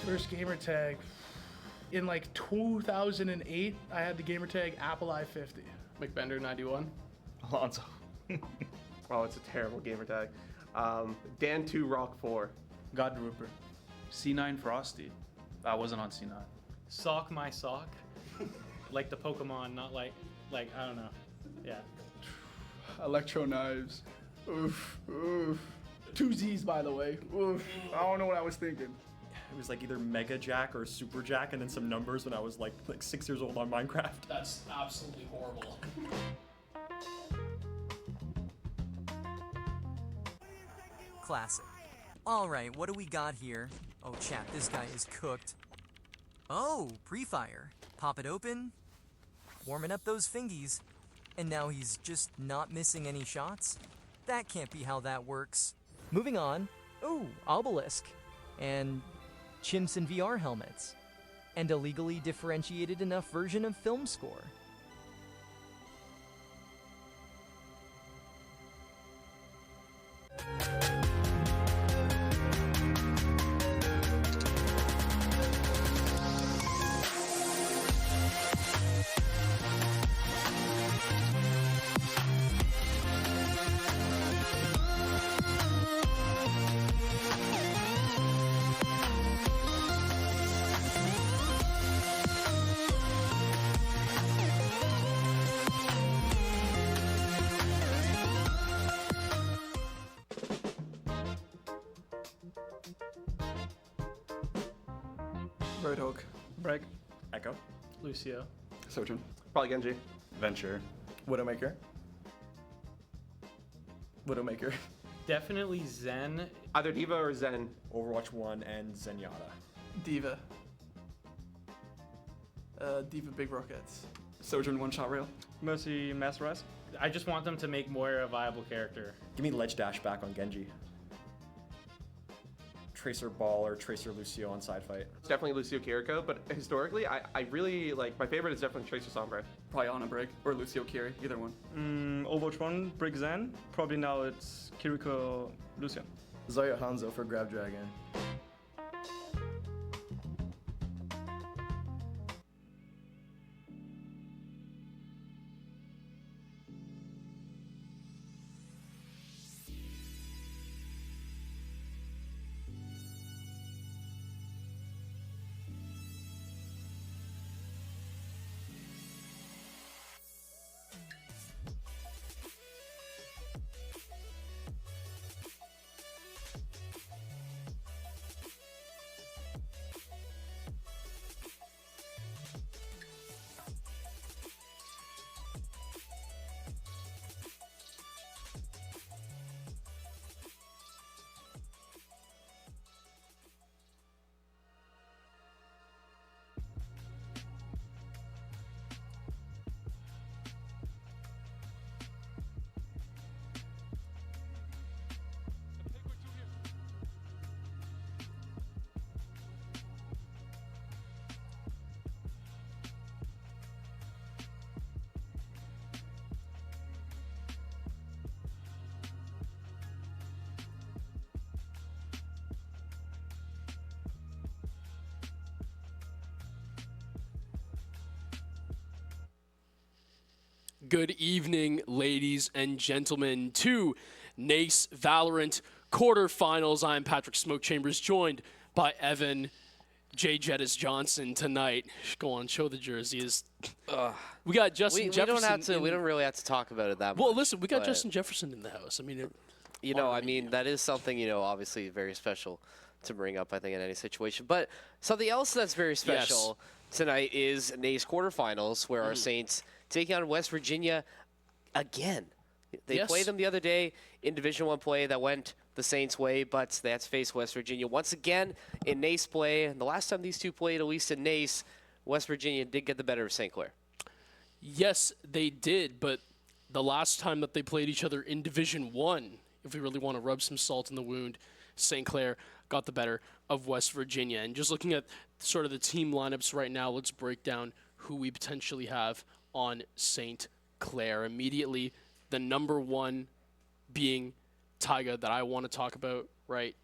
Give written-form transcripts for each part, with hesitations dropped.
First gamer tag. In like 2008, I had the gamer tag Apple I-50. McBender 91. Alonso. Oh, it's a terrible gamer tag. Dan2 Rock 4. God Rupert. C9 Frosty. I wasn't on C9. Sock my sock. Like the Pokemon, not like I don't know. Yeah. Electro Knives. Oof, oof. 2 Z's, by the way. Oof. I don't know what I was thinking. It was like either Mega Jack or Super Jack and then some numbers when I was like 6 years old on Minecraft. That's absolutely horrible. Classic. Alright, what do we got here? Oh, chat, this guy is cooked. Oh, pre-fire. Pop it open. Warming up those fingies. And now he's just not missing any shots? That can't be how that works. Moving on. Ooh, obelisk. And chimps in VR helmets. And a legally differentiated enough version of film score. Roadhog. Breg. Echo. Lucio. Sojourn. Probably Genji. Venture. Widowmaker. Widowmaker. Definitely Zen. Either Diva or Zen. Overwatch 1 and Zenyatta. Diva. Diva Big Rockets. Sojourn One Shot Rail. Mercy Masterize. I just want them to make Moira a viable character. Give me Ledge Dash back on Genji. Tracer Ball or Tracer Lucio on side fight. It's definitely Lucio Kiriko, but historically, I really like, my favorite is definitely Tracer Sombra. Probably Ana Brig or Lucio Kiri, either one. Overwatch 1, Brig Zen. Probably now it's Kiriko Lucian. Zarya Hanzo for Grab Dragon. Good evening, ladies and gentlemen, to NACE Valorant quarterfinals. I'm Patrick Smoke Chambers, joined by Evan J. Jettis Johnson tonight. Go on, show the jerseys. We got Justin Jefferson. We don't really have to talk about it that much. Well, listen, we got Justin Jefferson in the house. I mean, that is something, obviously very special to bring up, I think, in any situation. But something else that's very special tonight is NACE quarterfinals, where our Saints taking on West Virginia again. They played them the other day in Division I play that went the Saints' way, but they had to face West Virginia once again in NACE play. And the last time these two played, at least in NACE, West Virginia did get the better of St. Clair. Yes, they did, but the last time that they played each other in Division I, if we really want to rub some salt in the wound, St. Clair got the better of West Virginia. And just looking at sort of the team lineups right now, let's break down who we potentially have on St. Clair. Immediately, the number one being Taiga that I want to talk about, right?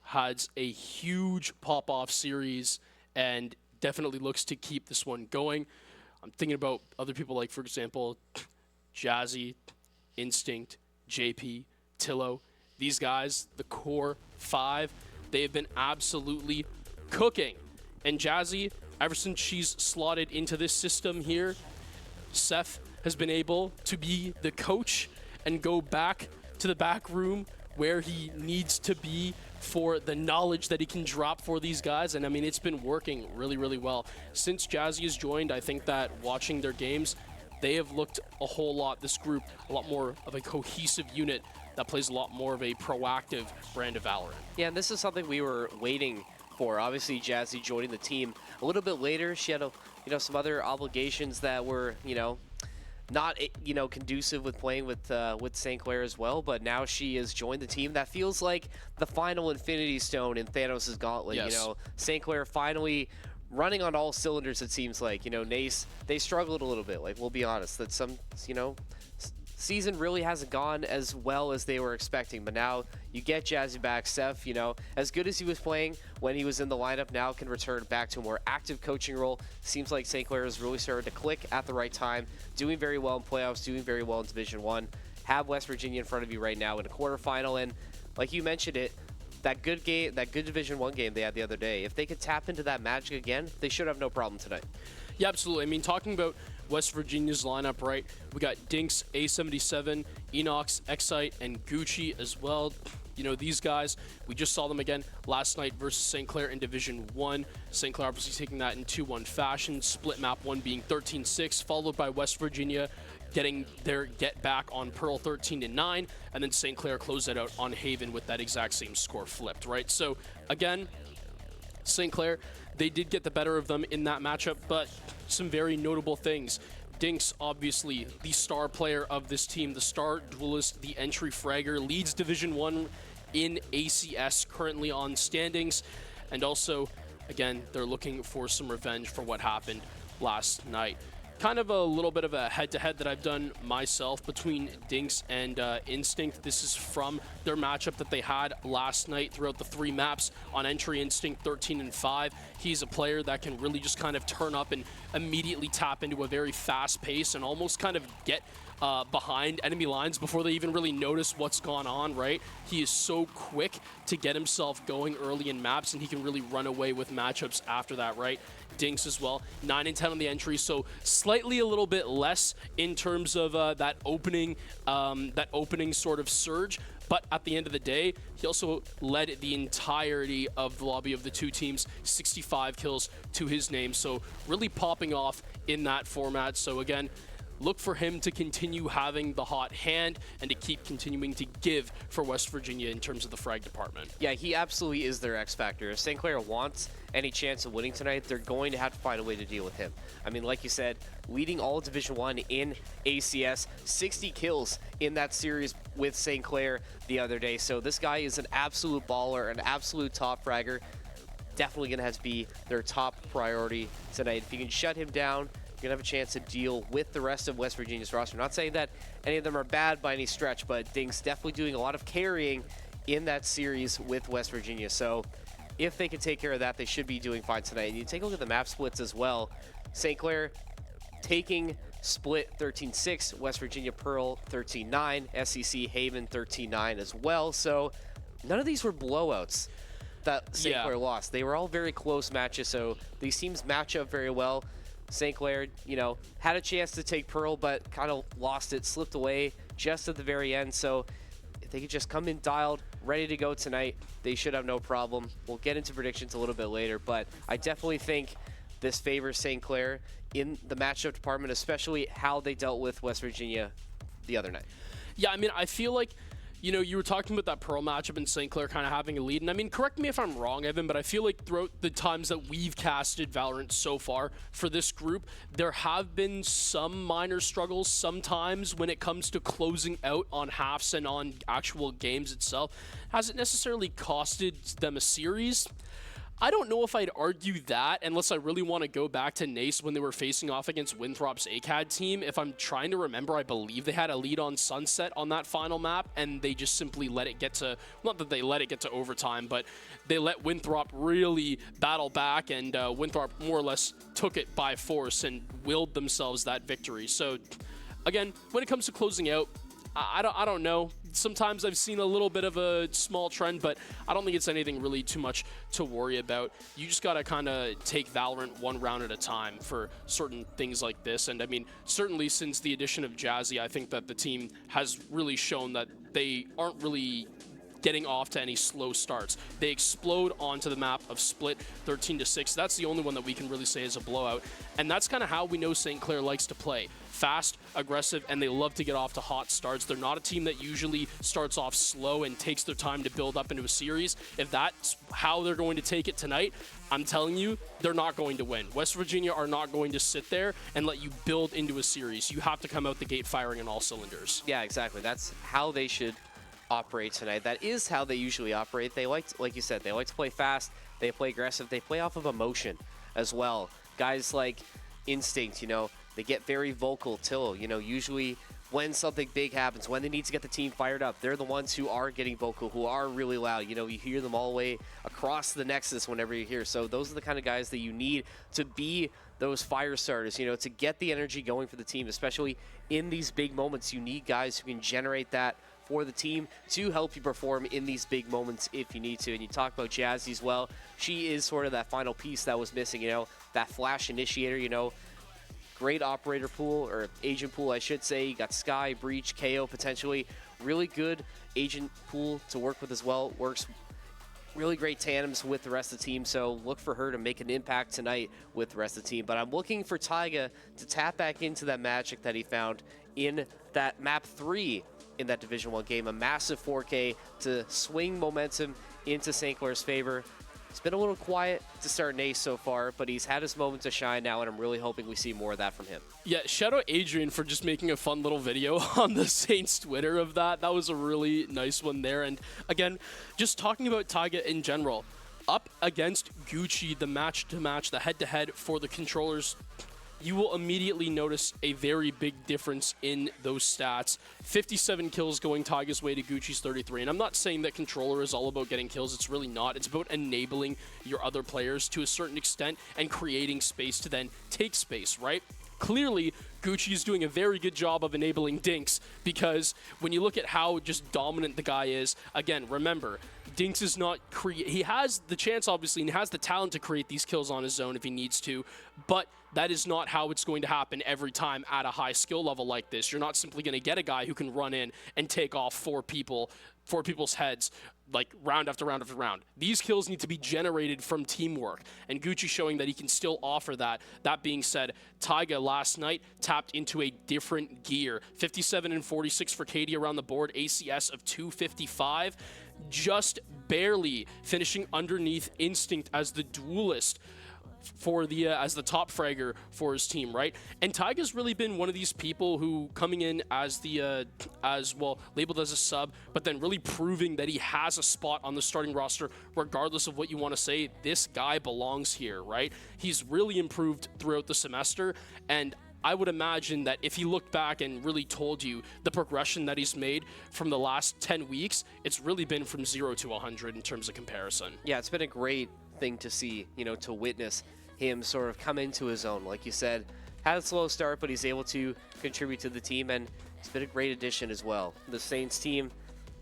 has a huge pop-off series and definitely looks to keep this one going. I'm thinking about other people like, for example, Jazzy, Instinct, JP, Tillo. These guys, the core 5, they have been absolutely cooking. And Jazzy, ever since she's slotted into this system here, Seth has been able to be the coach and go back to the back room where he needs to be for the knowledge that he can drop for these guys. And I mean, it's been working really, really well. Since Jazzy has joined, I think that watching their games, they have looked a whole lot, this group, a lot more of a cohesive unit that plays a lot more of a proactive brand of Valorant. Yeah, and this is something we were waiting for. Obviously, Jazzy joining the team a little bit later. She had, some other obligations that were, not, conducive with playing with St. Clair as well. But now she has joined the team. That feels like the final Infinity Stone in Thanos' Gauntlet. Yes. St. Clair finally running on all cylinders, it seems like. NACE, they struggled a little bit. Like, we'll be honest, that some, season really hasn't gone as well as they were expecting. But now you get Jazzy back. Seth, as good as he was playing when he was in the lineup, now can return back to a more active coaching role. Seems like St. Clair has really started to click at the right time, doing very well in playoffs, doing very well in Division 1. Have West Virginia in front of you right now in a quarterfinal. And like you mentioned it, that good game, that good Division 1 game they had the other day, if they could tap into that magic again, they should have no problem tonight. Yeah, absolutely. I mean, talking about West Virginia's lineup, right? We got Dinks, A77, Enox, Excite, and Gucci as well. These guys, we just saw them again last night versus St. Clair in Division 1. St. Clair obviously taking that in 2-1 fashion. Split map 1 being 13-6, followed by West Virginia getting their get back on Pearl 13-9, and then St. Clair closed that out on Haven with that exact same score flipped, right? So, again, St. Clair, they did get the better of them in that matchup, but some very notable things. Dinks, obviously, the star player of this team, the star duelist, the entry fragger, leads Division 1 in ACS, currently on standings. And also, again, they're looking for some revenge for what happened last night. Kind of a little bit of a head-to-head that I've done myself between Dinks and Instinct. This is from their matchup that they had last night throughout the 3 maps on entry Instinct 13-5. He's a player that can really just kind of turn up and immediately tap into a very fast pace and almost kind of get behind enemy lines before they even really notice what's gone on, right? He is so quick to get himself going early in maps, and he can really run away with matchups after that, right? Dinks as well, 9 and 10 on the entry, so slightly a little bit less in terms of that opening sort of surge. But at the end of the day, he also led the entirety of the lobby of the two teams, 65 kills to his name. So really popping off in that format. So again, look for him to continue having the hot hand and to keep continuing to give for West Virginia in terms of the frag department. Yeah, he absolutely is their X factor. If St. Clair wants any chance of winning tonight, they're going to have to find a way to deal with him. I mean, like you said, leading all Division 1 in ACS, 60 kills in that series with St. Clair the other day. So this guy is an absolute baller, an absolute top fragger. Definitely going to have to be their top priority tonight. If you can shut him down, you're going to have a chance to deal with the rest of West Virginia's roster. Not saying that any of them are bad by any stretch, but Dinks definitely doing a lot of carrying in that series with West Virginia. So if they can take care of that, they should be doing fine tonight. And you take a look at the map splits as well. St. Clair taking split 13-6, West Virginia Pearl 13-9, SEC Haven 13-9 as well. So none of these were blowouts that St. Clair lost. They were all very close matches, so these teams match up very well. St. Clair, had a chance to take Pearl, but kind of lost it, slipped away just at the very end. So if they could just come in dialed, ready to go tonight, they should have no problem. We'll get into predictions a little bit later, but I definitely think this favors St. Clair in the matchup department, especially how they dealt with West Virginia the other night. Yeah, I mean, I feel like, you were talking about that Pearl matchup and St. Clair kind of having a lead. And I mean, correct me if I'm wrong, Evan, but I feel like throughout the times that we've casted Valorant so far for this group, there have been some minor struggles sometimes when it comes to closing out on halves and on actual games itself. Has it necessarily costed them a series? I don't know if I'd argue that unless I really want to go back to NACE when they were facing off against Winthrop's ACAD team. If I'm trying to remember, I believe they had a lead on Sunset on that final map, and they just simply let it get to, not that they let it get to overtime, but they let Winthrop really battle back, and Winthrop more or less took it by force and willed themselves that victory. So again, when it comes to closing out, I don't know. Sometimes I've seen a little bit of a small trend, but I don't think it's anything really too much to worry about. You just got to kind of take Valorant one round at a time for certain things like this. And I mean, certainly since the addition of Jazzy, I think that the team has really shown that they aren't really getting off to any slow starts. They explode onto the map of Split 13-6. That's the only one that we can really say is a blowout. And that's kind of how we know St. Clair likes to play. Fast, aggressive, and they love to get off to hot starts. They're not a team that usually starts off slow and takes their time to build up into a series. If that's how they're going to take it tonight, I'm telling you, they're not going to win. West Virginia are not going to sit there and let you build into a series. You have to come out the gate firing on all cylinders. Yeah, exactly. That's how they should operate tonight. That is how they usually operate. They like you said, they like to play fast, they play aggressive, they play off of emotion as well. Guys like Instinct, you know, they get very vocal till, you know, usually when something big happens, when they need to get the team fired up, they're the ones who are getting vocal, who are really loud. You know, you hear them all the way across the Nexus whenever you're here. So those are the kind of guys that you need to be those fire starters, you know, to get the energy going for the team, especially in these big moments. You need guys who can generate that for the team to help you perform in these big moments if you need to. And you talk about Jazzy as well. She is sort of that final piece that was missing, you know, that flash initiator, you know. Great operator pool, or agent pool, I should say. You got Sky, Breach, KO potentially. Really good agent pool to work with as well. Works really great tandems with the rest of the team, so look for her to make an impact tonight with the rest of the team. But I'm looking for Taiga to tap back into that magic that he found in that map 3 in that Division 1 game. A massive 4K to swing momentum into St. Clair's favor. It's been a little quiet to start NACE so far, but he's had his moment to shine now, and I'm really hoping we see more of that from him. Yeah, shout out Adrian for just making a fun little video on the Saints Twitter of that. That was a really nice one there. And again, just talking about Taiga in general, up against Gucci, the match-to-match, the head-to-head for the controllers, you will immediately notice a very big difference in those stats. 57 kills going Taiga's way to Gucci's 33. And I'm not saying that controller is all about getting kills. It's really not. It's about enabling your other players to a certain extent and creating space to then take space, right? Clearly, Gucci is doing a very good job of enabling Dinks, because when you look at how just dominant the guy is, again, remember, Dinks is not he has the chance, obviously, and he has the talent to create these kills on his own if he needs to, but that is not how it's going to happen every time at a high skill level like this. You're not simply going to get a guy who can run in and take off four people's heads, like round after round after round. These kills need to be generated from teamwork, and Gucci showing that he can still offer that. That being said, Taiga last night tapped into a different gear. 57 and 46 for Katie around the board, ACS of 255, just barely finishing underneath Instinct as the duelist for the as the top fragger for his team, right? And Taiga's really been one of these people who coming in as the labeled as a sub, but then really proving that he has a spot on the starting roster regardless of what you want to say. This guy belongs here, right? He's really improved throughout the semester, and I would imagine that if he looked back and really told you the progression that he's made from the last 10 weeks, it's really been from 0 to 100 in terms of comparison. Yeah, it's been a great thing to see, you know, to witness him sort of come into his own. Like you said, had a slow start, but he's able to contribute to the team, and it's been a great addition as well. The Saints team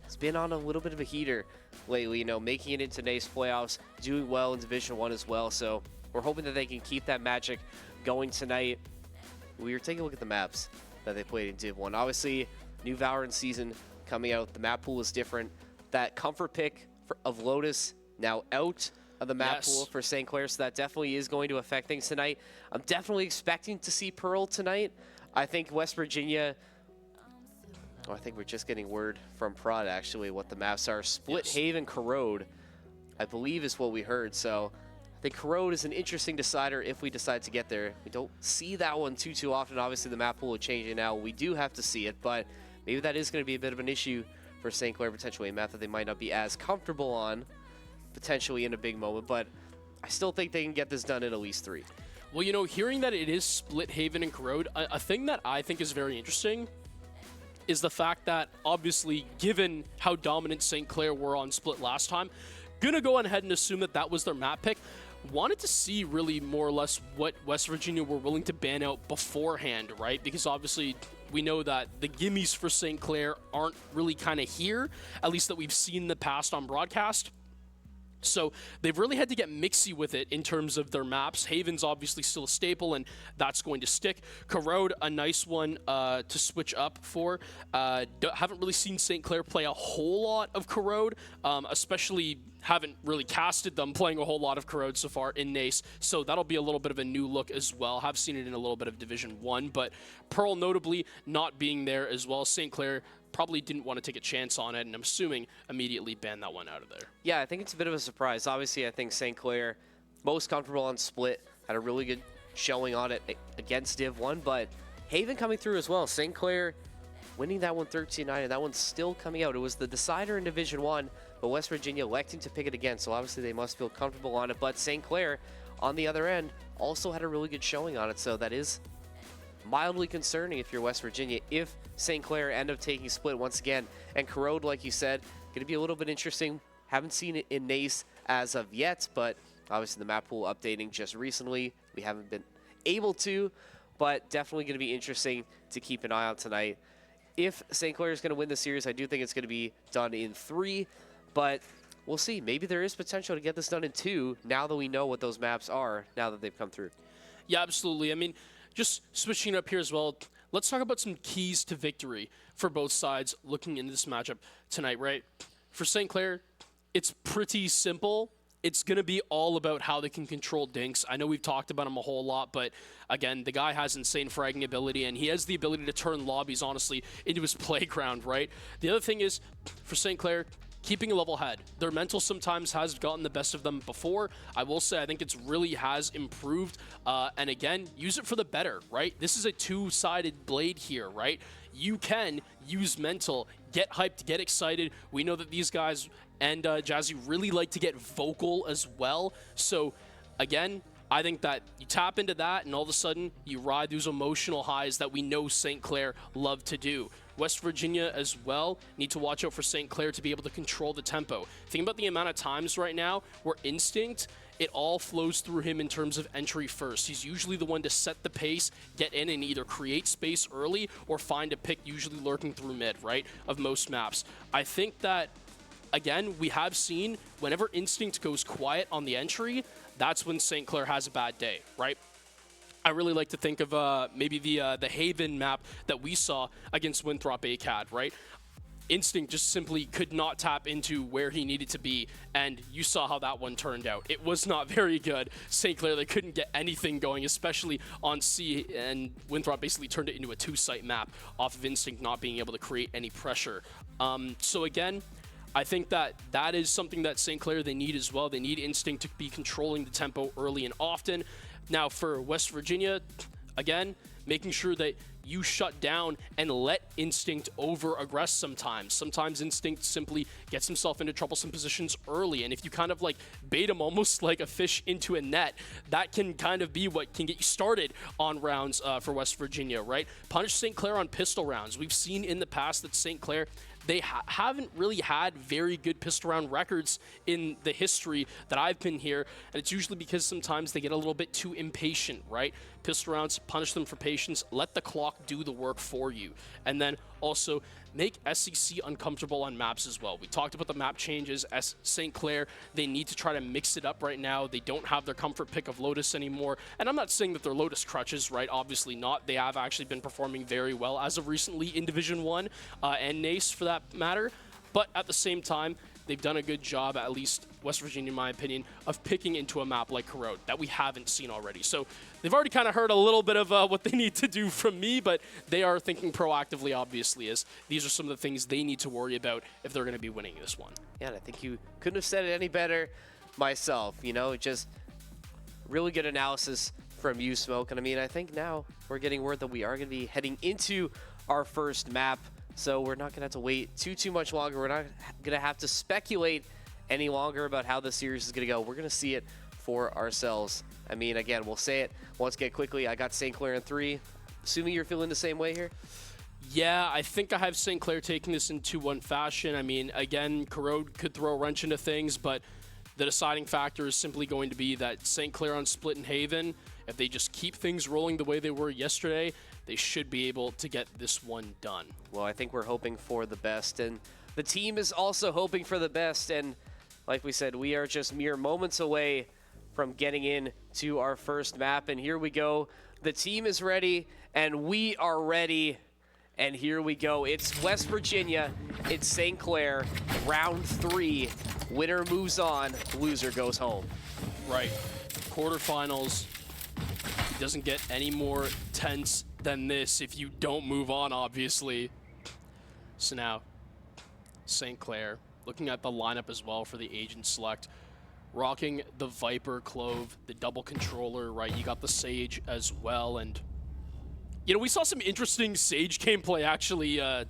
has been on a little bit of a heater lately, you know, making it into NACE playoffs, doing well in Division 1 as well, so we're hoping that they can keep that magic going tonight. We were taking a look at the maps that they played in Div 1. Obviously, new Valorant season coming out. The map pool is different. That comfort pick of Lotus now out of the map pool for St. Clair, so that definitely is going to affect things tonight. I'm definitely expecting to see Pearl tonight. I think West Virginia, I think we're just getting word from Prod, actually, what the maps are. Split Haven, Corrode, I believe is what we heard, so I think Corrode is an interesting decider if we decide to get there. We don't see that one too often. Obviously, the map pool is changing now. We do have to see it, but maybe that is going to be a bit of an issue for St. Clair, potentially a map that they might not be as comfortable on, potentially in a big moment. But I still think they can get this done in at least 3. Well, you know, hearing that it is split Haven and Corrode, a thing that I think is very interesting is the fact that, obviously, given how dominant St. Clair were on split last time, gonna go ahead and assume that that was their map pick. Wanted to see really more or less what West Virginia were willing to ban out beforehand, right? Because obviously we know that the gimmies for St. Clair aren't really kind of here, at least that we've seen in the past on broadcast. So they've really had to get mixy with it in terms of their maps. Haven's obviously still a staple, and that's going to stick. Corrode, a nice one to switch up for. Haven't really seen St. Clair play a whole lot of Corrode, especially haven't really casted them playing a whole lot of Corrode so far in NACE, so that'll be a little bit of a new look as well. Have seen it in a little bit of Division 1, but Pearl notably not being there as well. St. Clair probably didn't want to take a chance on it, and I'm assuming immediately banned that one out of there. Yeah, I think it's a bit of a surprise. Obviously, I think St. Clair, most comfortable on split, had a really good showing on it against Div 1, but Haven coming through as well. St. Clair winning that one 13-9, and that one's still coming out. It was the decider in Division 1, but West Virginia electing to pick it again, so obviously they must feel comfortable on it. But St. Clair, on the other end, also had a really good showing on it, so that is mildly concerning if you're West Virginia, if St. Clair end up taking split once again. And Corrode, like you said, going to be a little bit interesting. Haven't seen it in NACE as of yet, but obviously the map pool updating just recently. We haven't been able to, but definitely going to be interesting to keep an eye on tonight. If St. Clair is going to win the series, I do think it's going to be done in 3, but we'll see. Maybe there is potential to get this done in 2 now that we know what those maps are, now that they've come through. Yeah, absolutely. I mean, just switching up here as well, let's talk about some keys to victory for both sides looking into this matchup tonight, right? For St. Clair, it's pretty simple. It's going to be all about how they can control Dinks. I know we've talked about him a whole lot, but again, the guy has insane fragging ability, and he has the ability to turn lobbies, honestly, into his playground, right? The other thing is, for St. Clair, keeping a level head. Their mental sometimes has gotten the best of them before. I will say I think it's really has improved. And again, use it for the better, right? This is a two-sided blade here, right? You can use mental, get hyped, get excited. We know that these guys and Jazzy really like to get vocal as well. So again, I think that you tap into that and all of a sudden you ride those emotional highs that we know St. Clair love to do. West Virginia as well need to watch out for St. Clair to be able to control the tempo. Think about the amount of times right now where Instinct, it all flows through him in terms of entry first. He's usually the one to set the pace, get in and either create space early or find a pick usually lurking through mid, right, of most maps. I think that, again, we have seen whenever Instinct goes quiet on the entry, that's when St. Clair has a bad day, right? I really like to think of maybe the Haven map that we saw against Winthrop ACAD, right? Instinct just simply could not tap into where he needed to be, and you saw how that one turned out. It was not very good. St. Clair, they couldn't get anything going, especially on C, and Winthrop basically turned it into a 2-site map off of Instinct not being able to create any pressure. So again, I think that that is something that St. Clair, they need as well. They need Instinct to be controlling the tempo early and often. Now for West Virginia, again, making sure that you shut down and let Instinct over-aggress sometimes. Sometimes Instinct simply gets himself into troublesome positions early, and if you kind of like bait him almost like a fish into a net, that can kind of be what can get you started on rounds for West Virginia, right? Punish St. Clair on pistol rounds. We've seen in the past that St. Clair, they haven't really had very good pistol round records in the history that I've been here, and it's usually because sometimes they get a little bit too impatient, right? Pistol rounds, punish them for patience, let the clock do the work for you, and then also make SEC uncomfortable on maps as well. We talked about the map changes. As St. Clair, they need to try to mix it up right now. They don't have their comfort pick of Lotus anymore, and I'm not saying that they're Lotus crutches, right? Obviously not. They have actually been performing very well as of recently in Division 1 and NACE for that matter, but at the same time, they've done a good job, at least West Virginia in my opinion, of picking into a map like Corrode that we haven't seen already. So they've already kind of heard a little bit of what they need to do from me, but they are thinking proactively, obviously, as these are some of the things they need to worry about if they're going to be winning this one. Yeah, and I think you couldn't have said it any better myself. You know, just really good analysis from you, Smoke. And I mean, I think now we're getting word that we are going to be heading into our first map. So we're not going to have to wait too much longer. We're not going to have to speculate any longer about how the series is going to go. We're going to see it for ourselves. I mean, again, we'll say it once again quickly. I got St. Clair in 3. Assuming you're feeling the same way here? Yeah, I think I have St. Clair taking this in 2-1 fashion. I mean, again, Corrode could throw a wrench into things, but the deciding factor is simply going to be that St. Clair on Split and Haven, if they just keep things rolling the way they were yesterday, they should be able to get this one done. Well, I think we're hoping for the best, and the team is also hoping for the best, and like we said, we are just mere moments away from getting in to our first map, and here we go. The team is ready, and we are ready. And here we go. It's West Virginia. It's St. Clair. Round 3. Winner moves on. Loser goes home. Right. Quarterfinals. It doesn't get any more tense than this if you don't move on, obviously. So now, St. Clair, looking at the lineup as well for the agent select, rocking the Viper Clove, the double controller, right? You got the Sage as well, and you know, we saw some interesting Sage gameplay actually out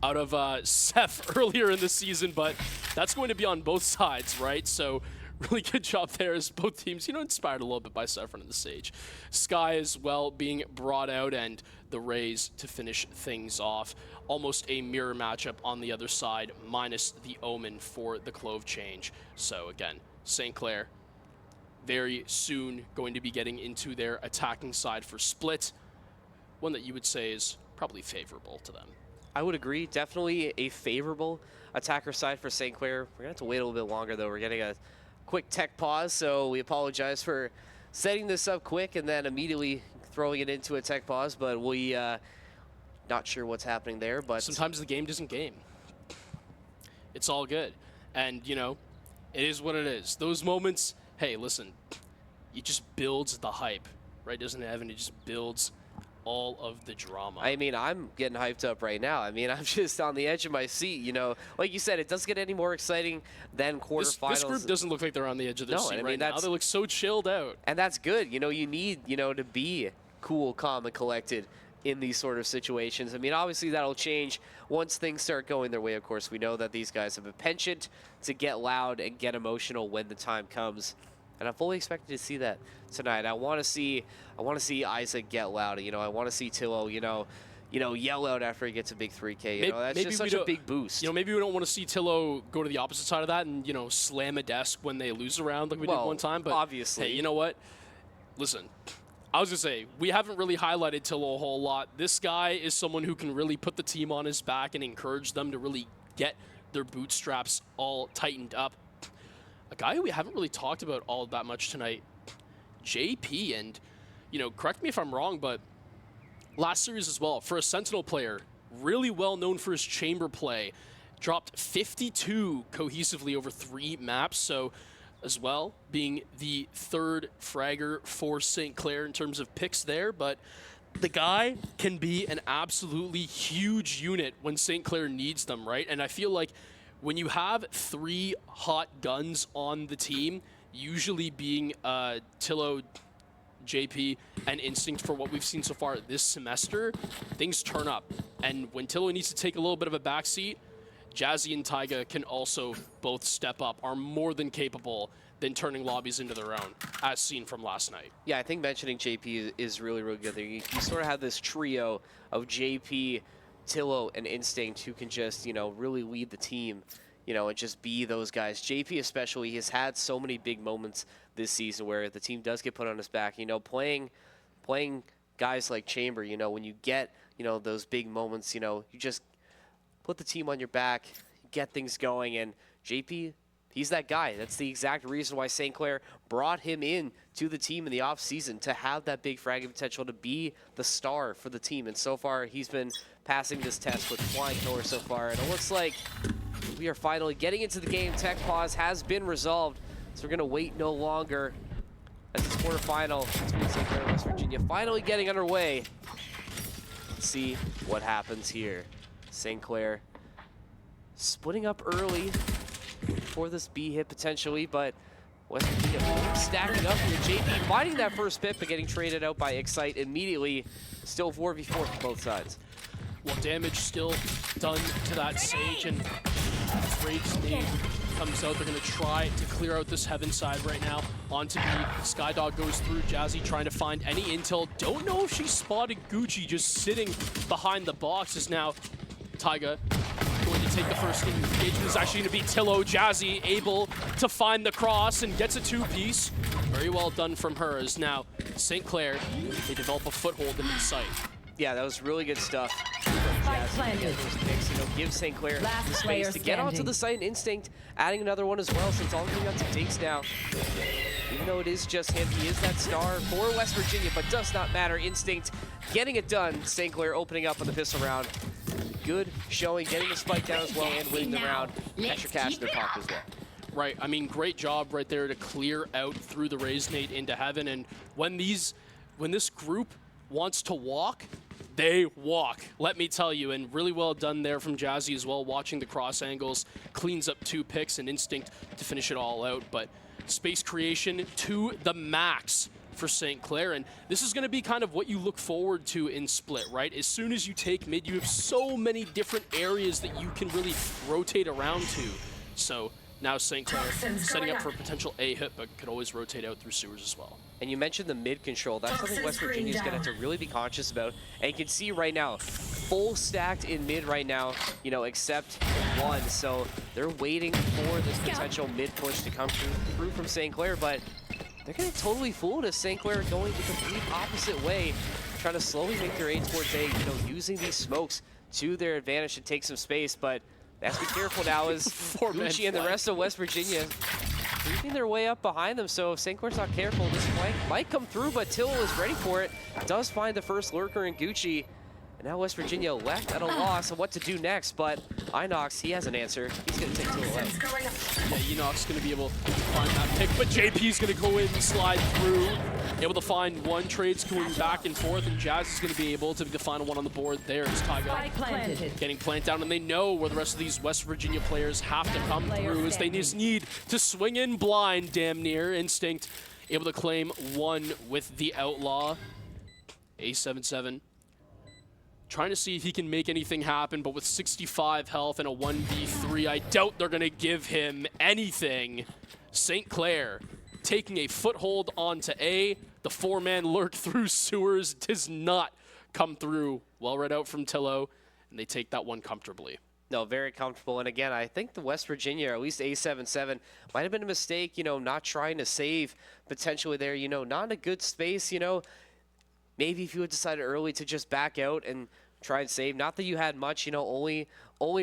of Seth earlier in the season, but that's going to be on both sides, right? So really good job there as both teams, you know, inspired a little bit by Saffron and the Sage. Sky as well being brought out, and the Rays to finish things off. Almost a mirror matchup on the other side, minus the Omen for the Clove change. So again, St. Clair very soon going to be getting into their attacking side for Split, one that you would say is probably favorable to them. I would agree. Definitely a favorable attacker side for St. Clair. We're going to have to wait a little bit longer, though. We're getting a quick tech pause, so we apologize for setting this up quick and then immediately throwing it into a tech pause, but we not sure what's happening there. But sometimes the game doesn't game. It's all good. And, you know, it is what it is. Those moments, hey, listen, it just builds the hype, right? Doesn't it, Evan? It just builds all of the drama. I mean, I'm getting hyped up right now. I mean, I'm just on the edge of my seat, you know. Like you said, it doesn't get any more exciting than quarterfinals. This group doesn't look like they're on the edge of their seat right now. They look so chilled out. And that's good. You know, you need, you know, to be cool, calm, and collected in these sort of situations. I mean, obviously that'll change once things start going their way. Of course, we know that these guys have a penchant to get loud and get emotional when the time comes. And I'm fully expected to see that tonight. I want to see Isaac get loud. You know, I want to see Tillo, you know, yell out after he gets a big 3K. You know, that's just such a big boost. You know, maybe we don't want to see Tillo go to the opposite side of that and, you know, slam a desk when they lose a round like we did one time. But obviously, hey, you know what? Listen, I was going to say, we haven't really highlighted Tillo a whole lot. This guy is someone who can really put the team on his back and encourage them to really get their bootstraps all tightened up. A guy who we haven't really talked about all that much tonight, JP, and, you know, correct me if I'm wrong, but last series as well, for a Sentinel player, really well known for his chamber play, dropped 52 cohesively over 3 maps, so as well, being the 3rd fragger for St. Clair in terms of picks there, but the guy can be an absolutely huge unit when St. Clair needs them, right? And I feel like when you have 3 hot guns on the team, usually being Tillo, JP, and Instinct for what we've seen so far this semester, things turn up. And when Tillo needs to take a little bit of a backseat, Jazzy and Taiga can also both step up, are more than capable than turning lobbies into their own, as seen from last night. Yeah, I think mentioning JP is really, really good there. You sort of have this trio of JP, Tillo, and Instinct who can just, you know, really lead the team, you know, and just be those guys. JP especially has had so many big moments this season where the team does get put on his back. You know, playing guys like Chamber, you know, when you get, you know, those big moments, you know, you just put the team on your back, get things going, and JP, he's that guy. That's the exact reason why St. Clair brought him in to the team in the offseason, to have that big fragging potential, to be the star for the team. And so far, he's been passing this test with flying colors so far. And it looks like we are finally getting into the game. Tech pause has been resolved, so we're going to wait no longer as this quarterfinal between St. Clair and West Virginia finally getting underway. Let's see what happens here. St. Clair splitting up early for this B hit potentially, but West Virginia stacking up here. JP finding that first pit, but getting traded out by Excite immediately. Still 4v4 for both sides. Well, damage still done to that Sage, and Drake's name comes out. They're going to try to clear out this heaven side right now. Onto B. Skydog goes through. Jazzy trying to find any intel. Don't know if she spotted Gucci just sitting behind the boxes now. Taiga going to take the first engagement. Is actually going to be Tillo. Jazzy able to find the cross and gets a two-piece. Very well done from her as now St. Clair, they develop a foothold into the site. Yeah, that was really good stuff. Those picks, give St. Clair the space to get onto the site and Instinct, adding another one as well, since all coming up to Dinks now. Even though it is just him, he is that star for West Virginia, but does not matter. Instinct getting it done. St. Clair opening up on the pistol round. Good showing, getting the spike down as well and winning the round. Extra cash in their pocket as well. Right, I mean, great job right there to clear out through the Raise Nade into heaven. And when this group wants to walk, they walk, let me tell you. And really well done there from Jazzy as well, watching the cross angles, cleans up 2 picks and Instinct to finish it all out. But space creation to the max for St. Clair, and this is going to be kind of what you look forward to in Split, right? As soon as you take mid, you have so many different areas that you can really rotate around to. So now St. Clair setting up for a potential A hit, but could always rotate out through sewers as well. And you mentioned the mid control. That's something West Virginia's going to have to really be conscious about. And you can see right now, full stacked in mid right now, except one. So they're waiting for this potential mid push to come through from St. Clair, but they're getting totally fooled as St. Clair going the complete opposite way, trying to slowly make their way towards A, using these smokes to their advantage to take some space, but they have to be careful now as Gucci and the rest of West Virginia creeping their way up behind them. So if St. Clair's not careful, this flank might come through, but Till is ready for it. Does find the first lurker in Gucci. And now West Virginia left at a loss of what to do next, but Inox, he has an answer. He's going to take Till away. Yeah, Enox is going to be able to find that pick, but JP's going to go in and slide through. Able to find one, trades going back and forth, and Jazz is going to be able to be the final one on the board there. It's Taiga getting plant down, and they know where the rest of these West Virginia players have to come through, as they just need to swing in blind, damn near. Instinct able to claim one with the Outlaw. A77. Trying to see if he can make anything happen, but with 65 health and a 1v3, I doubt they're going to give him anything. St. Clair taking a foothold onto A. The 4-man lurk through sewers does not come through. Well read out from Tillo, and they take that one comfortably. No, very comfortable. And again, I think the West Virginia, or at least A77, might have been a mistake, not trying to save potentially there, not in a good space, Maybe if you had decided early to just back out and try and save. Not that you had much, only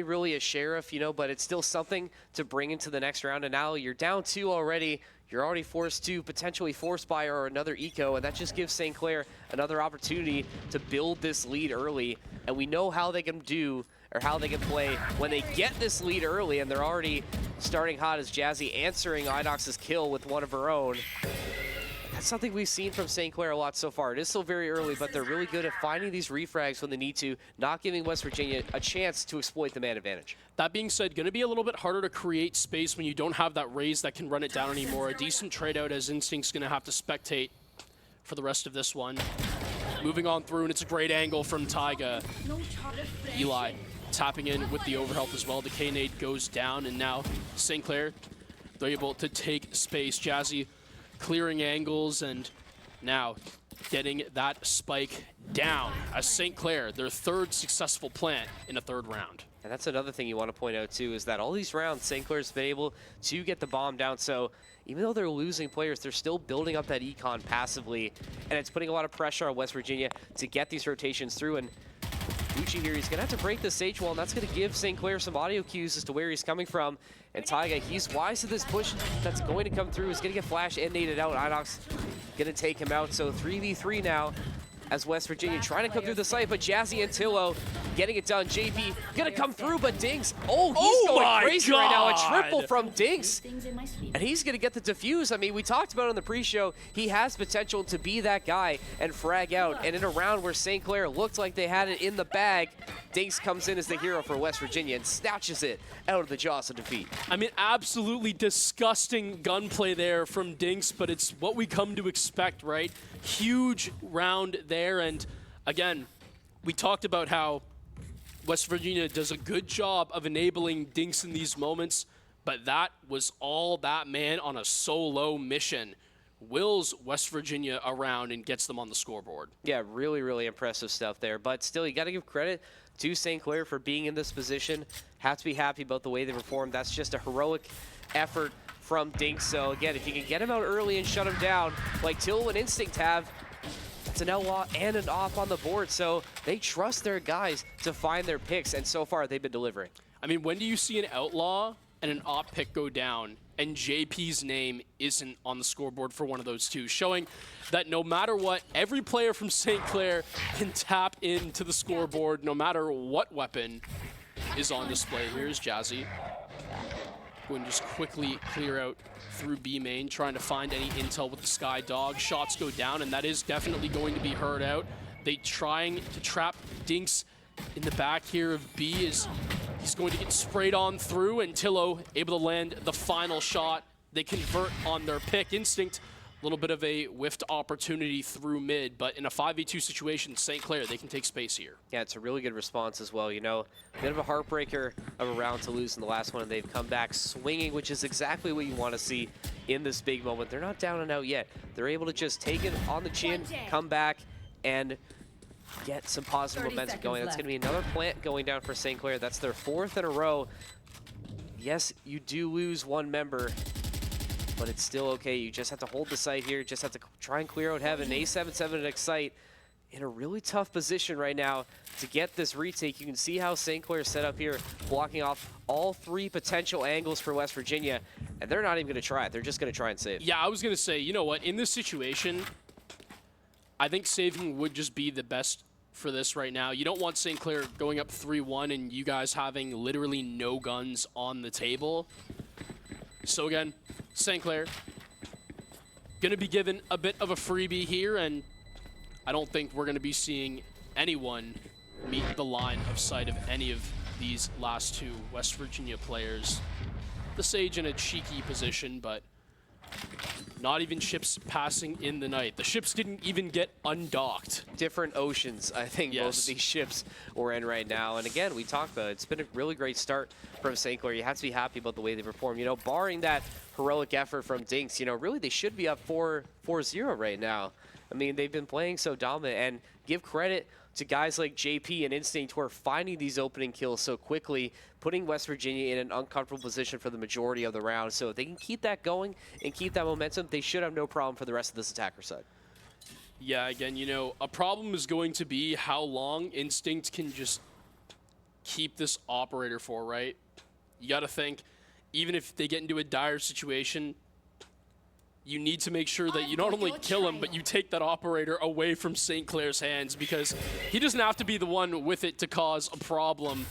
really a sheriff, but it's still something to bring into the next round. And now you're down 2 already. You're already forced to potentially force buy or another eco, and that just gives St. Clair another opportunity to build this lead early. And we know how they can do, or how they can play when they get this lead early, and they're already starting hot as Jazzy answering Inox's kill with one of her own. That's something we've seen from St. Clair a lot so far. It is still very early, but they're really good at finding these refrags when they need to, not giving West Virginia a chance to exploit the man advantage. That being said, going to be a little bit harder to create space when you don't have that raise that can run it down anymore. A decent trade out as Instinct's going to have to spectate for the rest of this one. Moving on through, and it's a great angle from Taiga. Eli tapping in with the overhealth as well. The K-nade goes down, and now St. Clair, they're able to take space. Jazzy clearing angles, and now getting that spike down as St. Clair, their 3rd successful plant in a 3rd round. And that's another thing you want to point out too, is that all these rounds, St. Clair's been able to get the bomb down. So even though they're losing players, they're still building up that econ passively, and it's putting a lot of pressure on West Virginia to get these rotations through. And Gucci here, he's going to have to break the stage wall, and that's going to give St. Clair some audio cues as to where he's coming from. And Taiga, he's wise to this push that's going to come through. He's going to get flashed and naded out. Inox going to take him out. So 3v3 now as West Virginia trying to come through the site, but Jazzy and Tillo getting it done. JP going to come through, but Dinks, he's going crazy right now. A triple from Dinks, and he's going to get the defuse. I mean, we talked about it on the pre-show. He has potential to be that guy and frag out, and in a round where St. Clair looked like they had it in the bag, Dinks comes in as the hero for West Virginia and snatches it out of the jaws of defeat. I mean, absolutely disgusting gunplay there from Dinks, but it's what we come to expect, right? Huge round there, and again, we talked about how West Virginia does a good job of enabling Dinks in these moments, but that was all that man on a solo mission. Wills West Virginia around and gets them on the scoreboard. Yeah, really, really impressive stuff there. But still, you got to give credit to St. Clair for being in this position. Have to be happy about the way they performed. That's just a heroic effort from Dinks. So again, if you can get him out early and shut him down, like Tillo and Instinct have, that's an outlaw and an op on the board. So they trust their guys to find their picks, and so far they've been delivering. I mean, when do you see an outlaw and an op pick go down and JP's name isn't on the scoreboard for one of those two, showing that no matter what, every player from St. Clair can tap into the scoreboard no matter what weapon is on display. Here's Jazzy. Going to just quickly clear out through B main, trying to find any intel with the Sky Dog. Shots go down, and that is definitely going to be heard out. They trying to trap Dinks in the back here of B as he's going to get sprayed on through, and Tillo able to land the final shot. They convert on their pick. Instinct, a little bit of a whiffed opportunity through mid, but in a 5v2 situation, St. Clair, they can take space here. Yeah, it's a really good response as well. You know, a bit of a heartbreaker of a round to lose in the last one, and they've come back swinging, which is exactly what you want to see in this big moment. They're not down and out yet. They're able to just take it on the chin, come back, and get some positive momentum going. That's going to be another plant going down for St. Clair. That's their 4th in a row. Yes, you do lose one member, but it's still okay. You just have to hold the site here. Just have to try and clear out heaven. A77 and Excite in a really tough position right now to get this retake. You can see how St. Clair is set up here, blocking off all 3 potential angles for West Virginia, and they're not even going to try it. They're just going to try and save. Yeah, I was going to say, you know what? In this situation, I think saving would just be the best for this right now. You don't want St. Clair going up 3-1 and you guys having literally no guns on the table. So again, St. Clair going to be given a bit of a freebie here, and I don't think we're going to be seeing anyone meet the line of sight of any of these last 2 West Virginia players. The Sage in a cheeky position, but not even ships passing in the night. The ships didn't even get undocked. Different oceans, I think both of these ships we're in right now. And again, we talked about it. It's been a really great start from St. Clair. You have to be happy about the way they perform. You know, barring that heroic effort from Dinks, you know, really they should be up 4-0 right now. I mean, they've been playing so dominant, and give credit to guys like JP and Instinct who are finding these opening kills so quickly, putting West Virginia in an uncomfortable position for the majority of the round. So if they can keep that going and keep that momentum, they should have no problem for the rest of this attacker side. Yeah, again, you know, a problem is going to be how long Instinct can just keep this operator for, right? You got to think, even if they get into a dire situation, you need to make sure that you not only kill him, but you take that operator away from St. Clair's hands, because he doesn't have to be the one with it to cause a problem.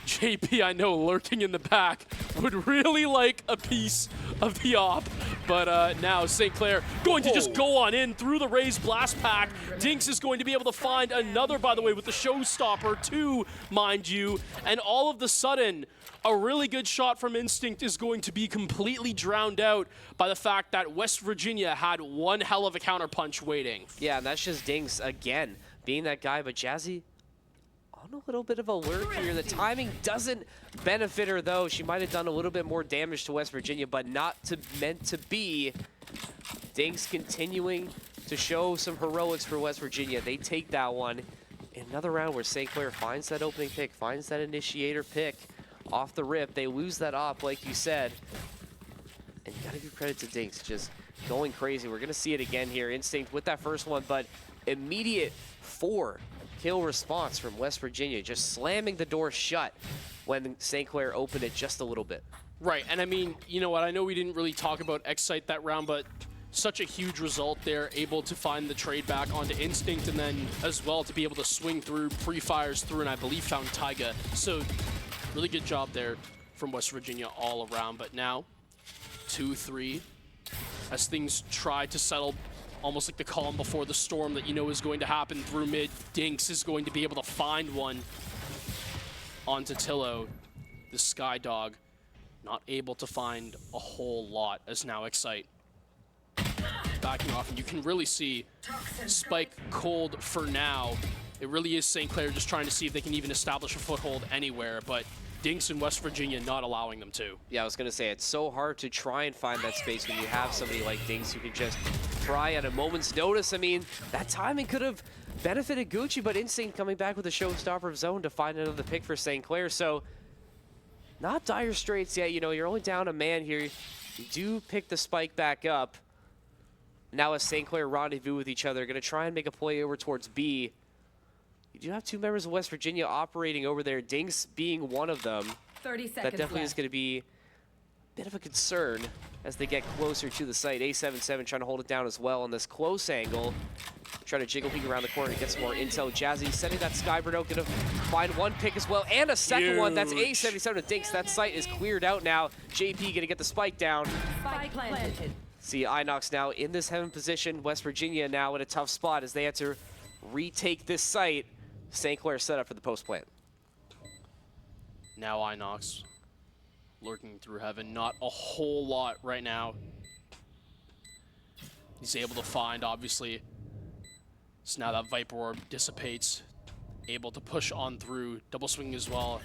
JP, I know, lurking in the back, would really like a piece of the op. But now St. Clair going to just go on in through the raised blast pack. Dinks is going to be able to find another, by the way, with the showstopper too, mind you. And all of the sudden, a really good shot from Instinct is going to be completely drowned out by the fact that West Virginia had one hell of a counterpunch waiting. Yeah, and that's just Dinks again, being that guy. But Jazzy on a little bit of a lurk here. The timing doesn't benefit her, though. She might have done a little bit more damage to West Virginia, but not meant to be. Dinks continuing to show some heroics for West Virginia. They take that one in another round where St. Clair finds that opening pick, finds that initiator pick. Off the rip, they lose that op, like you said. And you gotta give credit to Dinks, just going crazy. We're gonna see it again here. Instinct with that first one, but immediate 4-kill response from West Virginia, just slamming the door shut when St. Clair opened it just a little bit. Right, and I mean, you know what, I know we didn't really talk about Excite that round, but such a huge result there, able to find the trade back onto Instinct, and then as well to be able to swing through, pre-fires through, and I believe found Taiga. So really good job there from West Virginia all around. But now 2-3 as things try to settle, almost like the calm before the storm that you know is going to happen through mid. Dinks is going to be able to find one onto Tillo. The Sky Dog not able to find a whole lot as now Excite backing off, and you can really see Spike cold for now. It really is St. Clair just trying to see if they can even establish a foothold anywhere, but Dinks in West Virginia not allowing them to. Yeah, I was going to say, it's so hard to try and find that space when you have somebody like Dinks who can just try at a moment's notice. I mean, that timing could have benefited Gucci, but Instinct coming back with a showstopper of zone to find another pick for St. Clair. So, not dire straits yet. You know, you're only down a man here. You do pick the spike back up. Now as St. Clair rendezvous with each other, going to try and make a play over towards B. You do have two members of West Virginia operating over there, Dinks being one of them. 30 seconds That definitely is left. going to be a bit of a concern as they get closer to the site. A77 trying to hold it down as well on this close angle. Trying to jiggle peek around the corner to get some more intel. Jazzy sending that Skybird out, going to find one pick as well, and a second one. That's A77 to Dinks. That site is cleared out now. JP going to get the spike down. Spike planted. See Inox now in this heaven position. West Virginia now in a tough spot as they have to retake this site. St. Clair set up for the post plant. Now Inox lurking through heaven. Not a whole lot right now. He's able to find, obviously. So now that Viper Orb dissipates. Able to push on through. Double swing as well.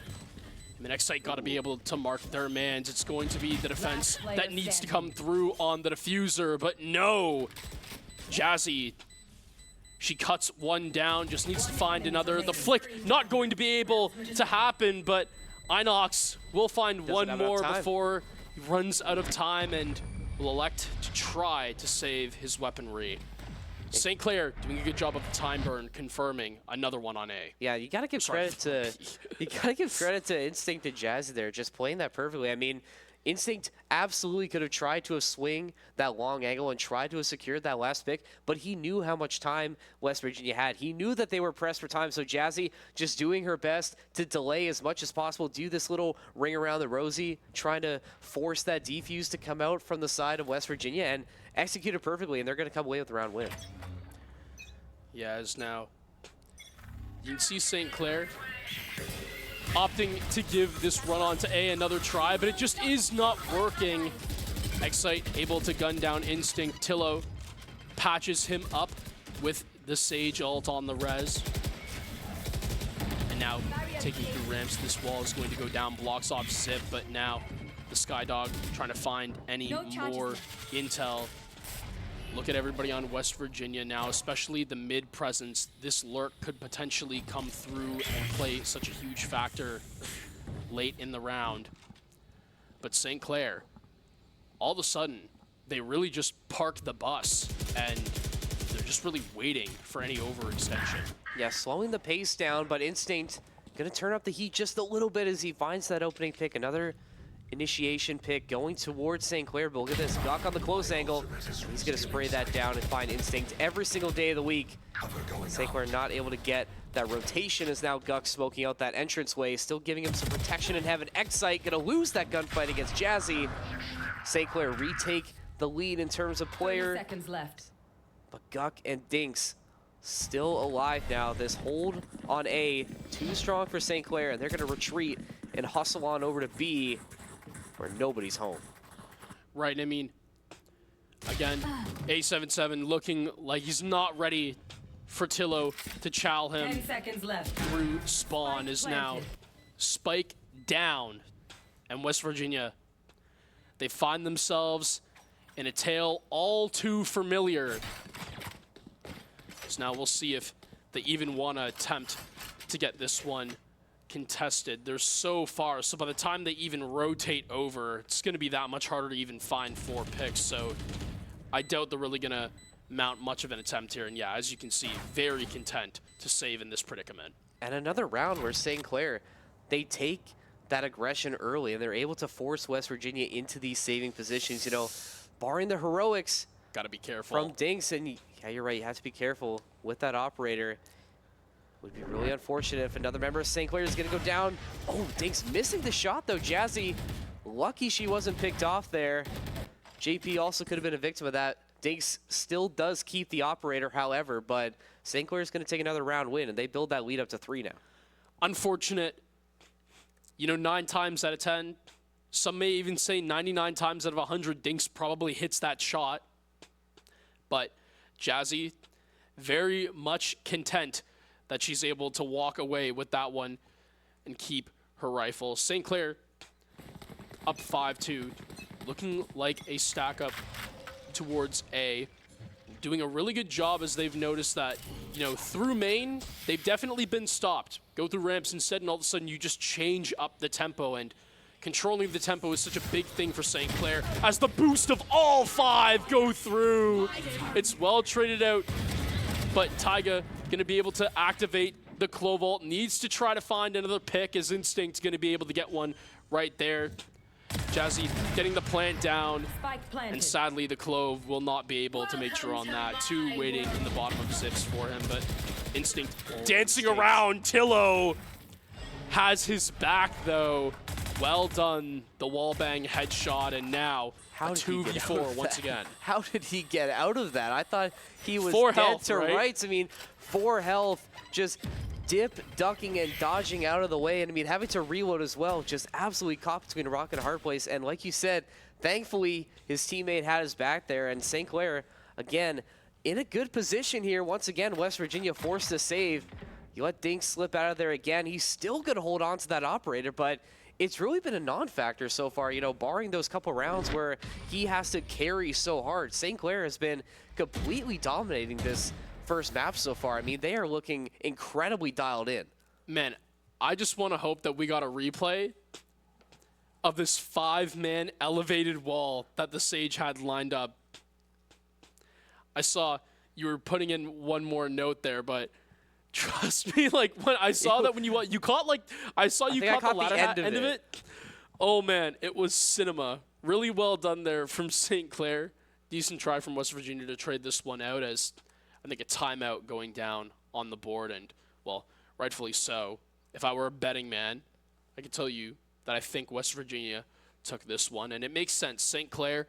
And the next site got to be able to mark their mans. It's going to be the defense that needs to come through on the diffuser. But no! Jazzy, she cuts one down, just needs to find another. The flick not going to be able to happen, but Inox will find one more before he runs out of time and will elect to try to save his weaponry. St. Clair doing a good job of the time burn, confirming another one on A. Yeah, you gotta give credit to Instinct and Jazzy there, just playing that perfectly. I mean, Instinct absolutely could have tried to have swing that long angle and tried to have secured that last pick, but he knew how much time West Virginia had. He knew that they were pressed for time, so Jazzy just doing her best to delay as much as possible, do this little ring around the rosy, trying to force that defuse to come out from the side of West Virginia and execute it perfectly, and they're going to come away with the round win. Yeah, as now you can see St. Clair opting to give this run on to A another try, but it just is not working. Excite able to gun down Instinct. Tillo patches him up with the Sage ult on the res. And now taking through ramps, this wall is going to go down, blocks off Zip, but now the Skydog trying to find any more intel. Look at everybody on West Virginia now, especially the mid presence. This lurk could potentially come through and play such a huge factor late in the round. But St. Clair, all of a sudden, they really just park the bus and they're just really waiting for any overextension. Yeah, slowing the pace down, but Instinct gonna turn up the heat just a little bit as he finds that opening pick. Another initiation pick going towards St. Clair, but look at this, Gok on the close angle. He's gonna spray that down and find Instinct every single day of the week. St. Clair not able to get that rotation as now Guk smoking out that entranceway, still giving him some protection in heaven. Excite gonna lose that gunfight against Jazzy. St. Clair retake the lead in terms of player. 30 seconds left. But Guk and Dinks still alive now. This hold on A, too strong for St. Clair, and they're gonna retreat and hustle on over to B, where nobody's home. Right, I mean, again, A77 looking like he's not ready for Tillo to chow him 10 seconds left. through spawn. Is now spike down, and West Virginia, they find themselves in a tale all too familiar. So now we'll see if they even want to attempt to get this one contested. They're so far, so by the time they even rotate over, it's going to be that much harder to even find 4 picks. So I doubt they're really going to mount much of an attempt here. And yeah, as you can see, very content to save in this predicament. And another round where St. Clair, they take that aggression early and they're able to force West Virginia into these saving positions. You know, barring the heroics, got to be careful from Dinks, and yeah, you're right, you have to be careful with that operator. Would be really unfortunate if another member of St. Clair is going to go down. Oh, Dinks missing the shot, though. Jazzy, lucky she wasn't picked off there. JP also could have been a victim of that. Dinks still does keep the operator, however, but St. Clair is going to take another round win, and they build that lead up to 3 now. Unfortunate, you know, 9 times out of 10, some may even say 99 times out of 100, Dinks probably hits that shot. But Jazzy, very much content that she's able to walk away with that one and keep her rifle. St. Clair up 5-2, looking like a stack up towards A. Doing a really good job as they've noticed that, you know, through main, they've definitely been stopped. Go through ramps instead, and all of a sudden you just change up the tempo, and controlling the tempo is such a big thing for St. Clair as the boost of all 5 go through. It's well traded out, but Taiga gonna be able to activate the Clovalt, needs to try to find another pick. His Instinct's gonna be able to get one right there. Jazzy getting the plant down, and sadly the Clove will not be able to make sure on that. 2 waiting in the bottom of Zips for him, but Instinct dancing around. Tillo has his back though. Well done, the wallbang headshot, and now a 2v4 once again. How did he get out of that? I thought he was 4 dead health, to right? rights. I mean, 4 health, just dip, ducking, and dodging out of the way, and I mean, having to reload as well, just absolutely caught between a rock and a hard place. And like you said, thankfully, his teammate had his back there, and St. Clair, again, in a good position here. Once again, West Virginia forced to save. You let Dink slip out of there again. He's still going to hold on to that operator, but it's really been a non-factor so far, you know, barring those couple rounds where he has to carry so hard. St. Clair has been completely dominating this first map so far. I mean, they are looking incredibly dialed in. Man, I just want to hope that we got a replay of this 5-man elevated wall that the Sage had lined up. I saw you were putting in one more note there, but trust me, like when I saw that when you caught like I saw you caught the latter end of it. Oh man, it was cinema. Really well done there from St. Clair. Decent try from West Virginia to trade this one out, as I think a timeout going down on the board, and well, rightfully so. If I were a betting man, I could tell you that I think West Virginia took this one, and it makes sense. St. Clair,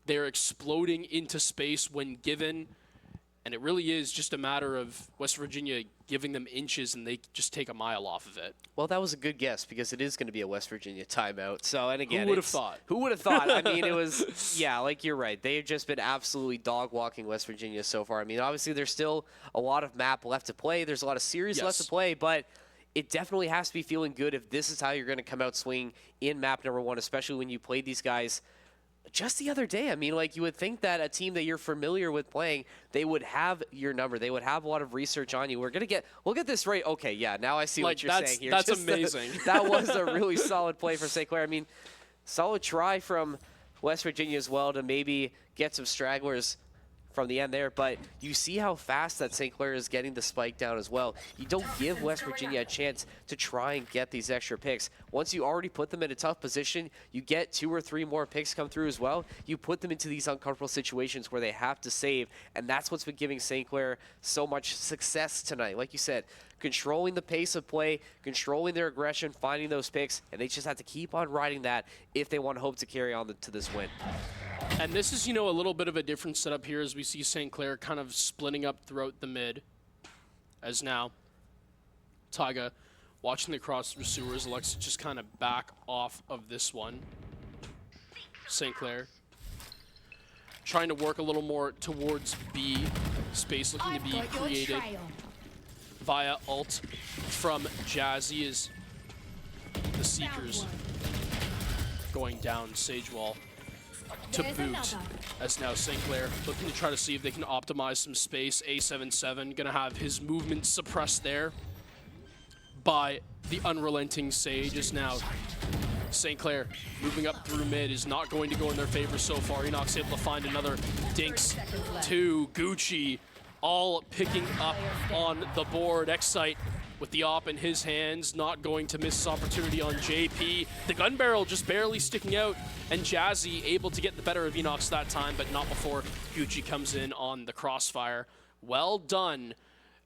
they're exploding into space when given. And it really is just a matter of West Virginia giving them inches, and they just take a mile off of it. Well, that was a good guess, because it is going to be a West Virginia timeout. So, and again, who would have thought? Who would have thought? I mean, it was, yeah, like you're right. They've just been absolutely dog-walking West Virginia so far. I mean, obviously, there's still a lot of map left to play. There's a lot of series left to play, but it definitely has to be feeling good if this is how you're going to come out swinging in map number 1, especially when you played these guys just the other day. I mean, like, you would think that a team that you're familiar with playing, they would have your number. They would have a lot of research on you. We'll get this right. Okay, yeah, now I see what you're saying here. That's amazing. That was a really solid play for St. Clair. I mean, solid try from West Virginia as well to maybe get some stragglers from the end there, but you see how fast that St. Clair is getting the spike down as well. You don't give West Virginia a chance to try and get these extra picks. Once you already put them in a tough position, you get 2 or 3 more picks come through as well. You put them into these uncomfortable situations where they have to save, and that's what's been giving St. Clair so much success tonight. Like you said, controlling the pace of play, controlling their aggression, finding those picks, and they just have to keep on riding that if they want to hope to carry on to this win. And this is, you know, a little bit of a different setup here as we see St. Clair kind of splitting up throughout the mid. As now, Taiga watching the cross through sewers, elects to just kind of back off of this one. St. Clair trying to work a little more towards B. Space looking to be created via ult from Jazzy as the Seekers going down Sage Wall to boot, as now St. Clair looking to try to see if they can optimize some space. A77 gonna have his movement suppressed there by the unrelenting Sage, as now St. Clair moving up through mid is not going to go in their favor so far. Enoch's able to find another. Dinks 2, Gucci all picking up on the board. Excite with the op in his hands, not going to miss his opportunity on JP. The gun barrel just barely sticking out, and Jazzy able to get the better of Enox that time, but not before Gucci comes in on the crossfire. Well done,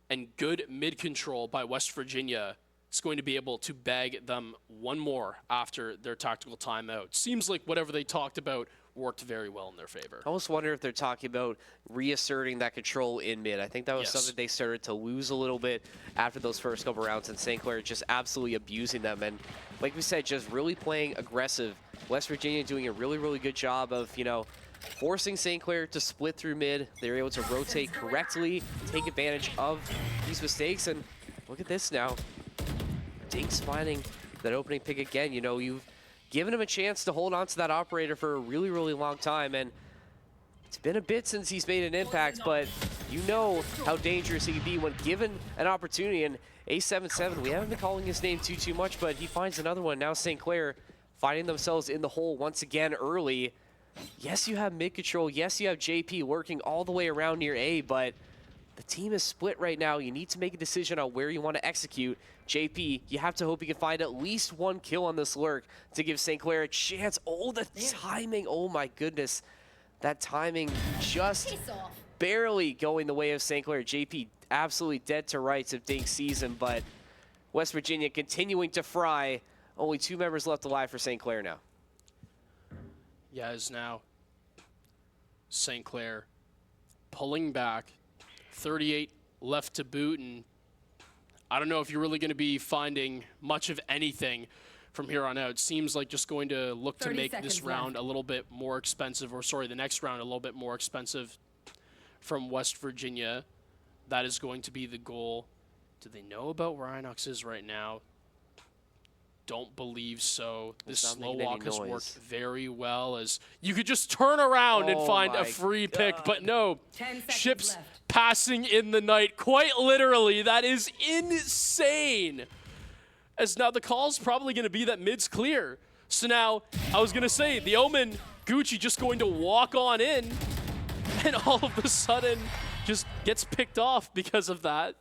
and good mid control by West Virginia. It's going to be able to bag them one more after their tactical timeout. Seems like whatever they talked about worked very well in their favor. I almost wonder if they're talking about reasserting that control in mid. I think that was something they started to lose a little bit after those first couple rounds, and St. Clair just absolutely abusing them. And like we said, just really playing aggressive. West Virginia doing a really, really good job of, you know, forcing St. Clair to split through mid. They were able to rotate correctly, take advantage of these mistakes, and look at this now. Dinks finding that opening pick again. You know, you've given him a chance to hold on to that operator for a really, really long time, and it's been a bit since he's made an impact, but you know how dangerous he can be when given an opportunity. And A77, we haven't been calling his name too much, but he finds another one. Now St. Clair finding themselves in the hole once again early. Yes, you have mid control. Yes, you have JP working all the way around near A, but the team is split right now. You need to make a decision on where you want to execute. JP, you have to hope you can find at least one kill on this lurk to give St. Clair a chance. Oh, the timing. Oh, my goodness. That timing just barely going the way of St. Clair. JP absolutely dead to rights if Dink sees him, but West Virginia continuing to fry. Only 2 members left alive for St. Clair now. Yeah, as now St. Clair pulling back. 38 left to boot, and I don't know if you're really going to be finding much of anything from here on out. It seems like just going to look to make this round a little bit more expensive, or sorry, the next round a little bit more expensive from West Virginia. That is going to be the goal. Do they know about where Inox is right now? Don't believe so. This slow walk has worked very well, as you could just turn around and find a free pick, but no. Ships passing in the night, quite literally. That is insane. As now the call's probably going to be that mid's clear. So now, I was going to say, the Omen, Gucci just going to walk on in, and all of a sudden just gets picked off because of that.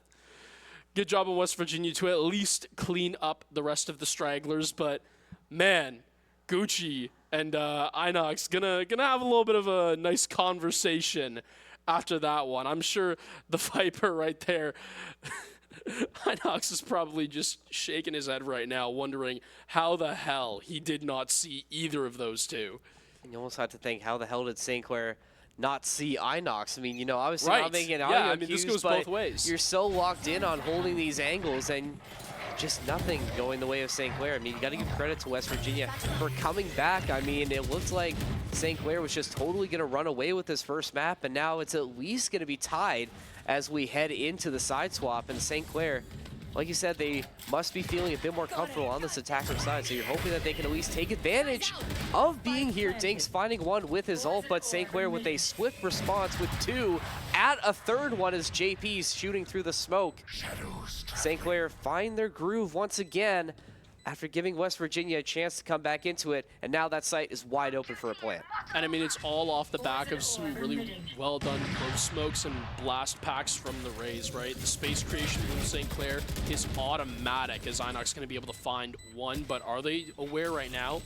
Good job in West Virginia to at least clean up the rest of the stragglers, but man, Gucci and Inox gonna have a little bit of a nice conversation after that one. I'm sure the Viper right there, Inox is probably just shaking his head right now, wondering how the hell he did not see either of those two. And you almost have to think, how the hell did St. Clair not see Inox? I mean, you know, obviously right. not making an audio audio I mean, cues, this goes but both ways. You're so locked in on holding these angles and just nothing going the way of St. Clair. I mean, you got to give credit to West Virginia for coming back. I mean, it looked like St. Clair was just totally going to run away with this first map, and now it's at least going to be tied as we head into the side swap. And St. Clair, like you said, they must be feeling a bit more comfortable on this attacker side, so you're hoping that they can at least take advantage of being here. Dink's finding one with his ult, but St. Clair with a swift response with 2 at a third one as JP's shooting through the smoke. St. Clair find their groove once again after giving West Virginia a chance to come back into it, and now that site is wide open for a plant. And I mean, it's all off the back of some really well done close smokes and blast packs from the Rays, right? The space creation from St. Clair is automatic, as Inox going to be able to find one, but are they aware right now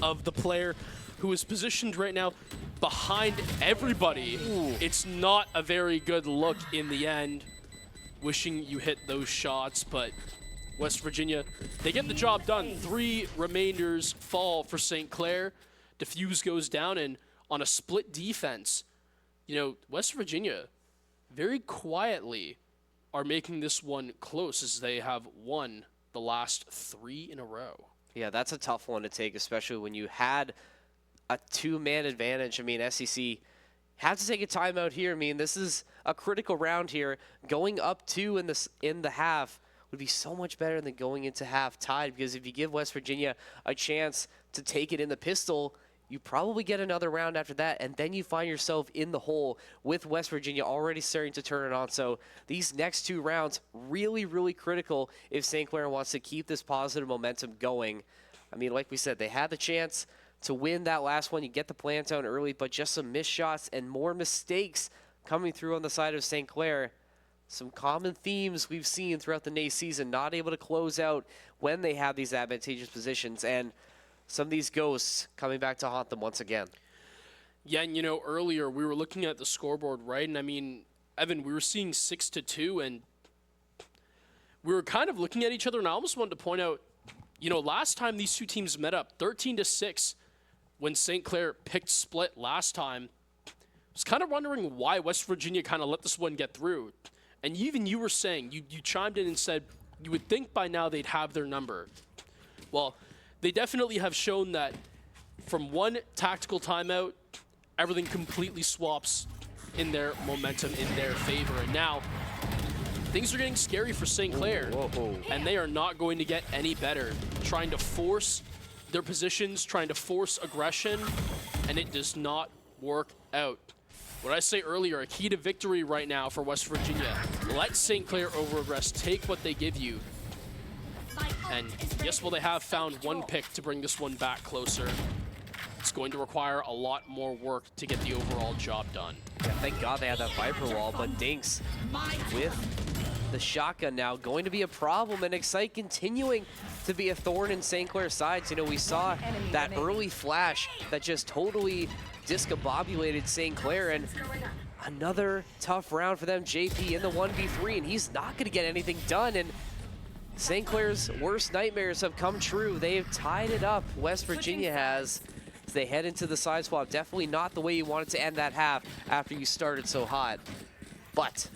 of the player who is positioned right now behind everybody? Ooh. It's not a very good look in the end. Wishing you hit those shots, but West Virginia, they get the job done. 3 remainders fall for St. Clair. Diffuse goes down, and on a split defense, you know, West Virginia very quietly are making this one close, as they have won the last 3 in a row. Yeah, that's a tough one to take, especially when you had a 2-man advantage. I mean, SEC had to take a timeout here. I mean, this is a critical round here. Going up 2 in the half would be so much better than going into half tied, because if you give West Virginia a chance to take it in the pistol, you probably get another round after that, and then you find yourself in the hole with West Virginia already starting to turn it on. So these next 2 rounds, really, really critical if St. Clair wants to keep this positive momentum going. I mean, like we said, they had the chance to win that last one. You get the plant down early, but just some missed shots and more mistakes coming through on the side of St. Clair. Some common themes we've seen throughout the NACE season, not able to close out when they have these advantageous positions, and some of these ghosts coming back to haunt them once again. Yeah, and you know, earlier we were looking at the scoreboard, right? And I mean, Evan, we were seeing 6-2, and we were kind of looking at each other, and I almost wanted to point out, you know, last time these 2 teams met up, 13-6, when St. Clair picked split last time. I was kind of wondering why West Virginia kind of let this one get through. And even you were saying, you chimed in and said you would think by now they'd have their number. Well, they definitely have shown that from one tactical timeout, everything completely swaps in their momentum in their favor. And now, things are getting scary for St. Clair. And they are not going to get any better. Trying to force their positions, trying to force aggression, and it does not work out. What I say earlier, a key to victory right now for West Virginia. Let St. Clair over-aggress, take what they give you. And yes, well, they have found one pick to bring this one back closer. It's going to require a lot more work to get the overall job done. Yeah, thank God they had that Viper wall, but Dinks with the shotgun now going to be a problem, and Excite continuing to be a thorn in St. Clair's sides. You know, we saw that early flash that just totally discombobulated St. Clair, and another tough round for them. JP in the 1v3, and he's not going to get anything done, and St. Clair's worst nightmares have come true. They have tied it up. West Virginia has, as they head into the side swap. Definitely not the way you wanted to end that half after you started so hot. But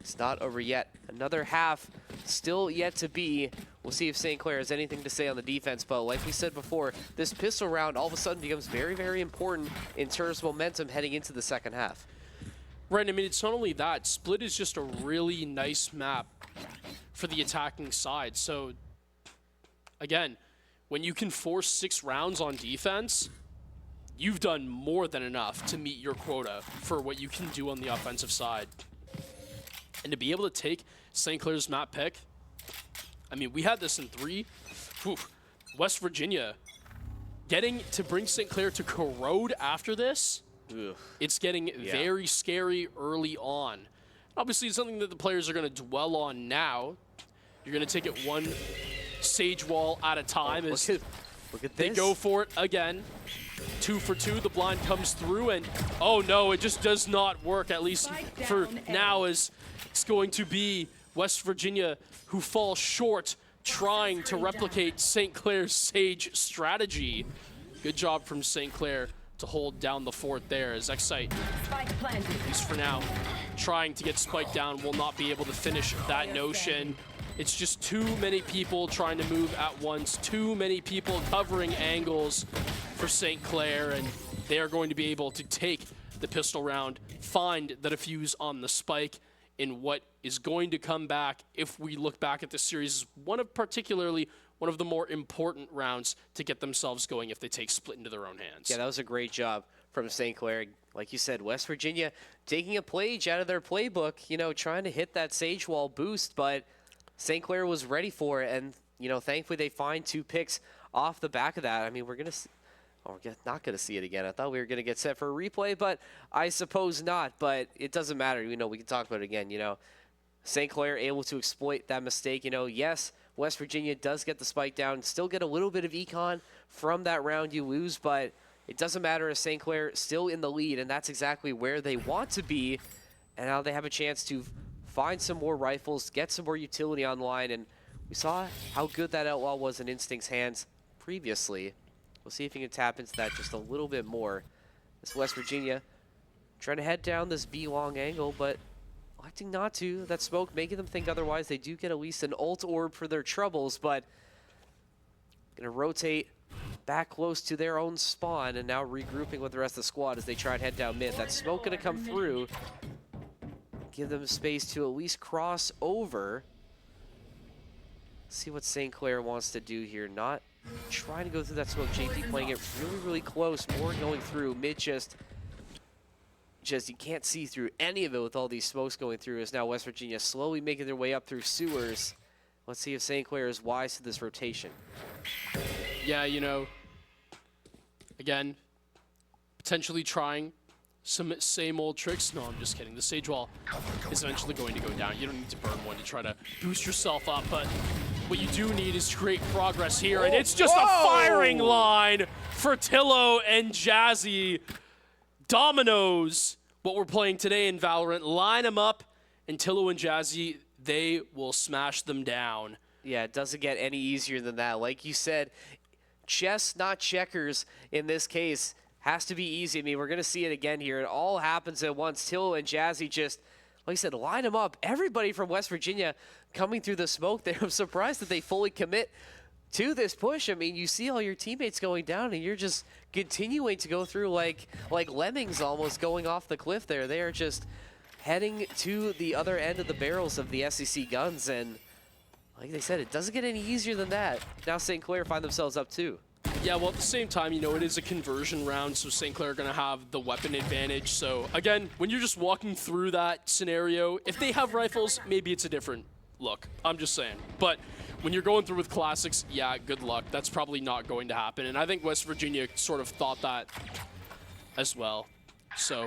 it's not over yet. Another half still yet to be. We'll see if St. Clair has anything to say on the defense, but like we said before, this pistol round all of a sudden becomes very, very important in terms of momentum heading into the second half. Right, I mean, it's not only that. Split is just a really nice map for the attacking side. So, again, when you can force 6 rounds on defense, you've done more than enough to meet your quota for what you can do on the offensive side. And to be able to take St. Clair's map pick, I mean, we had this in 3. Whew. West Virginia getting to bring St. Clair to corrode after this, it's getting very scary early on. Obviously, it's something that the players are going to dwell on now. You're going to take it one Sage wall at a time. Look at they this. go for it again. 2 for 2, the blind comes through, and oh no, it just does not work, at least for now, as it's going to be West Virginia who fall short trying to replicate St. Clair's Sage strategy. Good job from St. Clair to hold down the fort there, as Excite, at least for now, trying to get Spike down, will not be able to finish that notion. It's just too many people trying to move at once, too many people covering angles for St. Clair, and they are going to be able to take the pistol round, find the defuse on the Spike in what is going to come back, if we look back at this series, particularly one of the more important rounds to get themselves going if they take Split into their own hands. Yeah, that was a great job from St. Clair. Like you said, West Virginia taking a page out of their playbook, you know, trying to hit that Sage Wall boost, but St. Clair was ready for it, and, you know, thankfully they find 2 picks off the back of that. I mean, we're not going to see it again. I thought we were going to get set for a replay, but I suppose not. But it doesn't matter. You know, we can talk about it again. You know, St. Clair able to exploit that mistake. You know, yes, West Virginia does get the spike down, still get a little bit of econ from that round you lose, but it doesn't matter as St. Clair still in the lead, and that's exactly where they want to be. And now they have a chance to find some more rifles, get some more utility online, and we saw how good that Outlaw was in Instinct's hands previously. We'll see if he can tap into that just a little bit more. This West Virginia trying to head down this B-long angle, but electing not to. That smoke making them think otherwise. They do get at least an ult orb for their troubles, but going to rotate back close to their own spawn and now regrouping with the rest of the squad as they try and head down mid. That smoke going to come through. Give them space to at least cross over. See what St. Clair wants to do here. Not trying to go through that smoke. JP playing it really, really close. More going through. Mid just you can't see through any of it with all these smokes going through, as now West Virginia slowly making their way up through sewers. Let's see if St. Clair is wise to this rotation. Yeah, you know, again, potentially trying some same old tricks. No, I'm just kidding. The Sage Wall is eventually going to go down. You don't need to burn one to try to boost yourself up, but what you do need is great progress here, and it's just a firing line for Tillo and Jazzy. Dominoes, what we're playing today in Valorant. Line them up, and Tillo and Jazzy, they will smash them down. Yeah, it doesn't get any easier than that. Like you said, chess, not checkers in this case. Has to be easy. I mean, we're going to see it again here. It all happens at once. Tillo and Jazzy just, like I said, line them up. Everybody from West Virginia coming through the smoke there. I'm surprised that they fully commit to this push. I mean, you see all your teammates going down, and you're just continuing to go through like lemmings almost going off the cliff there. They are just heading to the other end of the barrels of the SEC guns, and like they said, it doesn't get any easier than that. Now St. Clair find themselves up 2. Yeah, well, at the same time, you know, it is a conversion round, so St. Clair are going to have the weapon advantage. So, again, when you're just walking through that scenario, if they have rifles, maybe it's a different look. I'm just saying. But when you're going through with classics, yeah, good luck. That's probably not going to happen. And I think West Virginia sort of thought that as well. So,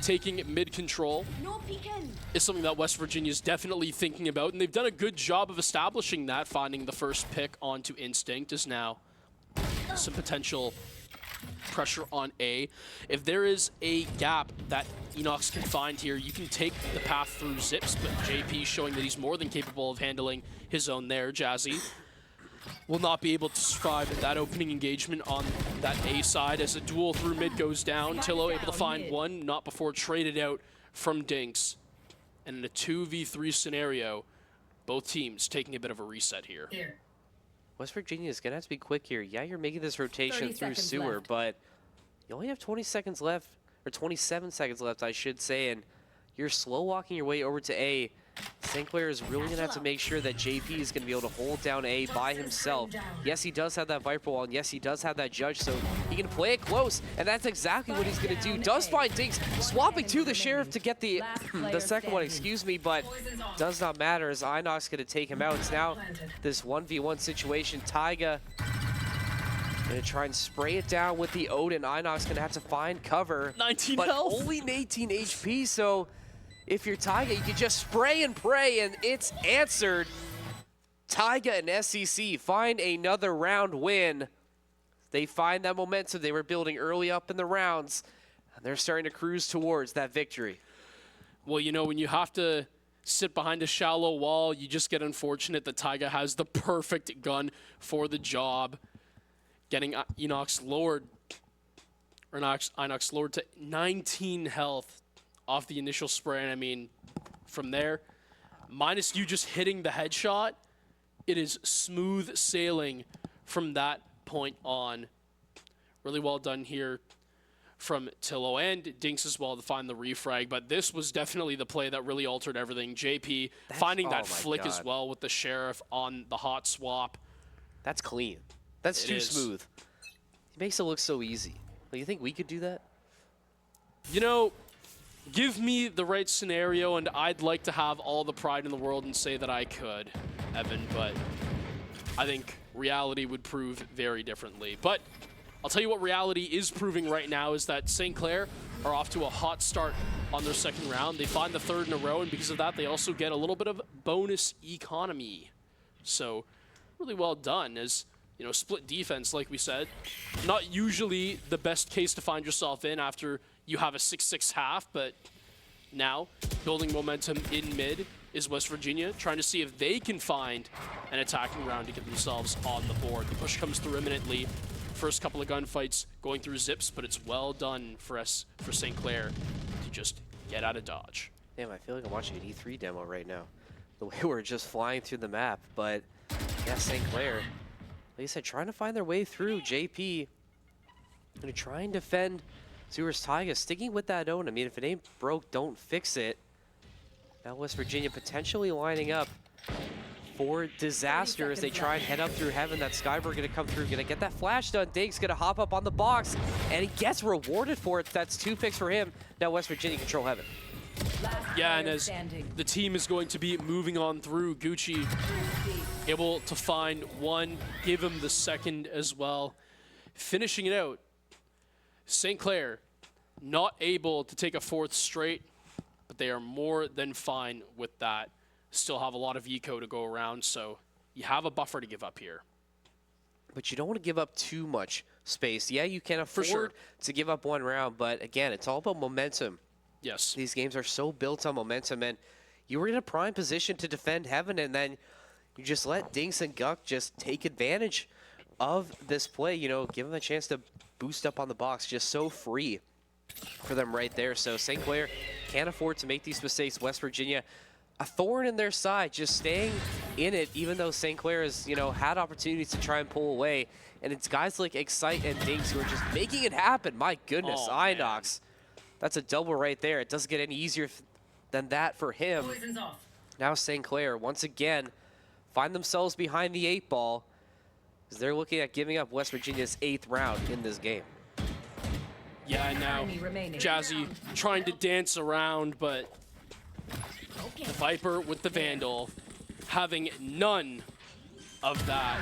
taking mid-control is something that West Virginia is definitely thinking about, and they've done a good job of establishing that. Finding the first pick onto Instinct is now some potential pressure on A. If there is a gap that Enox can find here, you can take the path through Zips, but JP showing that he's more than capable of handling his own there. Jazzy will not be able to survive that opening engagement on that A side as a duel through mid goes down. Tillo able to find one, not before traded out from Dinks. And in a 2v3 scenario, both teams taking a bit of a reset here. West Virginia is going to have to be quick here. Yeah, you're making this rotation through sewer, but you only have 20 seconds left, or 27 seconds left, I should say, and you're slow walking your way over to A. St. Clair is really going to have to make sure that JP is going to be able to hold down A by himself. Yes, he does have that Viper wall, and yes, he does have that Judge, so he can play it close, and that's exactly what he's going to do. Does find Dinks swapping to the Sheriff to get the second one, excuse me, but does not matter as Inox going to take him out. It's now this 1v1 situation. Taiga going to try and spray it down with the Odin. Inox going to have to find cover, 19 but health. only 18 HP, so if you're Taiga, you can just spray and pray, and it's answered. Taiga and SEC find another round win. They find that momentum they were building early up in the rounds, and they're starting to cruise towards that victory. Well, you know, when you have to sit behind a shallow wall, you just get unfortunate that Taiga has the perfect gun for the job. Getting Inox lowered, or Inox lowered to 19 health off the initial spray, and I mean, from there, minus you just hitting the headshot, it is smooth sailing from that point on. Really well done here from Tillo and Dinks as well to find the refrag, but this was definitely the play that really altered everything. JP finding that flick as well with the Sheriff on the hot swap. That's clean. That's too smooth. He makes it look so easy. Do you think we could do that? You know, give me the right scenario, and I'd like to have all the pride in the world and say that I could, Evan, but I think reality would prove very differently. But I'll tell you what reality is proving right now is that St. Clair are off to a hot start on their second round. They find the third in a row, and because of that, they also get a little bit of bonus economy. So really well done as, you know, split defense, like we said. Not usually the best case to find yourself in after you have a 6-6 half, but now building momentum in mid is West Virginia, trying to see if they can find an attacking round to get themselves on the board. The push comes through imminently. First couple of gunfights going through Zips, but it's well done for St. Clair to just get out of dodge. Damn, I feel like I'm watching an E3 demo right now. The way we're just flying through the map, but yeah, St. Clair, like I said, trying to find their way through. JP going to try and defend Sewers Taiga, sticking with that own. I mean, if it ain't broke, don't fix it. Now West Virginia potentially lining up for disaster as they try and head up through heaven. That Skyberg going to come through, going to get that flash done. Diggs going to hop up on the box, and he gets rewarded for it. That's 2 picks for him. Now West Virginia control heaven. Yeah, and as the team is going to be moving on through, Gucci able to find one, give him the second as well. Finishing it out, St. Clair not able to take a fourth straight, but they are more than fine with that. Still have a lot of eco to go around, so you have a buffer to give up here. But you don't want to give up too much space. Yeah, you can afford to give up one round, but again, it's all about momentum. Yes. These games are so built on momentum, and you were in a prime position to defend heaven, and then you just let Dinks and Guck just take advantage of this play. You know, give them a chance to boost up on the box. Just so free for them right there. So St. Clair can't afford to make these mistakes. West Virginia, a thorn in their side, just staying in it, even though St. Clair has, you know, had opportunities to try and pull away. And it's guys like Excite and Dinks who are just making it happen. My goodness, Inox. That's a double right there. It doesn't get any easier than that for him. Poison's off. Now St. Clair, once again, find themselves behind the 8 ball as they're looking at giving up West Virginia's 8th round in this game. Yeah, and now Enemy remaining. Jazzy trying to dance around, but the Viper with the Vandal having none of that.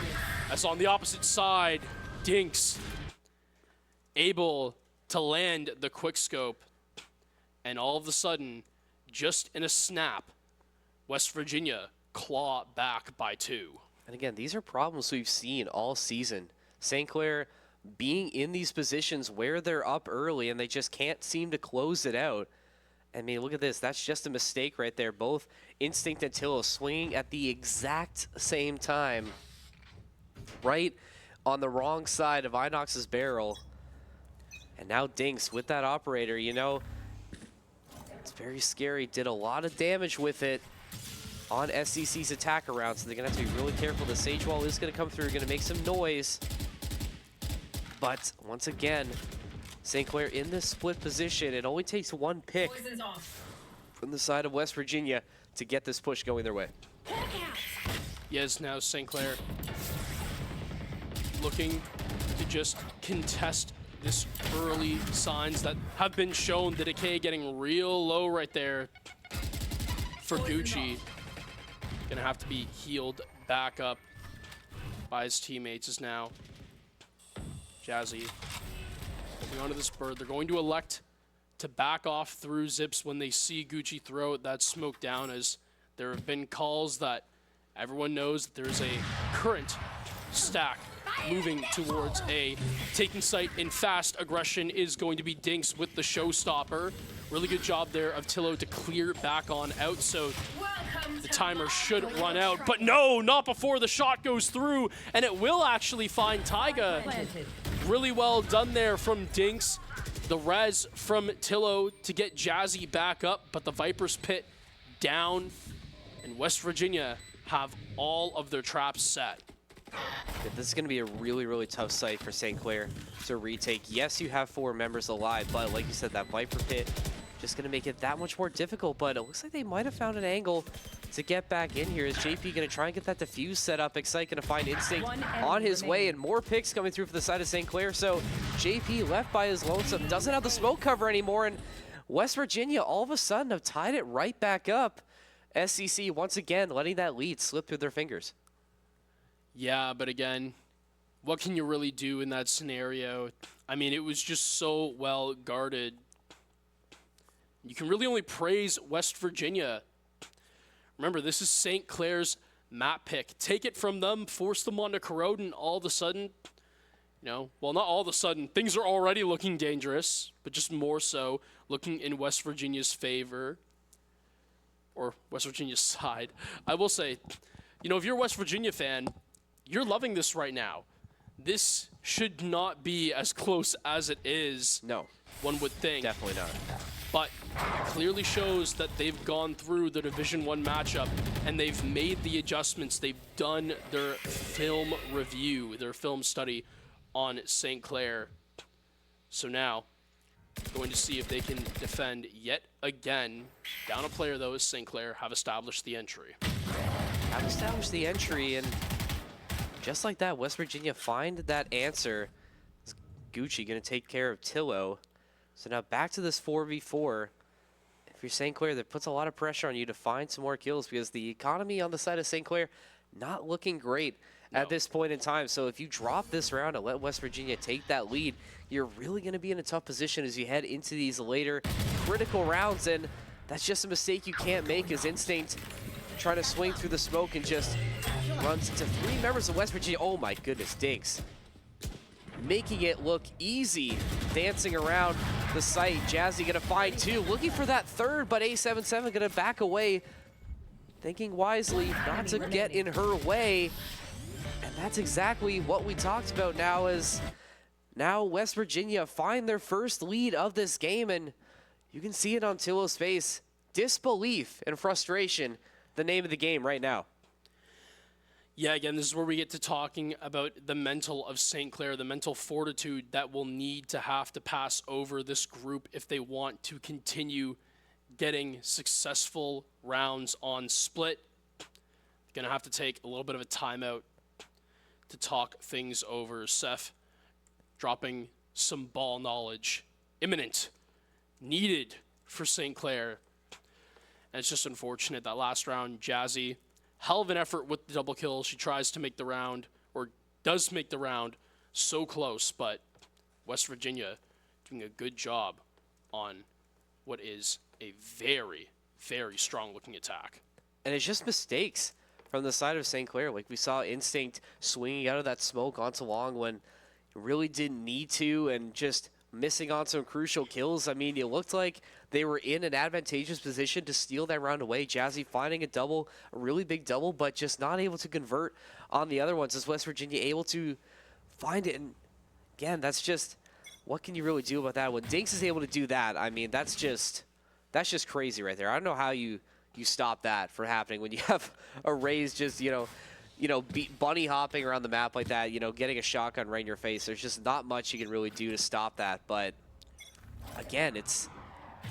As on the opposite side, Dinks able to land the quickscope, and all of a sudden, just in a snap, West Virginia claw back by 2. And again, these are problems we've seen all season. St. Clair being in these positions where they're up early and they just can't seem to close it out. I mean, look at this. That's just a mistake right there. Both Instinct and Tillo swinging at the exact same time. Right on the wrong side of Inox's barrel. And now Dinks with that operator, you know, it's very scary. Did a lot of damage with it on SCC's attack around, so they're going to have to be really careful. The Sage Wall is going to come through, going to make some noise. But once again, St. Clair in this split position. It only takes one pick from the side of West Virginia to get this push going their way. Yes, now St. Clair looking to just contest this early signs that have been shown. The decay getting real low right there for Gucci. Gonna have to be healed back up by his teammates as now Jazzy holding onto this bird. They're going to elect to back off through Zips when they see Gucci throw that smoke down, as there have been calls that everyone knows that there's a current stack moving towards A. Taking site in fast aggression is going to be Dinks with the showstopper. Really good job there of Tillo to clear back on out, so the timer should run out. But no, not before the shot goes through, and it will actually find Taiga. Really well done there from Dinks. The res from Tillo to get Jazzy back up, but the Viper's Pit down, and West Virginia have all of their traps set. Yeah, this is going to be a really, really tough site for St. Clair to retake. Yes, you have 4 members alive, but like you said, that Viper Pit just going to make it that much more difficult. But it looks like they might have found an angle to get back in here. Is JP going to try and get that defuse set up? Excite going to find Instinct on his way, and more picks coming through for the side of St. Clair. So JP left by his lonesome, doesn't have the smoke cover anymore, and West Virginia all of a sudden have tied it right back up. SCC once again letting that lead slip through their fingers. Yeah, but again, what can you really do in that scenario? I mean, it was just so well guarded. You can really only praise West Virginia. Remember, this is St. Clair's map pick. Take it from them, force them onto Corrode, and all of a sudden, you know, well, not all of a sudden, things are already looking dangerous, but just more so looking in West Virginia's favor, or West Virginia's side. I will say, you know, if you're a West Virginia fan, you're loving this right now. This should not be as close as it is. No. One would think. Definitely not. But clearly shows that they've gone through the Division 1 matchup and they've made the adjustments. They've done their film review, their film study on St. Clair. So now, going to see if they can defend yet again. Down a player, though, as St. Clair have established the entry. Have established the entry, and just like that, West Virginia find that answer. Gucci going to take care of Tillo. So now back to this 4v4. If you're St. Clair, that puts a lot of pressure on you to find some more kills, because the economy on the side of St. Clair not looking great at this point in time. So if you drop this round and let West Virginia take that lead, you're really going to be in a tough position as you head into these later critical rounds, and that's just a mistake you can't make, as Instinct trying to swing through the smoke and just runs into 3 members of West Virginia. Oh my goodness, Dinks making it look easy, dancing around the site. Jazzy gonna find 2, looking for that 3rd, but A77 gonna back away, thinking wisely not to get in her way. And that's exactly what we talked about now, as now West Virginia find their first lead of this game, and you can see it on Tillo's face. Disbelief and frustration, the name of the game right now. Yeah, again, this is where we get to talking about the mental of St. Clair, the mental fortitude that will need to have to pass over this group if they want to continue getting successful rounds on split. Gonna have to take a little bit of a timeout to talk things over. Seth dropping some ball knowledge. Imminent. Needed for St. Clair. And it's just unfortunate that last round, Jazzy, hell of an effort with the double kill. She tries to make the round, or does make the round, so close, but West Virginia doing a good job on what is a very, very strong looking attack. And it's just mistakes from the side of St. Clair. Like we saw Instinct swinging out of that smoke onto long when it really didn't need to, and just missing on some crucial kills. I mean, it looked like they were in an advantageous position to steal that round away. Jazzy finding a double, a really big double, but just not able to convert on the other ones. Is West Virginia able to find it? And again, that's just, what can you really do about that? When Dinks is able to do that, I mean, that's just crazy right there. I don't know how you stop that from happening when you have a Raze just, bunny hopping around the map like that, getting a shotgun right in your face. There's just not much you can really do to stop that. But again, it's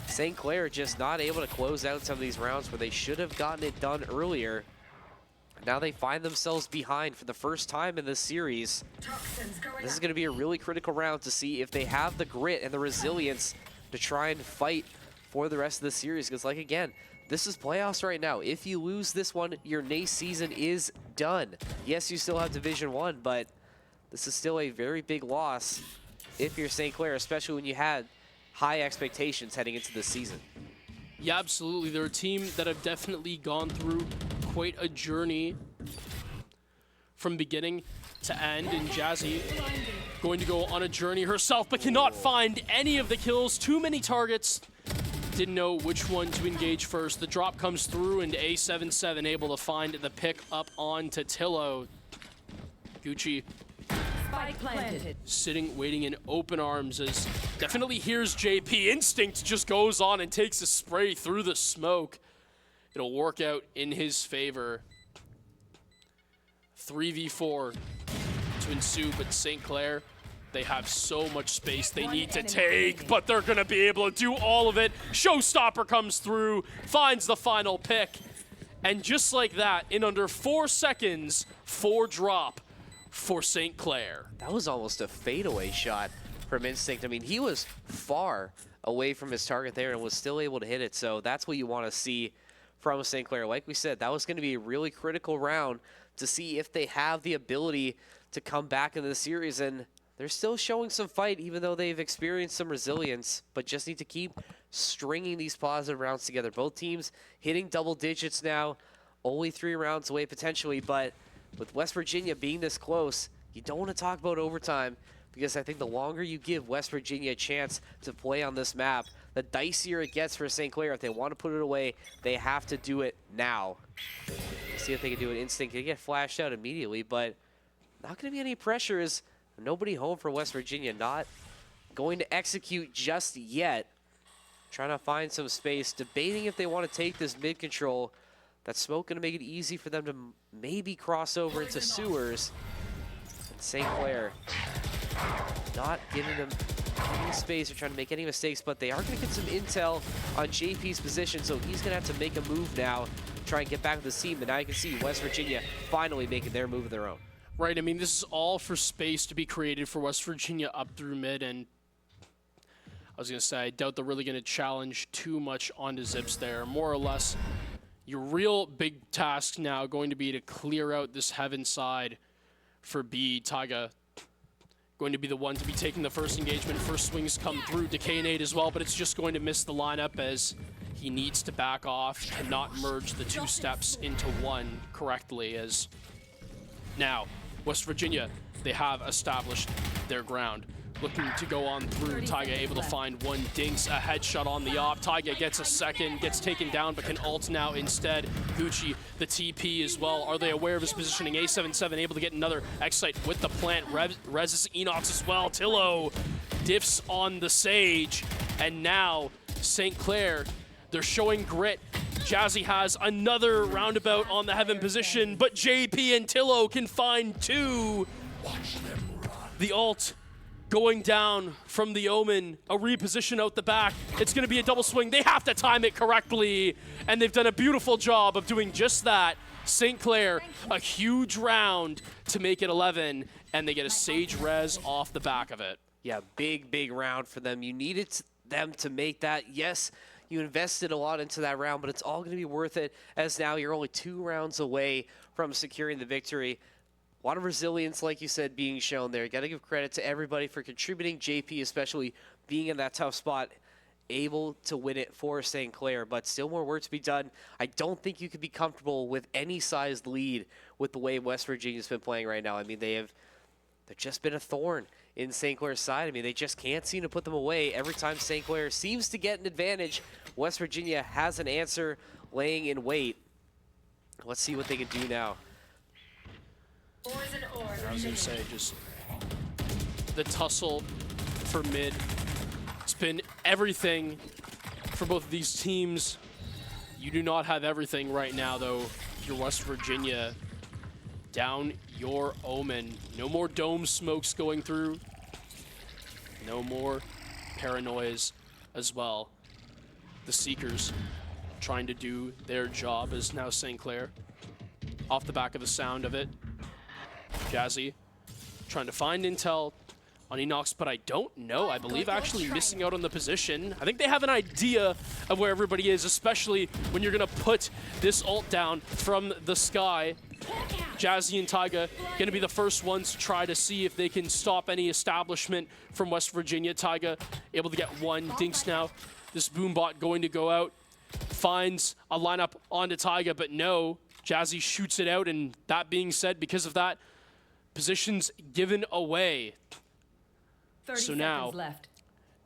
St. Clair just not able to close out some of these rounds where they should have gotten it done earlier. Now they find themselves behind for the first time in this series. This is going to be a really critical round to see if they have the grit and the resilience to try and fight for the rest of the series. Because, like, again, this is playoffs right now. If you lose this one, your NACE season is done. Yes, you still have Division 1, but this is still a very big loss if you're St. Clair, especially when you had high expectations heading into this season. Yeah, absolutely. They're a team that have definitely gone through quite a journey from beginning to end, and Jazzy going to go on a journey herself, but cannot find any of the kills. Too many targets. Didn't know which one to engage first. The drop comes through, and A77 able to find the pick up onto Tillo. Gucci Spike planted. sitting, waiting in open arms, as definitely hears JP. Instinct just goes on and takes a spray through the smoke. It'll work out in his favor. 3v4 to ensue, but St. Clair, they have so much space they need to take, but they're going to be able to do all of it. Showstopper comes through, finds the final pick, and just like that, in under 4 seconds, 4 drop for St. Clair. That was almost a fadeaway shot from Instinct. I mean, he was far away from his target there and was still able to hit it, so that's what you want to see from St. Clair. Like we said, that was going to be a really critical round to see if they have the ability to come back into the series, and they're still showing some fight, even though they've experienced some resilience, but just need to keep stringing these positive rounds together. Both teams hitting double digits now, only 3 rounds away potentially, but with West Virginia being this close, you don't want to talk about overtime, because I think the longer you give West Virginia a chance to play on this map, the dicier it gets for St. Clair. If they want to put it away, they have to do it now. See if they can do it. Instinct. They get flashed out immediately, but not going to be any pressure as nobody home for West Virginia. Not going to execute just yet. Trying to find some space. Debating if they want to take this mid control. That smoke going to make it easy for them to maybe cross over into sewers. And St. Clair not giving them any space or trying to make any mistakes, but they are going to get some intel on JP's position, so he's going to have to make a move now, try and get back to the team. And now you can see West Virginia finally making their move of their own. Right, I mean, this is all for space to be created for West Virginia up through mid, and I was going to say, I doubt they're really going to challenge too much onto Zips there. More or less, your real big task now going to be to clear out this heaven side for B. Taiga going to be the one to be taking the first engagement. First swings come through. Decay Nade as well, but it's just going to miss the lineup as he needs to back off, cannot merge the 2 steps into one correctly, as now West Virginia, they have established their ground. Looking to go on through. Taiga able to find one Dinks, a headshot on the op. Taiga gets a second, gets taken down, but can ult now instead. Gucci, the TP as well. Are they aware of his positioning? A77 able to get another Excite with the plant. Reses Enox as well. Tillo diffs on the Sage. And now St. Clair, they're showing grit. Jazzy has another roundabout on the heaven position, but JP and Tillo can find 2. The ult going down from the Omen, a reposition out the back. It's going to be a double swing. They have to time it correctly, and they've done a beautiful job of doing just that. St. Clair, a huge round to make it 11, and they get a Sage Res off the back of it. Yeah, big round for them. You needed them to make that. Yes, you invested a lot into that round, but it's all going to be worth it, as now you're only 2 rounds away from securing the victory. A lot of resilience, like you said, being shown there. You got to give credit to everybody for contributing. JP especially being in that tough spot, able to win it for St. Clair, but still more work to be done. I don't think you could be comfortable with any sized lead with the way West Virginia's been playing right now. I mean, they've just been a thorn in St. Clair's side. I mean, they just can't seem to put them away. Every time St. Clair seems to get an advantage, West Virginia has an answer laying in wait. Let's see what they can do now. I was going to say, just the tussle for mid. It's been everything for both of these teams. You do not have everything right now, though. If you're West Virginia, down your Omen. No more dome smokes going through. No more paranoias as well. The Seekers trying to do their job as now St. Clair. Off the back of the sound of it. Jazzy trying to find intel on Enox, but I don't know. I believe actually missing out on the position. I think they have an idea of where everybody is, especially when you're going to put this ult down from the sky. Jazzy and Taiga going to be the first ones to try to see if they can stop any establishment from West Virginia. Taiga able to get one. Dinks now. This Boombot going to go out. Finds a lineup onto Taiga, but no. Jazzy shoots it out, and that being said, because of that, positions given away. 30 so now, left.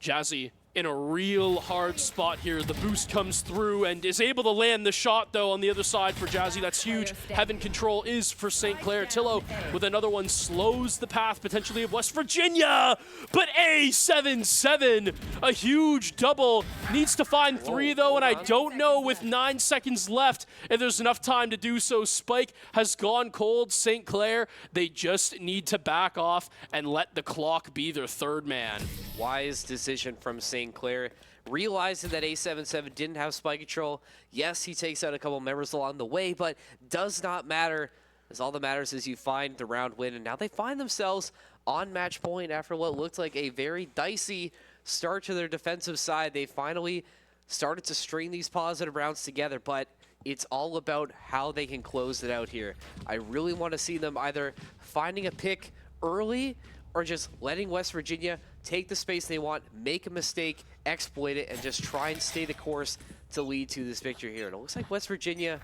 Jazzy in a real hard spot here. The boost comes through and is able to land the shot, though, on the other side for Jazzy. That's huge. Heaven control is for St. Clair. Tillo with another one slows the path, potentially, of West Virginia. But A77, a huge double. Needs to find 3, though, and I don't know with 9 seconds left if there's enough time to do so. Spike has gone cold. St. Clair, they just need to back off and let the clock be their third man. Wise decision from St. Clair, realizing that A77 didn't have spike control. Yes, he takes out a couple members along the way, but does not matter, as all that matters is you find the round win, and now they find themselves on match point after what looked like a very dicey start to their defensive side. They finally started to string these positive rounds together, but it's all about how they can close it out here. I really want to see them either finding a pick early or just letting West Virginia take the space they want, make a mistake, exploit it, and just try and stay the course to lead to this victory here. And it looks like West Virginia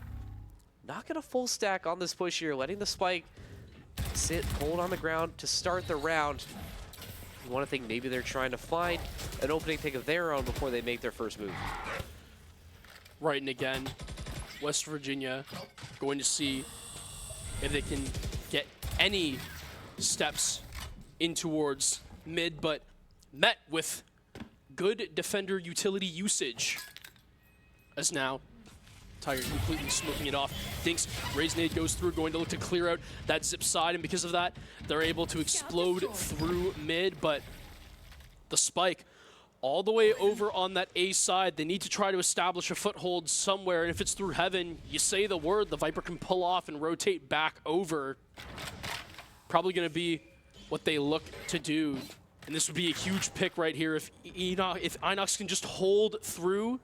not going to full stack on this push here, letting the spike sit, hold on the ground to start the round. You want to think maybe they're trying to find an opening pick of their own before they make their first move. Right, and again, West Virginia going to see if they can get any steps in towards mid, but met with good defender utility usage. As now, Tiger completely smoking it off. Dinks, Raise Nade goes through, going to look to clear out that zip side, and because of that, they're able to explode through mid, but the spike all the way over on that A side. They need to try to establish a foothold somewhere, and if it's through Heaven, you say the word, the Viper can pull off and rotate back over. Probably going to be what they look to do, and this would be a huge pick right here if Inox can just hold through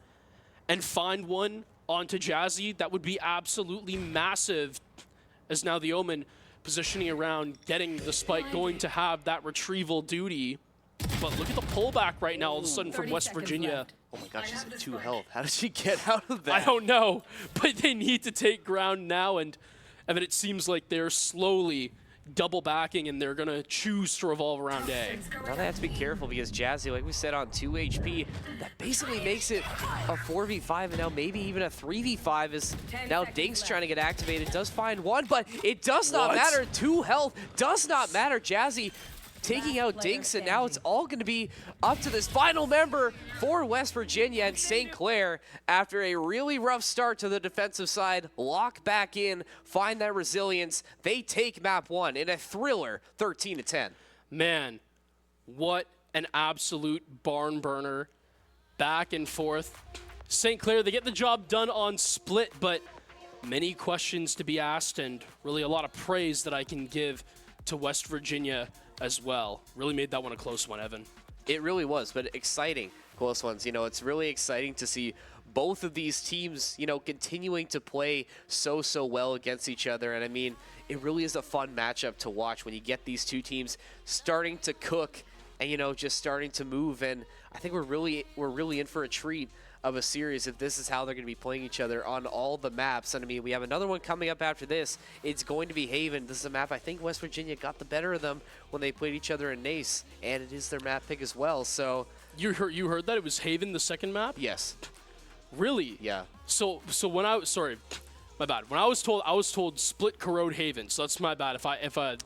and find one onto Jazzy. That would be absolutely massive, as now the Omen positioning around, getting the spike, going to have that retrieval duty. But look at the pullback right now all of a sudden from West Virginia. Oh my gosh, she's at 2 health. How did she get out of that? I don't know, but they need to take ground now, and it seems like they're slowly double backing, and they're going to choose to revolve around A. Now they have to be careful because Jazzy, like we said, on 2 HP, that basically makes it a 4v5, and now maybe even a 3v5 is now Dinks trying to get activated. Does find one, but it does not matter. 2 health does not matter. Jazzy taking out Dinks, and now it's all going to be up to this final member for West Virginia and St. Clair. After a really rough start to the defensive side, lock back in, find that resilience. They take map 1 in a thriller, 13-10. Man, what an absolute barn burner. Back and forth. St. Clair, they get the job done on split, but many questions to be asked and really a lot of praise that I can give to West Virginia as well. Really made that one a close one, Evan. It really was, but exciting close ones. You know, it's really exciting to see both of these teams, you know, continuing to play so well against each other. And I mean, it really is a fun matchup to watch when you get these two teams starting to cook and, you know, just starting to move. And I think we're really in for a treat of a series if this is how they're going to be playing each other on all the maps. And I mean, we have another one coming up after this. It's going to be Haven. This is a map I think West Virginia got the better of them when they played each other in NACE, and it is their map pick as well. So you heard that it was Haven the second map? Yes. Really? Yeah. So when I sorry, my bad. When I was told split corrode Haven. So that's my bad if I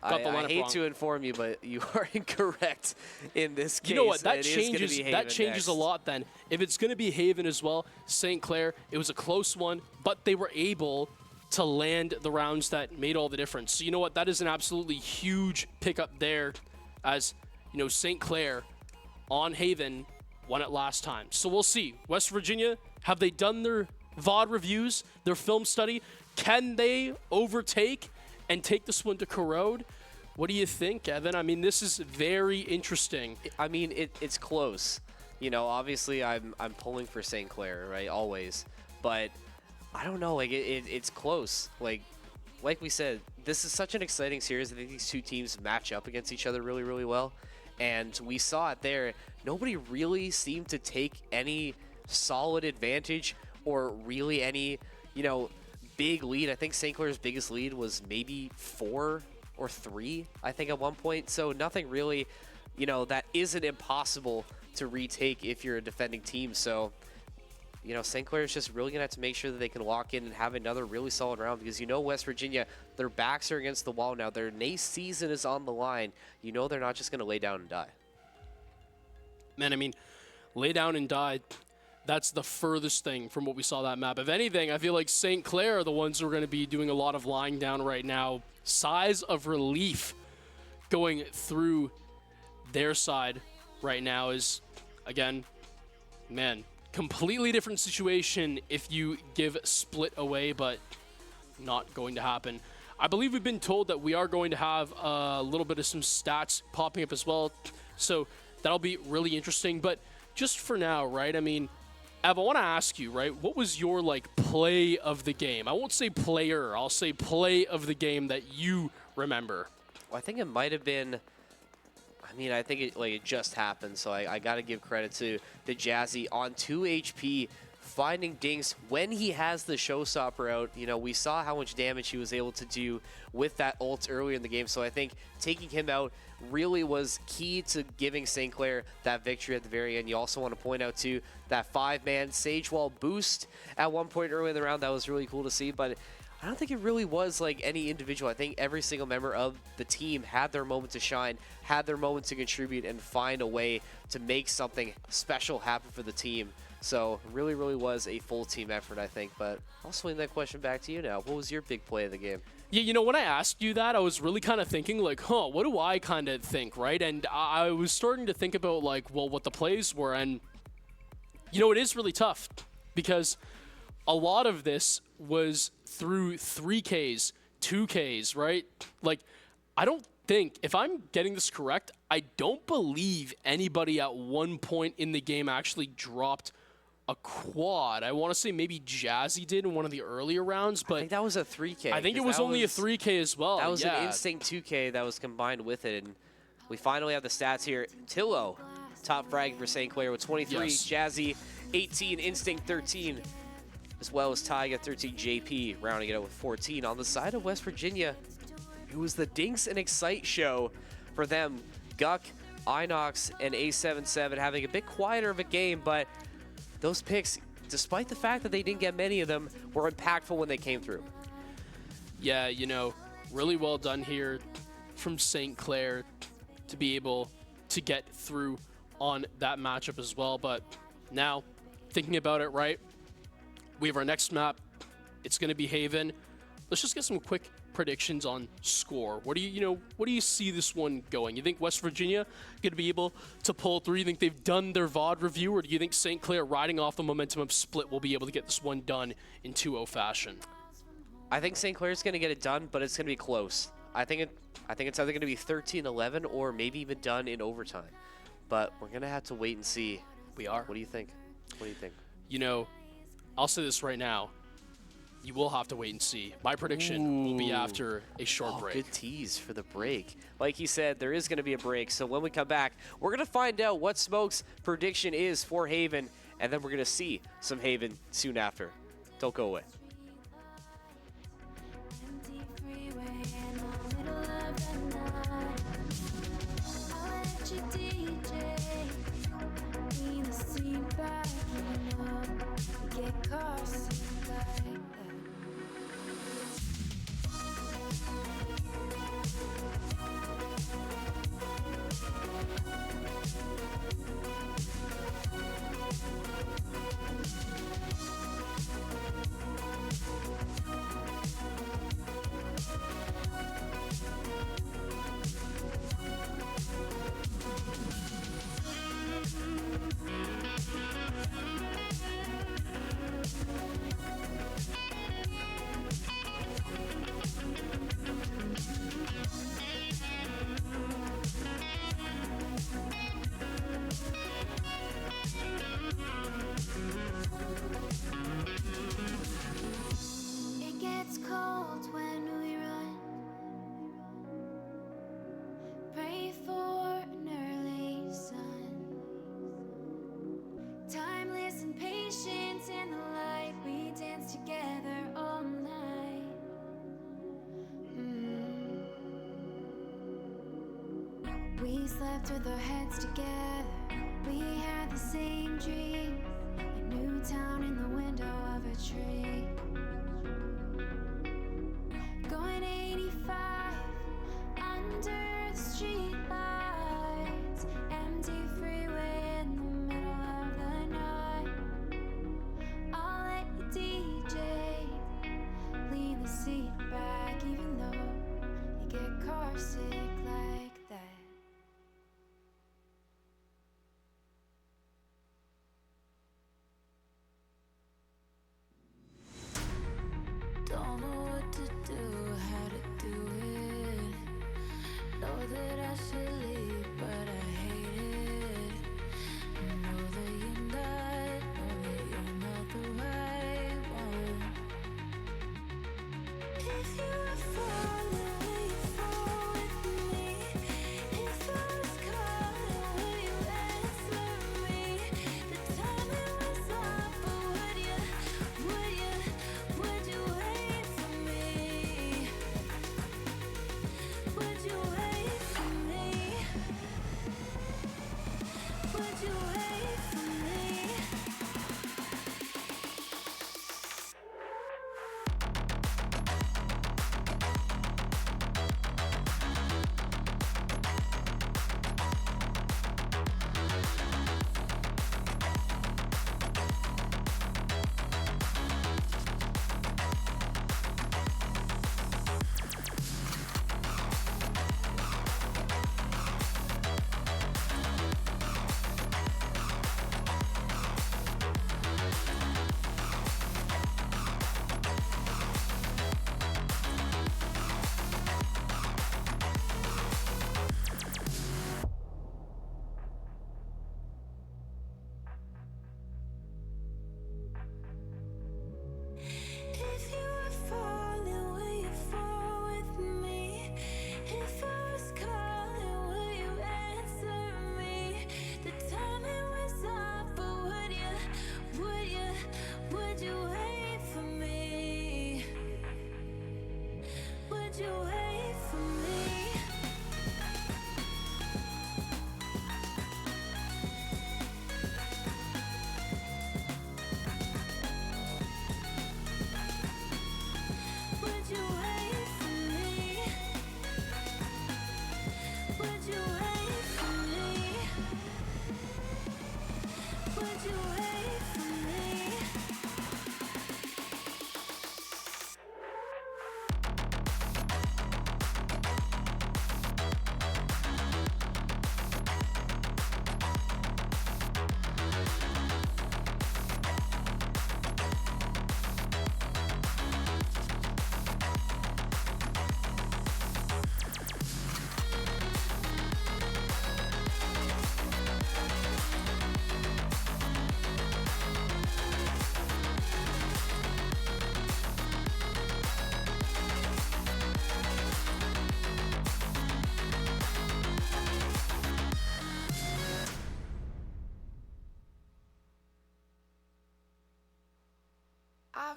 got the lineup I hate wrong. to inform you, but you are incorrect in this case. You know what? That It is gonna changes. be That Haven changes a next. lot. Then, if it's going to be Haven as well, St. Clair. It was a close one, but they were able to land the rounds that made all the difference. So you know what? That is an absolutely huge pickup there, as you know, St. Clair on Haven won it last time. So we'll see. West Virginia, have they done their VOD reviews, their film study? Can they overtake and take this one to corrode? What do you think, Evan? I mean, this is very interesting. I mean, it's close. You know, obviously I'm pulling for St. Clair, right? Always. But I don't know, like it's close. Like we said, this is such an exciting series. I think these two teams match up against each other really well. And we saw it there. Nobody really seemed to take any solid advantage or really any, you know, big lead. I think St. Clair's biggest lead was maybe 4 or 3, I think, at one point. So nothing really, you know, that isn't impossible to retake if you're a defending team. So, you know, St. Clair is just really going to have to make sure that they can lock in and have another really solid round, because you know West Virginia, their backs are against the wall now. Their NACE season is on the line. You know they're not just going to lay down and die. Man, I mean, lay down and die. That's the furthest thing from what we saw that map. If anything, I feel like St. Clair are the ones who are going to be doing a lot of lying down right now. Sighs of relief going through their side right now is, again, man, completely different situation if you give split away, but not going to happen. I believe we've been told that we are going to have a little bit of some stats popping up as well, so that'll be really interesting. But just for now, right, I mean, Ev, I want to ask you, right, what was your, like, play of the game? I won't say player, I'll say play of the game that you remember. Well, I think it might have been, I mean, I think it just happened, so I got to give credit to the Jazzy on 2 HP, finding Dinks when he has the showstopper out. You know, we saw how much damage he was able to do with that ult earlier in the game, so I think taking him out really was key to giving St. Clair that victory at the very end. You also want to point out, too, that 5-man Sage Wall boost at one point early in the round. That was really cool to see, but I don't think it really was like any individual. I think every single member of the team had their moment to shine, had their moment to contribute and find a way to make something special happen for the team. So really was a full team effort, I think. But I'll swing that question back to you now. What was your big play of the game? Yeah, you know, when I asked you that, I was really kind of thinking, like, what do I kind of think, right? And I was starting to think about, like, well, what the plays were. And, you know, it is really tough because a lot of this was through 3Ks, 2Ks, right? Like, I don't think, if I'm getting this correct, I don't believe anybody at one point in the game actually dropped a quad. I want to say maybe Jazzy did in one of the earlier rounds, but I think that was a 3K. I think it was only a 3K as well. That was yeah. an Instinct 2K that was combined with it, and we finally have the stats here. Tillo, top frag for St. Clair with 23, Yes. Jazzy 18, Instinct 13, as well as Tyga 13, JP rounding it out with 14. On the side of West Virginia, it was the Dinks and Excite show for them. Guck, Inox, and A77 having a bit quieter of a game, but those picks, despite the fact that they didn't get many of them, were impactful when they came through. Yeah, you know, really well done here from St. Clair to be able to get through on that matchup as well. But now, thinking about it, right, we have our next map. It's going to be Haven. let's just get some quick predictions on score. What do what do you see this one going? You think West Virginia going to be able to pull through? You think they've done their VOD review, or do you think St. Clair, riding off the momentum of Split, will be able to get this one done in 2-0 fashion? I think St. Clair's going to get it done, but it's going to be close. I think it's either going to be 13-11 or maybe even done in overtime. But we're going to have to wait and see. We are. What do you think? What do you think? I'll say this right now. You will have to wait and see. My prediction will be after a short break. Good tease for the break. Like he said, there is going to be a break. So when we come back, we're going to find out what Smoke's prediction is for Haven, and then we're going to see some Haven soon after. Don't go away. We slept with our heads together. We had the same dream. A new town in the window of a tree. Going 85 under the street lights. Empty freeway in the middle of the night. I'll let you DJ lean the seat back, even though you get car sick like that. Don't know what to do, how to do it. Know that I should leave, but I hate it. Know that you're not the right one. If you were falling, will you fall with me? If I was calling, will you answer me? The timing was off, but would you wait for me? Would you wait for me? Would you wait for me? If you were falling, will you fall with me? If I was calling, will you answer me? The timing was off, but would you wait for me? Would you wait for me? Would you wait for me? Would you wait for me? Would you wait for me?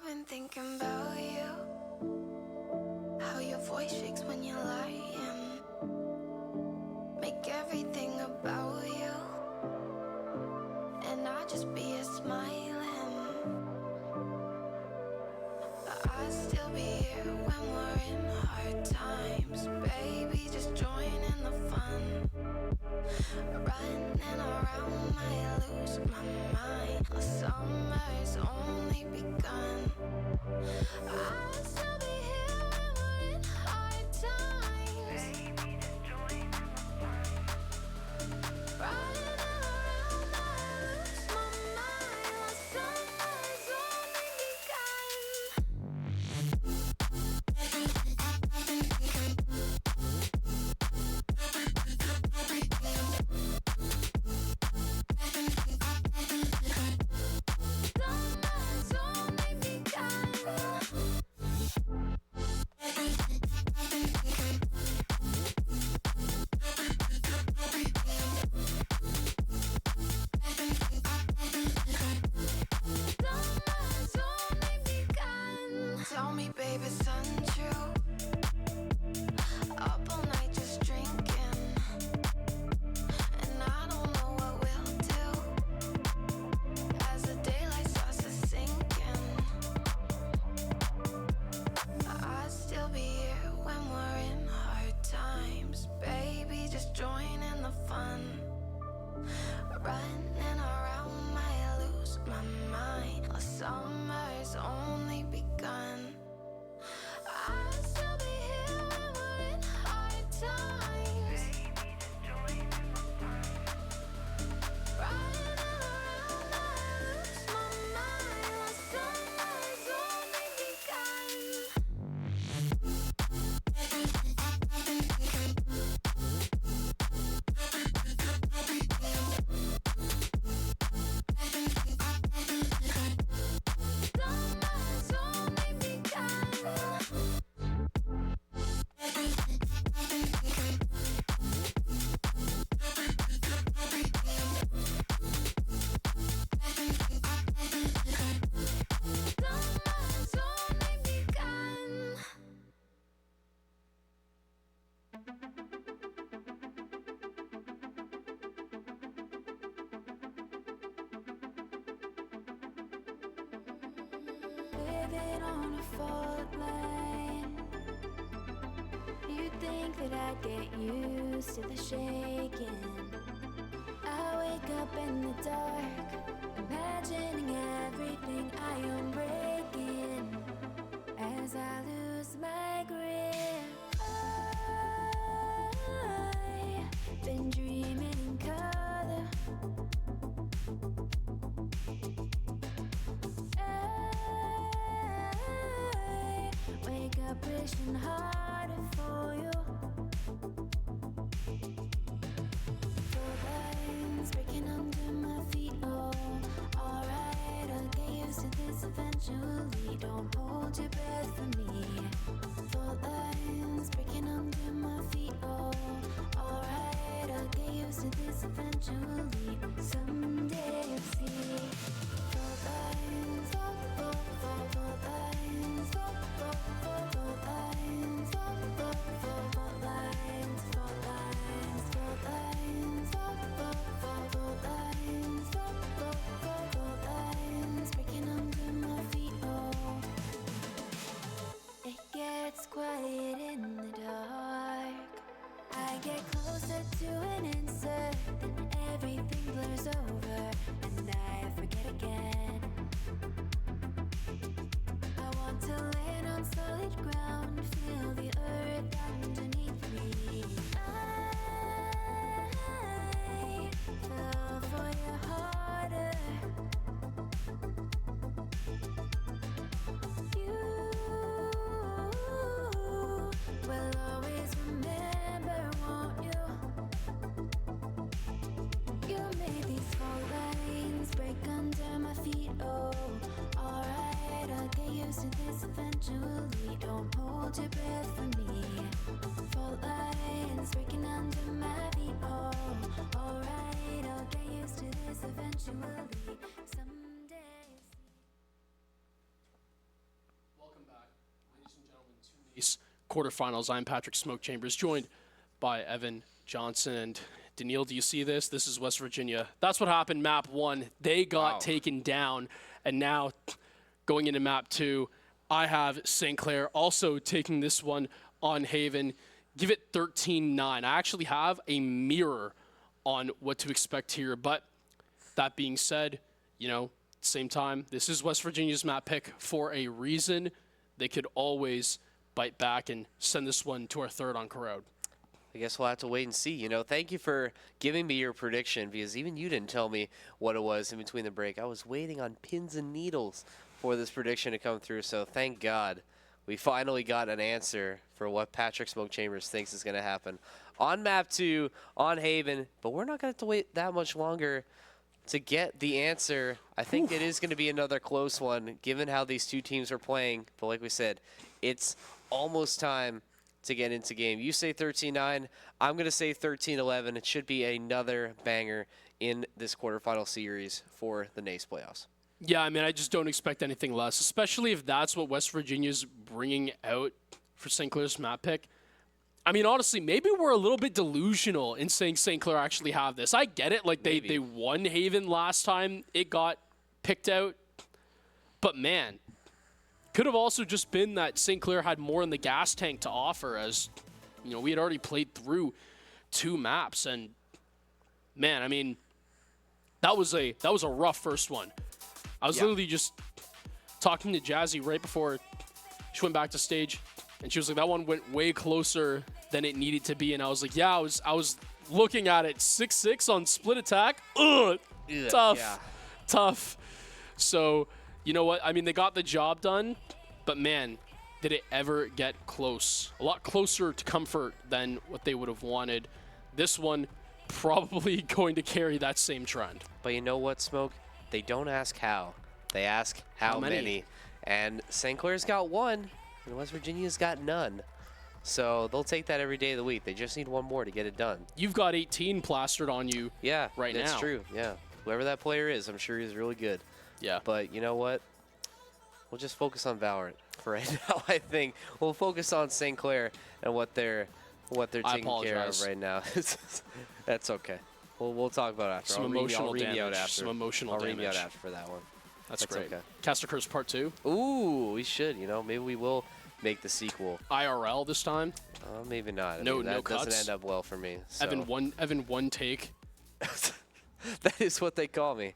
I've been thinking about you, how your voice shakes when you're lying, make everything about you, and I just be a smiling. But I'd still be here when we're in hard times. Baby, just join in the fun. Running around, might lose my mind. The summer's only begun. I'll still be here when we're in hard times. Baby, just join in the fun. Running around, might lose my mind. The summer's only begun. Summer's only begun. Summer's only begun. Tell me, baby, it's untrue. Up all night just drinking, and I don't know what we'll do as the daylight starts to sink in. I'd still be here when we're in hard times. Baby, just join in the fun. Running around, might lose my mind. The summer's only begun. I'll still be here when we're in hard times. Baby, just join in the fun. Running around, might lose my mind. The summer's only begun. Summer's only begun. Summer's only begun. Living on a fault line. You'd think that I'd get used to the shaking. I wake up in the dark, imagining everything I am breaking as I lose my grip. I've been dreaming in color. I wake up wishing harder for you. Full lines breaking under my feet. Oh, alright, I'll get used to this eventually. Don't hold your breath for me. Full lines breaking under my feet. Oh, alright, I'll get used to this eventually. Someday you'll see. Full lines, full lines, full lines, full lines, full lines, full lines, full lines, breaking under my feet. Oh, it gets quiet in the dark. I get closer to an answer, then everything blurs over, and I forget again. I want to land on solid ground, feel the earth underneath me. I fell for you harder. You will always remember, won't you? You made these fault lines break under my feet. Oh, alright, I'll get used to this eventually. Don't hold your breath for me. Fault lines breaking under my feet. Oh, alright, I'll get used to this eventually. Someday. NACE quarterfinals. I'm Patrick Smoke Chambers, joined by Evan Johnson. And Daniil, do you see this? This is West Virginia. That's what happened map 1. They got taken down. And now, going into map 2, I have St. Clair also taking this one on Haven. Give it 13-9. I actually have a mirror on what to expect here. But that being said, you know, same time, this is West Virginia's map pick for a reason. They could always bite back and send this one to our third on Corrode. I guess we'll have to wait and see. You know, thank you for giving me your prediction, because even you didn't tell me what it was in between the break. I was waiting on pins and needles for this prediction to come through, so thank God we finally got an answer for what Patrick Smoke Chambers thinks is going to happen on map 2 on Haven. But we're not going to have to wait that much longer to get the answer. I think it is going to be another close one, given how these two teams are playing. But like we said, it's almost time to get into game. You say 13-9. I'm going to say 13-11. It should be another banger in this quarterfinal series for the NACE playoffs. Yeah, I mean, I just don't expect anything less, especially if that's what West Virginia's bringing out for St. Clair's map pick. I mean, honestly, maybe we're a little bit delusional in saying St. Clair actually have this. I get it. Like, they won Haven last time it got picked out. But, man, could have also just been that St. Clair had more in the gas tank to offer, as, you know, we had already played through 2 maps. And, man, I mean, that was a rough first one. I was literally just talking to Jazzy right before she went back to stage, and she was like, that one went way closer than it needed to be. And I was like, yeah, I was looking at it, 6-6 on split attack. Ugh, tough. So, you know what? I mean, they got the job done, but man, did it ever get close. A lot closer to comfort than what they would have wanted. This one probably going to carry that same trend. But you know what, Smoke? They don't ask how. They ask how many. And St. Clair's got 1, and West Virginia's got none. So they'll take that every day of the week. They just need 1 more to get it done. You've got 18 plastered on you right now. That's true. Yeah. Whoever that player is, I'm sure he's really good. Yeah. But you know what? We'll just focus on Valorant for right now, I think. We'll focus on St. Clair and what they're taking care of right now. That's okay. We'll talk about it after. Some emotional damage. Some emotional damage. I'll read you out after for that one. That's great. Okay. Caster Curse Part 2. Ooh, we should. You know, maybe we will make the sequel. IRL this time. Maybe not. No that cuts. Doesn't end up well for me. So. Evan one take. That is what they call me.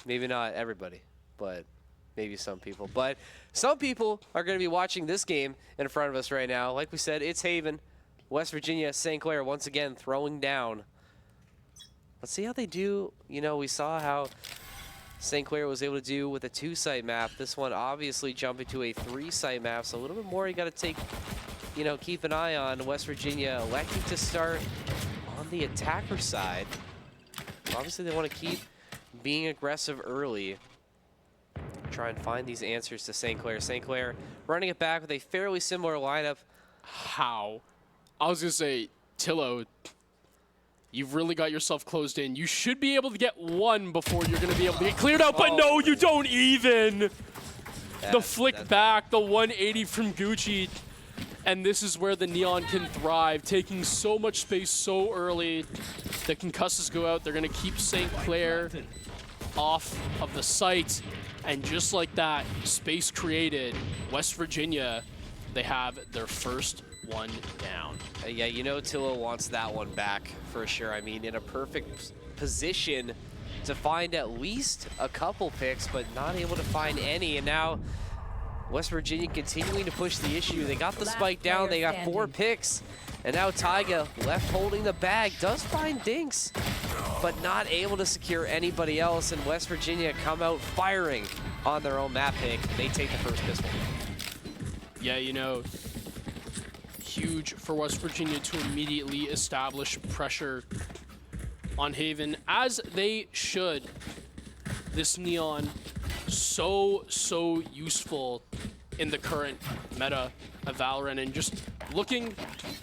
Maybe not everybody, but maybe some people. But some people are going to be watching this game in front of us right now. Like we said, it's Haven, West Virginia, St. Clair once again throwing down. Let's see how they do. You know, we saw how St. Clair was able to do with a 2-site map. This one obviously jumping to a 3-site map, so a little bit more you got to take, you know, keep an eye on. West Virginia electing to start on the attacker side. Obviously, they want to keep being aggressive early. Try and find these answers to St. Clair. St. Clair running it back with a fairly similar lineup. How? I was going to say, Tillo, you've really got yourself closed in. You should be able to get 1 before you're going to be able to get cleared out, but no, you don't even. The flick back, the 180 from Gucci. And this is where the Neon can thrive, taking so much space so early. The concusses go out. They're going to keep St. Clair off of the site. And just like that, space created, West Virginia, they have their first one down. Yeah, you know Tillo wants that one back for sure. I mean, in a perfect position to find at least a couple picks, but not able to find any. And now West Virginia continuing to push the issue. They got the spike down. They got 4 picks. And now Taiga left holding the bag. Does find Dinks, but not able to secure anybody else. And West Virginia come out firing on their own map pick. They take the first pistol. Yeah, you know, huge for West Virginia to immediately establish pressure on Haven, as they should. This Neon, so useful in the current meta of Valorant, and just looking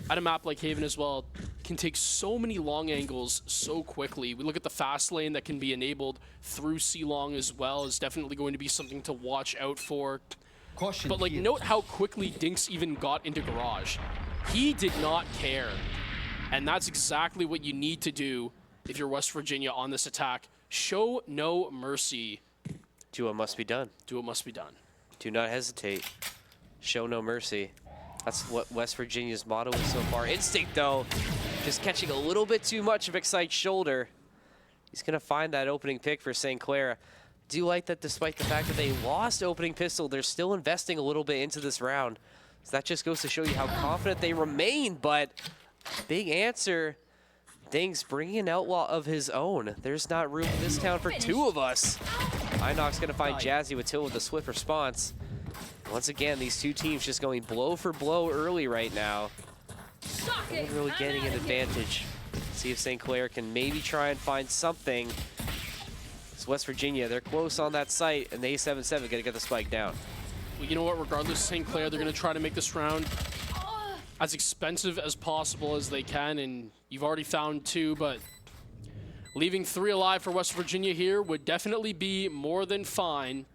at a map like Haven as well, can take so many long angles so quickly. We look at the fast lane that can be enabled through C-Long as well, is definitely going to be something to watch out for. But like, note how quickly Dinks even got into Garage. He did not care. And that's exactly what you need to do if you're West Virginia on this attack. Show no mercy. Do what must be done. Do what must be done. Do not hesitate. Show no mercy. That's what West Virginia's motto is so far. Instinct, though, just catching a little bit too much of Excite's shoulder. He's going to find that opening pick for St. Clair. Do like that despite the fact that they lost opening pistol, they're still investing a little bit into this round. So that just goes to show you how confident they remain, but big answer. Dinks bringing an outlaw of his own. There's not room in this town for two of us. Inox going to find Jazzy with Till with a swift response. Once again, these two teams just going blow for blow early right now. No one really getting an advantage. See if St. Clair can maybe try and find something. It's West Virginia, they're close on that site, and the A77 going to get the spike down. Well, you know what, regardless of St. Clair, they're going to try to make this round as expensive as possible as they can, and you've already found two, but leaving 3 alive for West Virginia here would definitely be more than fine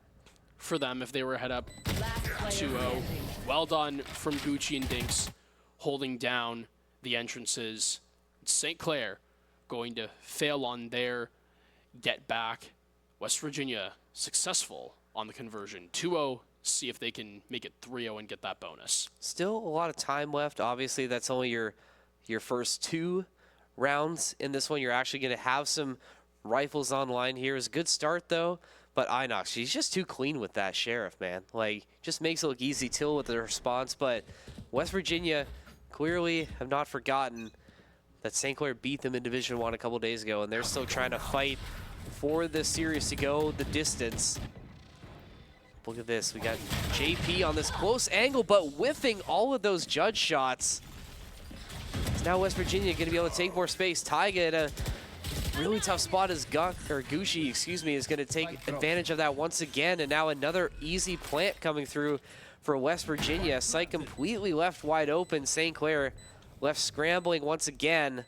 for them if they were ahead up 2-0. Well done from Gucci and Dinks, holding down the entrances. St. Clair going to fail on their get back. West Virginia successful on the conversion. 2-0, see if they can make it 3-0 and get that bonus. Still a lot of time left. Obviously, that's only your first 2 rounds in this one. You're actually going to have some rifles online here. It's a good start, though. But Inox, she's just too clean with that Sheriff, man. Like, just makes it look easy. Till with the response. But West Virginia clearly have not forgotten that St. Clair beat them in Division 1 a couple days ago, and they're still trying to fight for this series to go the distance. Look at this. We got JP on this close angle, but whiffing all of those judge shots. So now West Virginia going to be able to take more space. Taiga at a really tough spot as Gucci, excuse me, is going to take advantage of that once again. And now another easy plant coming through for West Virginia. Site completely left wide open. St. Clair left scrambling once again.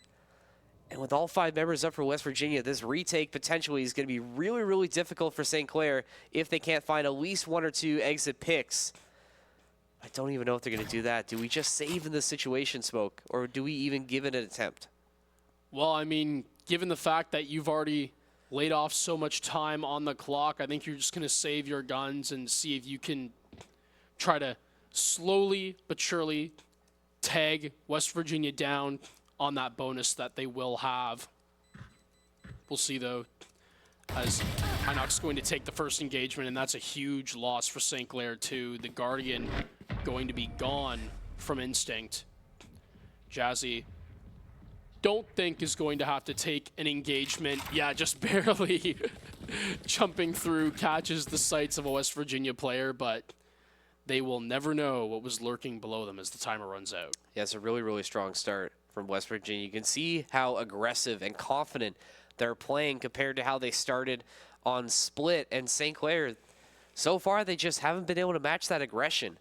And with all 5 members up for West Virginia, this retake potentially is going to be really, really difficult for St. Clair if they can't find at least 1 or 2 exit picks. I don't even know if they're going to do that. Do we just save in this situation, Smoke? Or do we even give it an attempt? Well, I mean, given the fact that you've already laid off so much time on the clock, I think you're just going to save your guns and see if you can try to slowly but surely tag West Virginia down on that bonus that they will have. We'll see, though, as Inox going to take the first engagement, and that's a huge loss for St. Clair, too. The Guardian going to be gone from Instinct. Jazzy, don't think is going to have to take an engagement. Yeah, just barely jumping through, catches the sights of a West Virginia player, but they will never know what was lurking below them as the timer runs out. Yeah, it's a really, really strong start from West Virginia. You can see how aggressive and confident they're playing compared to how they started on Split. And St. Clair, so far, they just haven't been able to match that aggression.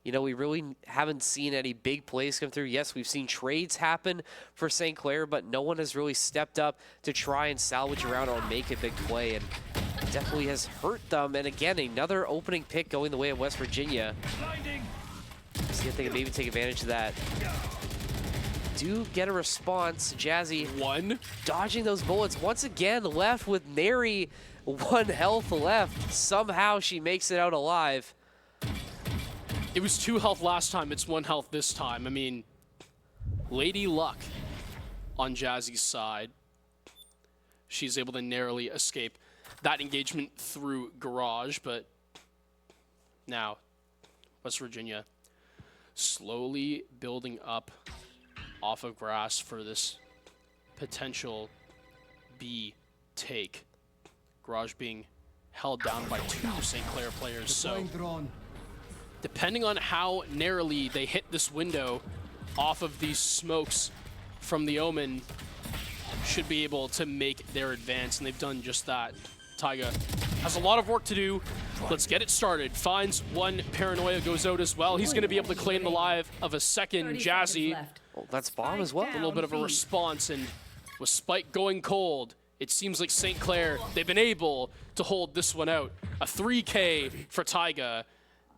You know, we really haven't seen any big plays come through. Yes, we've seen trades happen for St. Clair, but no one has really stepped up to try and salvage around or make a big play. And it definitely has hurt them. And again, another opening pick going the way of West Virginia. See if they can maybe take advantage of that. Do get a response. Jazzy dodging those bullets once again, left with nary 1 health left. Somehow she makes it out alive. It was 2 health last time. It's 1 health this time. I mean, Lady Luck on Jazzy's side. She's able to narrowly escape that engagement through Garage, but now West Virginia slowly building up off of grass for this potential B take. Garage being held down by 2 St. Clair players, so depending on how narrowly they hit this window off of these smokes from the Omen, should be able to make their advance, and they've done just that. Taiga has a lot of work to do. Let's get it started. Finds 1 Paranoia, goes out as well. He's going to be able to claim the live of a second Jazzy. Oh, that's bomb as well. A little bit of a response, and with Spike going cold, it seems like St. Clair, they've been able to hold this one out. A 3K for Taiga,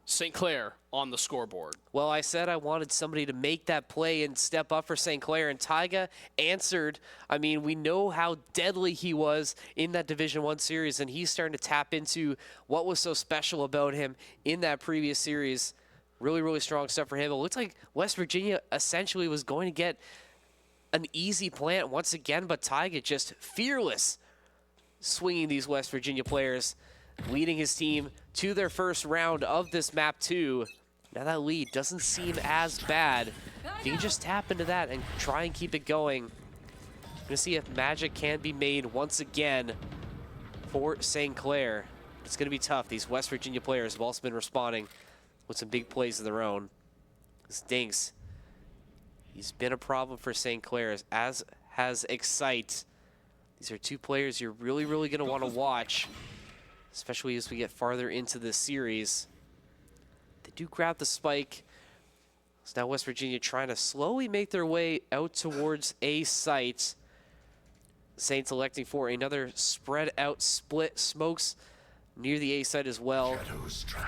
St. Clair on the scoreboard. Well, I said I wanted somebody to make that play and step up for St. Clair, and Taiga answered. I mean, we know how deadly he was in that Division I series, and he's starting to tap into what was so special about him in that previous series. Really, really strong stuff for him. It looked like West Virginia essentially was going to get an easy plant once again, but Taiga just fearless swinging these West Virginia players, leading his team to their first round of this map 2. Now that lead doesn't seem as bad. You can just tap into that and try and keep it going. I'm gonna see if magic can be made once again for St. Clair. It's gonna be tough. These West Virginia players have also been responding with some big plays of their own. This Dinks, he's been a problem for St. Clair, as has Excite. These are two players you're really, really gonna wanna watch, especially as we get farther into this series. They do grab the spike. So now West Virginia trying to slowly make their way out towards A site. Saints electing for another spread out split. Smokes near the A site as well.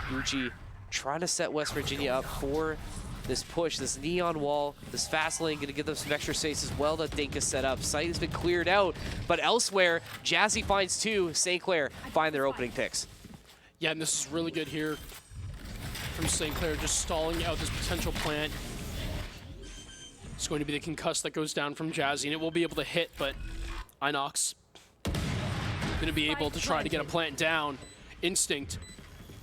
Gucci trying to set West Virginia up for this push, this neon wall, this fast lane, going to give them some extra space as well that Dink has set up. Site has been cleared out, but elsewhere, Jazzy finds 2. St. Clair find their opening picks. Yeah, and this is really good here from St. Clair, just stalling out this potential plant. It's going to be the concuss that goes down from Jazzy, and it will be able to hit, but Inox going to be able to try to get a plant down. Instinct.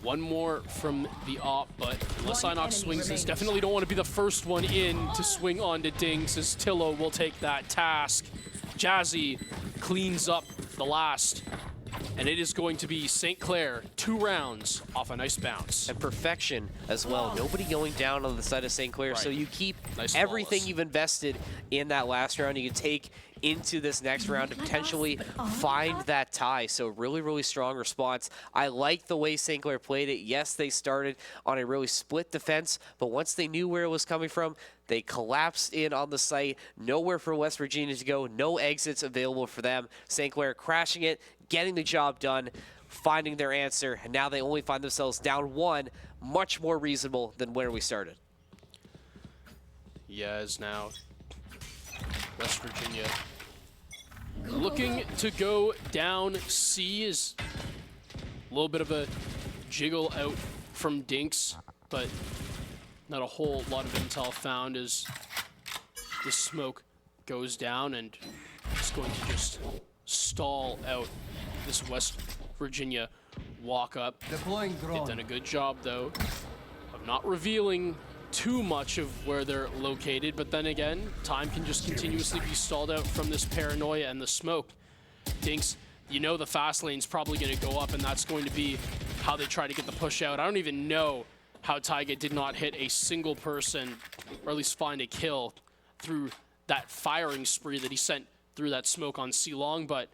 One more from the op, but unless Inox swings this, definitely don't want to be the first one in to swing onto Dinks, as Tillo will take that task. Jazzy cleans up the last, and it is going to be St. Clair 2 rounds off a nice bounce. And perfection as well. Nobody going down on the side of St. Clair, Right. so you keep Nice everything flawless. you've invested in that last round. You can take into this next round to potentially find that tie. So really, really strong response. I like the way St. Clair played it. Yes, they started on a really split defense, but once they knew where it was coming from, they collapsed in on the site. Nowhere for West Virginia to go. No exits available for them. St. Clair crashing it, getting the job done, finding their answer, and now they only find themselves down 1, much more reasonable than where we started. Yes, now West Virginia looking to go down C. Is a little bit of a jiggle out from Dinks, but not a whole lot of intel found as the smoke goes down, and it's going to just stall out this West Virginia walk up. Deploying drone. They've done a good job, though, of not revealing too much of where they're located, but then again, time can just continuously be stalled out from this paranoia and the smoke. Dinks, you know the fast lane's probably going to go up, and that's going to be how they try to get the push out. I don't even know how Taiga did not hit a single person, or at least find a kill through that firing spree that he sent through that smoke on C-Long, but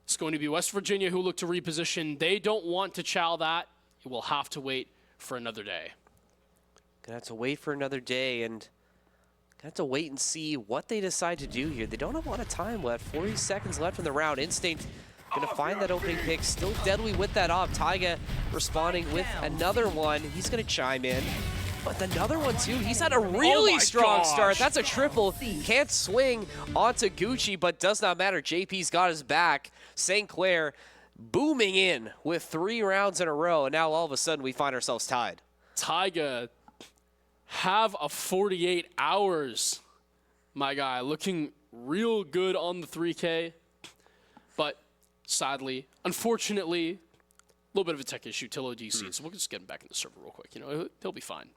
it's going to be West Virginia who look to reposition. They don't want to chow that. It will have to wait for another day. Gonna have to wait for another day, and gonna have to wait and see what they decide to do here. They don't have a lot of time left. 40 seconds left in the round. Instinct gonna find that opening pick. Still deadly with that op. Taiga responding with another one. He's gonna chime in. But another one too. He's had a really strong start. That's a triple. Can't swing onto Gucci, but does not matter. JP's got his back. St. Clair booming in with 3 rounds in a row, and now all of a sudden we find ourselves tied. Taiga have a 48 hours, my guy. Looking real good on the 3K, but sadly, unfortunately, a little bit of a tech issue. Tillo DC, so we'll just get him back in the server real quick. You know, he'll be fine.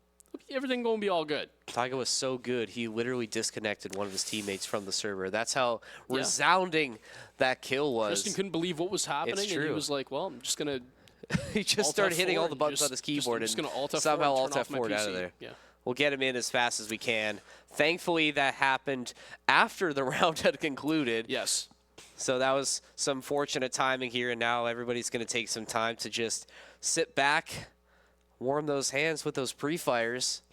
Everything going to be all good. Taiga was so good, he literally disconnected one of his teammates from the server. That's how resounding that kill was. Tristan couldn't believe what was happening, It's and he true. was like, well, I'm just going to he just started hitting all the buttons on his keyboard and somehow Alt F4'd out of there. Yeah. We'll get him in as fast as we can. Thankfully, that happened after the round had concluded. Yes. So that was some fortunate timing here, and now everybody's going to take some time to just sit back, warm those hands with those pre-fires.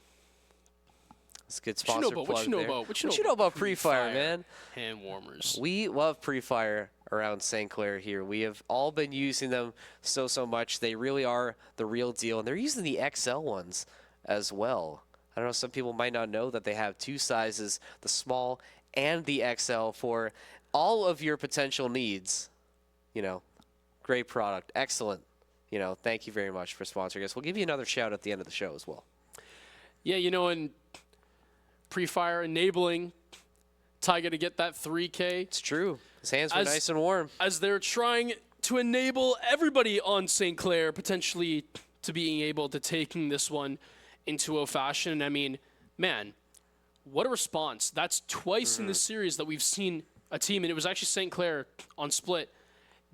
It's a good sponsor plug there. What you know about pre-fire, man? Hand warmers. We love pre-fire around St. Clair here. We have all been using them so much. They really are the real deal, and they're using the XL ones as well. I don't know, some people might not know that they have 2 sizes, the small and the XL, for all of your potential needs. You know, great product, excellent. You know, thank you very much for sponsoring us. We'll give you another shout at the end of the show as well. Yeah, you know, and pre-fire enabling Taiga to get that 3K. It's true. His hands were nice and warm. As they're trying to enable everybody on St. Clair potentially to being able to taking this one into a fashion. I mean, man, what a response. That's twice in this series that we've seen a team, and it was actually St. Clair on split,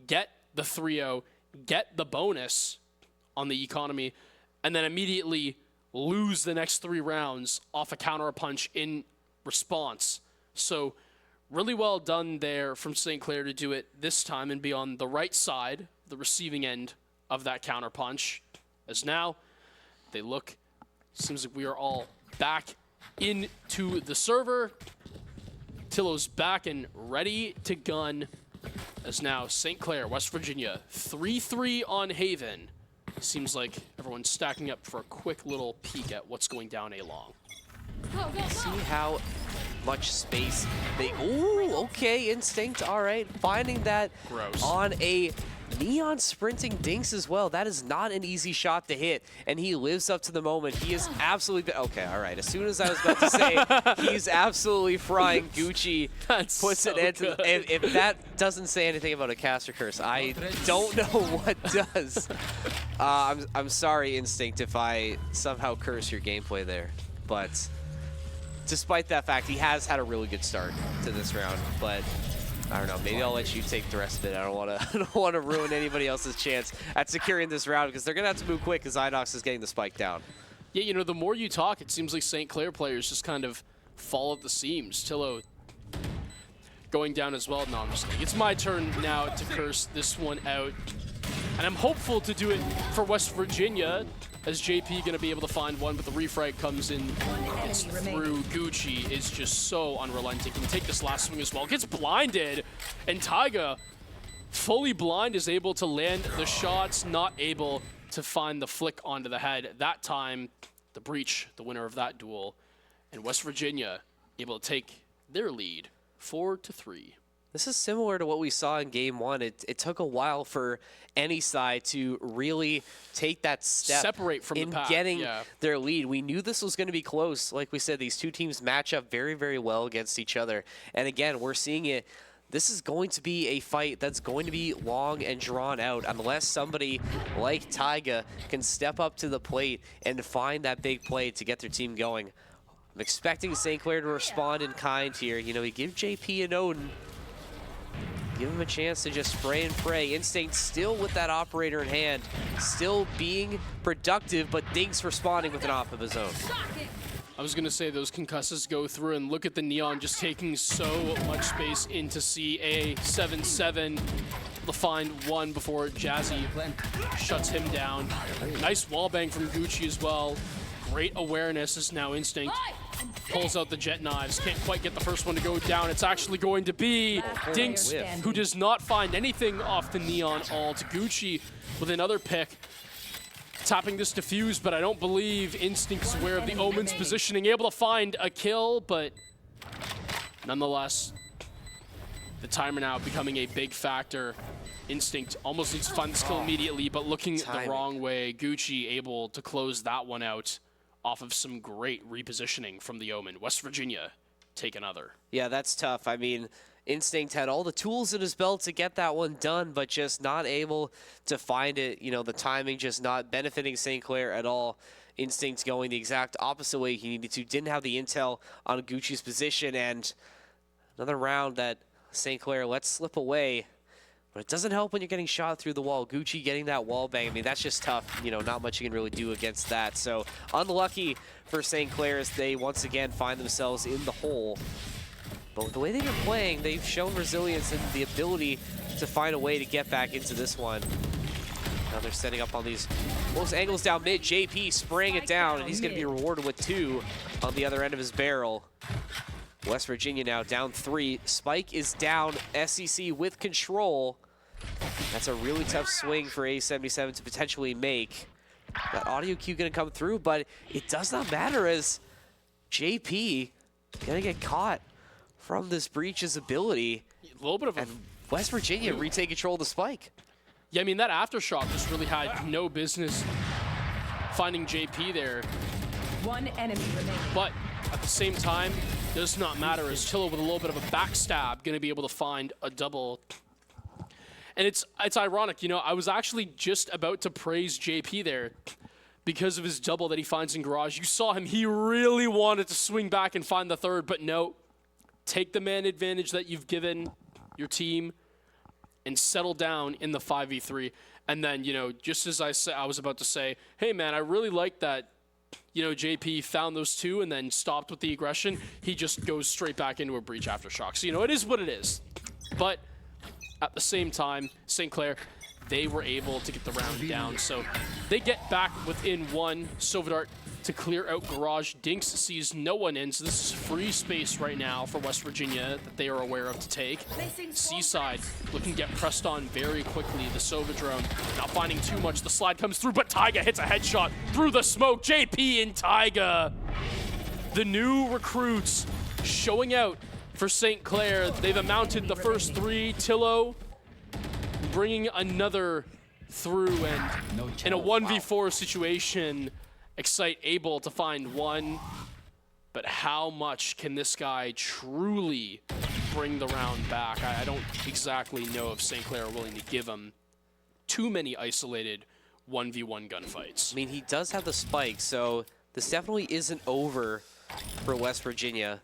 get the 3-0, get the bonus on the economy, and then immediately lose the next 3 rounds off a counter punch in response. So really well done there from St. Clair to do it this time and be on the right side, the receiving end of that counter punch. As now they look, seems like we are all back into the server. Tillo's back and ready to gun. As now St. Clair, West Virginia, 3-3 on Haven. Seems like everyone's stacking up for a quick little peek at what's going down A long. See how much space they... Ooh, okay, Instinct, all right. Finding that on a Neon sprinting Dinks as well. That is not an easy shot to hit, and he lives up to the moment. He is absolutely... Okay, all right. As soon as I was about to say he's absolutely frying Gucci, That's puts so it into... good. If that doesn't say anything about a caster curse, I don't know what does. I'm sorry, Instinct, if I somehow curse your gameplay there, but... Despite that fact, he has had a really good start to this round, but I don't know. Maybe I'll let you take the rest of it. I don't want to ruin anybody else's chance at securing this round because they're gonna have to move quick because Inox is getting the spike down. Yeah, you know, the more you talk, it seems like St. Clair players just kind of fall at the seams. Tillo going down as well. No, I'm just kidding. It's my turn now to curse this one out, and I'm hopeful to do it for West Virginia. As JP going to be able to find one, but the refrag comes in. It's through. Gucci is just so unrelenting. Can take this last swing as well. Gets blinded, and Taiga, fully blind, is able to land the shots, not able to find the flick onto the head. That time, the Breach, the winner of that duel, and West Virginia able to take their lead 4-3. This is similar to what we saw in Game 1. It took a while for any side to really take that step separate from in the pack, getting their lead. We knew this was going to be close. Like we said, these two teams match up very, very well against each other. And again, we're seeing it. This is going to be a fight that's going to be long and drawn out unless somebody like Taiga can step up to the plate and find that big play to get their team going. I'm expecting St. Clair to respond in kind here. You know, we give JP and Odin. Give him a chance to just spray and pray. Instinct still with that operator in hand. Still being productive, but Dinks responding with an off of his own. I was going to say those concusses go through, and look at the Neon just taking so much space into CA. 7-7 to find one before Jazzy shuts him down. Nice wallbang from Gucci as well. Great awareness is now Instinct. Pulls out the jet knives. Can't quite get the first one to go down. It's actually going to be Dinks, who does not find anything off the Neon all to Gucci with another pick. Tapping this defuse, but I don't believe Instinct is aware of the Omen's positioning. Able to find a kill, but nonetheless, the timer now becoming a big factor. Instinct almost needs to find this kill immediately, but looking the wrong way. Gucci able to close that one out off of some great repositioning from the Omen. West Virginia take another. Yeah, that's tough. I mean, Instinct had all the tools in his belt to get that one done, but just not able to find it. You know, the timing just not benefiting St. Clair at all. Instinct going the exact opposite way he needed to. Didn't have the intel on Gucci's position, and another round that St. Clair lets slip away. But it doesn't help when you're getting shot through the wall. Gucci getting that wall bang, I mean, that's just tough. You know, not much you can really do against that. So unlucky for St. Clair as they once again find themselves in the hole. But with the way they've been playing, they've shown resilience and the ability to find a way to get back into this one. Now they're setting up on these close angles down mid. JP spraying it down, and he's going to be rewarded with 2 on the other end of his barrel. West Virginia now down 3. Spike is down. SEC with control. That's a really tough swing for A77 to potentially make. That audio cue going to come through, but it does not matter as JP going to get caught from this breach's ability. A little bit of and West Virginia retake control of the Spike. Yeah, I mean, that Aftershock just really had no business finding JP there. One enemy remaining. But at the same time, does not matter as Tillo with a little bit of a backstab going to be able to find a double. And it's ironic, you know, I was actually just about to praise JP there because of his double that he finds in Garage. You saw him, he really wanted to swing back and find the third, but no. Take the man advantage that you've given your team and settle down in the 5v3. And then, you know, just as I was about to say, hey man, I really like that, you know, JP found those two and then stopped with the aggression. He just goes straight back into a breach Aftershock. So, you know, it is what it is. But at the same time, St. Clair, they were able to get the round down. So they get back within 1. Sovidart to clear out Garage. Dinks sees no one in, so this is free space right now for West Virginia that they are aware of to take. Seaside looking to get pressed on very quickly. The Sovidrone not finding too much. The slide comes through, but Taiga hits a headshot through the smoke. JP and Taiga, the new recruits, showing out for St. Clair. They've amounted the first 3. Tillo bringing another through, and in a 1v4 situation, Excite able to find 1, but how much can this guy truly bring the round back? I don't exactly know if St. Clair are willing to give him too many isolated 1v1 gunfights. I mean, he does have the Spike, so this definitely isn't over for West Virginia.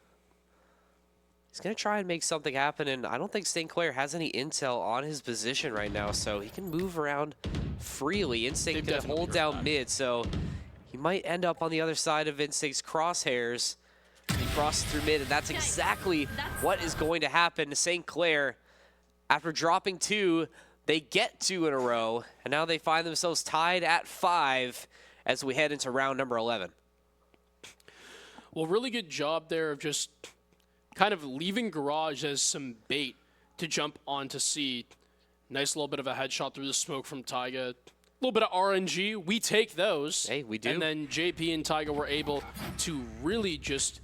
He's going to try and make something happen, and I don't think St. Clair has any intel on his position right now, so he can move around freely. Instinct going to hold down mid, so he might end up on the other side of Instinct's crosshairs. He crosses through mid, and that's exactly what is going to happen to St. Clair. After dropping 2, they get 2 in a row, and now they find themselves tied at 5 as we head into round number 11. Well, really good job there of just kind of leaving Garage as some bait to jump onto C. Nice little bit of a headshot through the smoke from Taiga. A little bit of RNG. We take those. Hey, we do. And then JP and Taiga were able to really just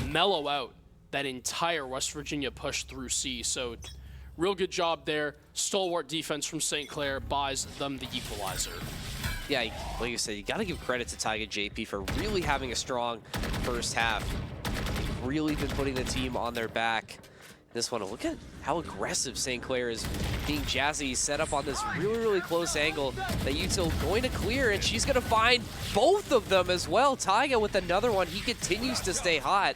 mellow out that entire West Virginia push through C. So real good job there. Stalwart defense from St. Clair buys them the equalizer. Yeah, like you said, you got to give credit to Taiga JP for really having a strong first half. They've really been putting the team on their back. This one, look at how aggressive St. Clair is being. Jazzy set up on this really, really close angle that Util going to clear, and she's going to find both of them as well. Taiga with another one. He continues to stay hot.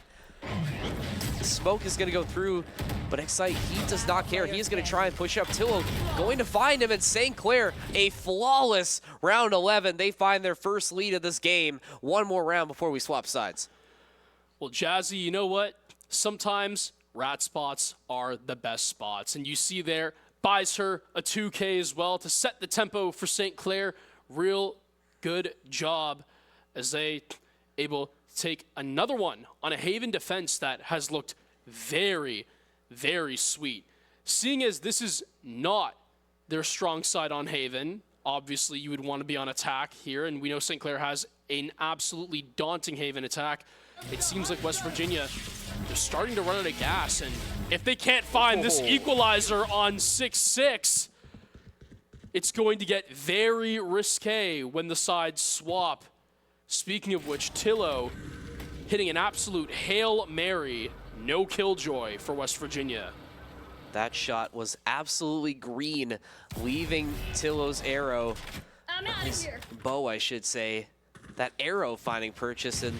The smoke is going to go through, but Excite, he does not care. He is going to try and push up. Tillo going to find him, and St. Clair, a flawless round 11. They find their first lead of this game. One more round before we swap sides. Well, Jazzy, you know what? Sometimes rat spots are the best spots. And you see there, buys her a 2K as well to set the tempo for St. Clair. Real good job as they able to take another one on a Haven defense that has looked very, very sweet. Seeing as this is not their strong side on Haven, obviously you would want to be on attack here, and we know St. Clair has an absolutely daunting Haven attack. It seems like West Virginia, they're starting to run out of gas, and if they can't find this equalizer on 6-6, it's going to get very risque when the sides swap. Speaking of which, Tillo hitting an absolute Hail Mary, no killjoy for West Virginia. That shot was absolutely green, leaving Tillo's arrow. I'm out of here. Bow, I should say. That arrow finding purchase, and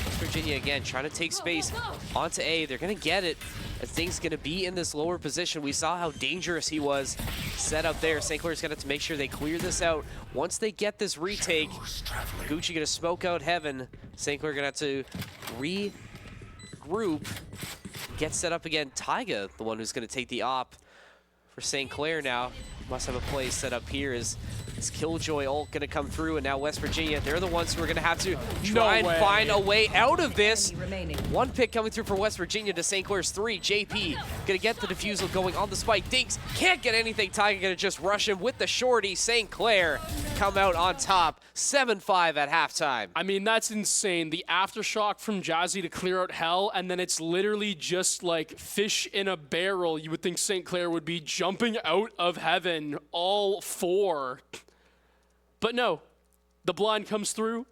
West Virginia again trying to take space onto A. They're going to get it as things going to be in this lower position. We saw how dangerous he was set up there. St. Clair's going to make sure they clear this out. Once they get this retake, Gucci going to smoke out Heaven. St. Clair going to have to regroup, get set up again. Taiga, the one who's going to take the op for St. Clair now. Must have a play set up here as Is Killjoy ult going to come through? And now West Virginia, they're the ones who are going to have to try and find a way out of this. One pick coming through for West Virginia to St. Clair's 3. JP going to get the defusal going on the spike. Dinks can't get anything. Tiger going to just rush him with the shorty. St. Clair come out on top, 7-5 at halftime. I mean, that's insane. The aftershock from Jazzy to clear out hell, and then it's literally just like fish in a barrel. You would think St. Clair would be jumping out of heaven, all 4. But no, the blind comes through,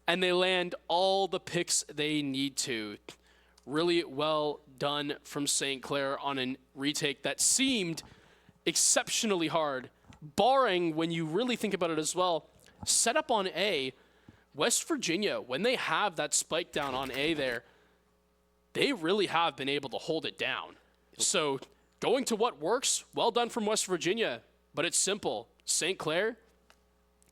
and they land all the picks they need to. Really well done from St. Clair on a retake that seemed exceptionally hard, barring, when you really think about it as well, set up on A, West Virginia, when they have that spike down on A there, they really have been able to hold it down. So going to what works, well done from West Virginia, but it's simple. St. Clair,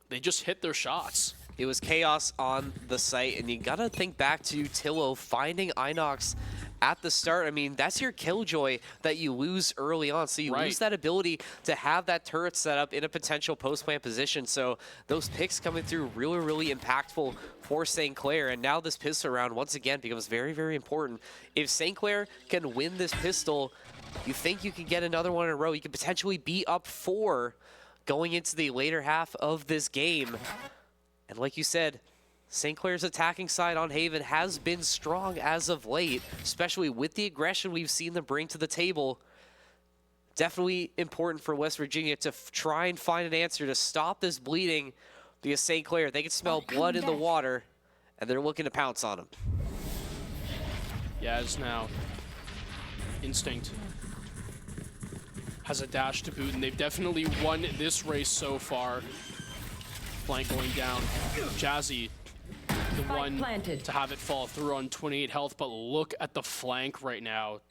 they just hit their shots. It was chaos on the site, and you gotta think back to Tillo finding Inox at the start. I mean, that's your Killjoy that you lose early on, so you lose that ability to have that turret set up in a potential post-plant position. So those picks coming through really, really impactful for St. Clair, and now this pistol round once again becomes very, very important. If St. Clair can win this pistol, you think you can get another one in a row. You could potentially be up 4 going into the later half of this game. And like you said, St. Clair's attacking side on Haven has been strong as of late, especially with the aggression we've seen them bring to the table. Definitely important for West Virginia to try and find an answer to stop this bleeding, because St. Clair, they can smell blood in the water, and they're looking to pounce on them. Yeah, as now Instinct has a dash to boot, and they've definitely won this race so far. Flank going down. Jazzy, the one to have it fall through on 28 health, but look at the flank right now.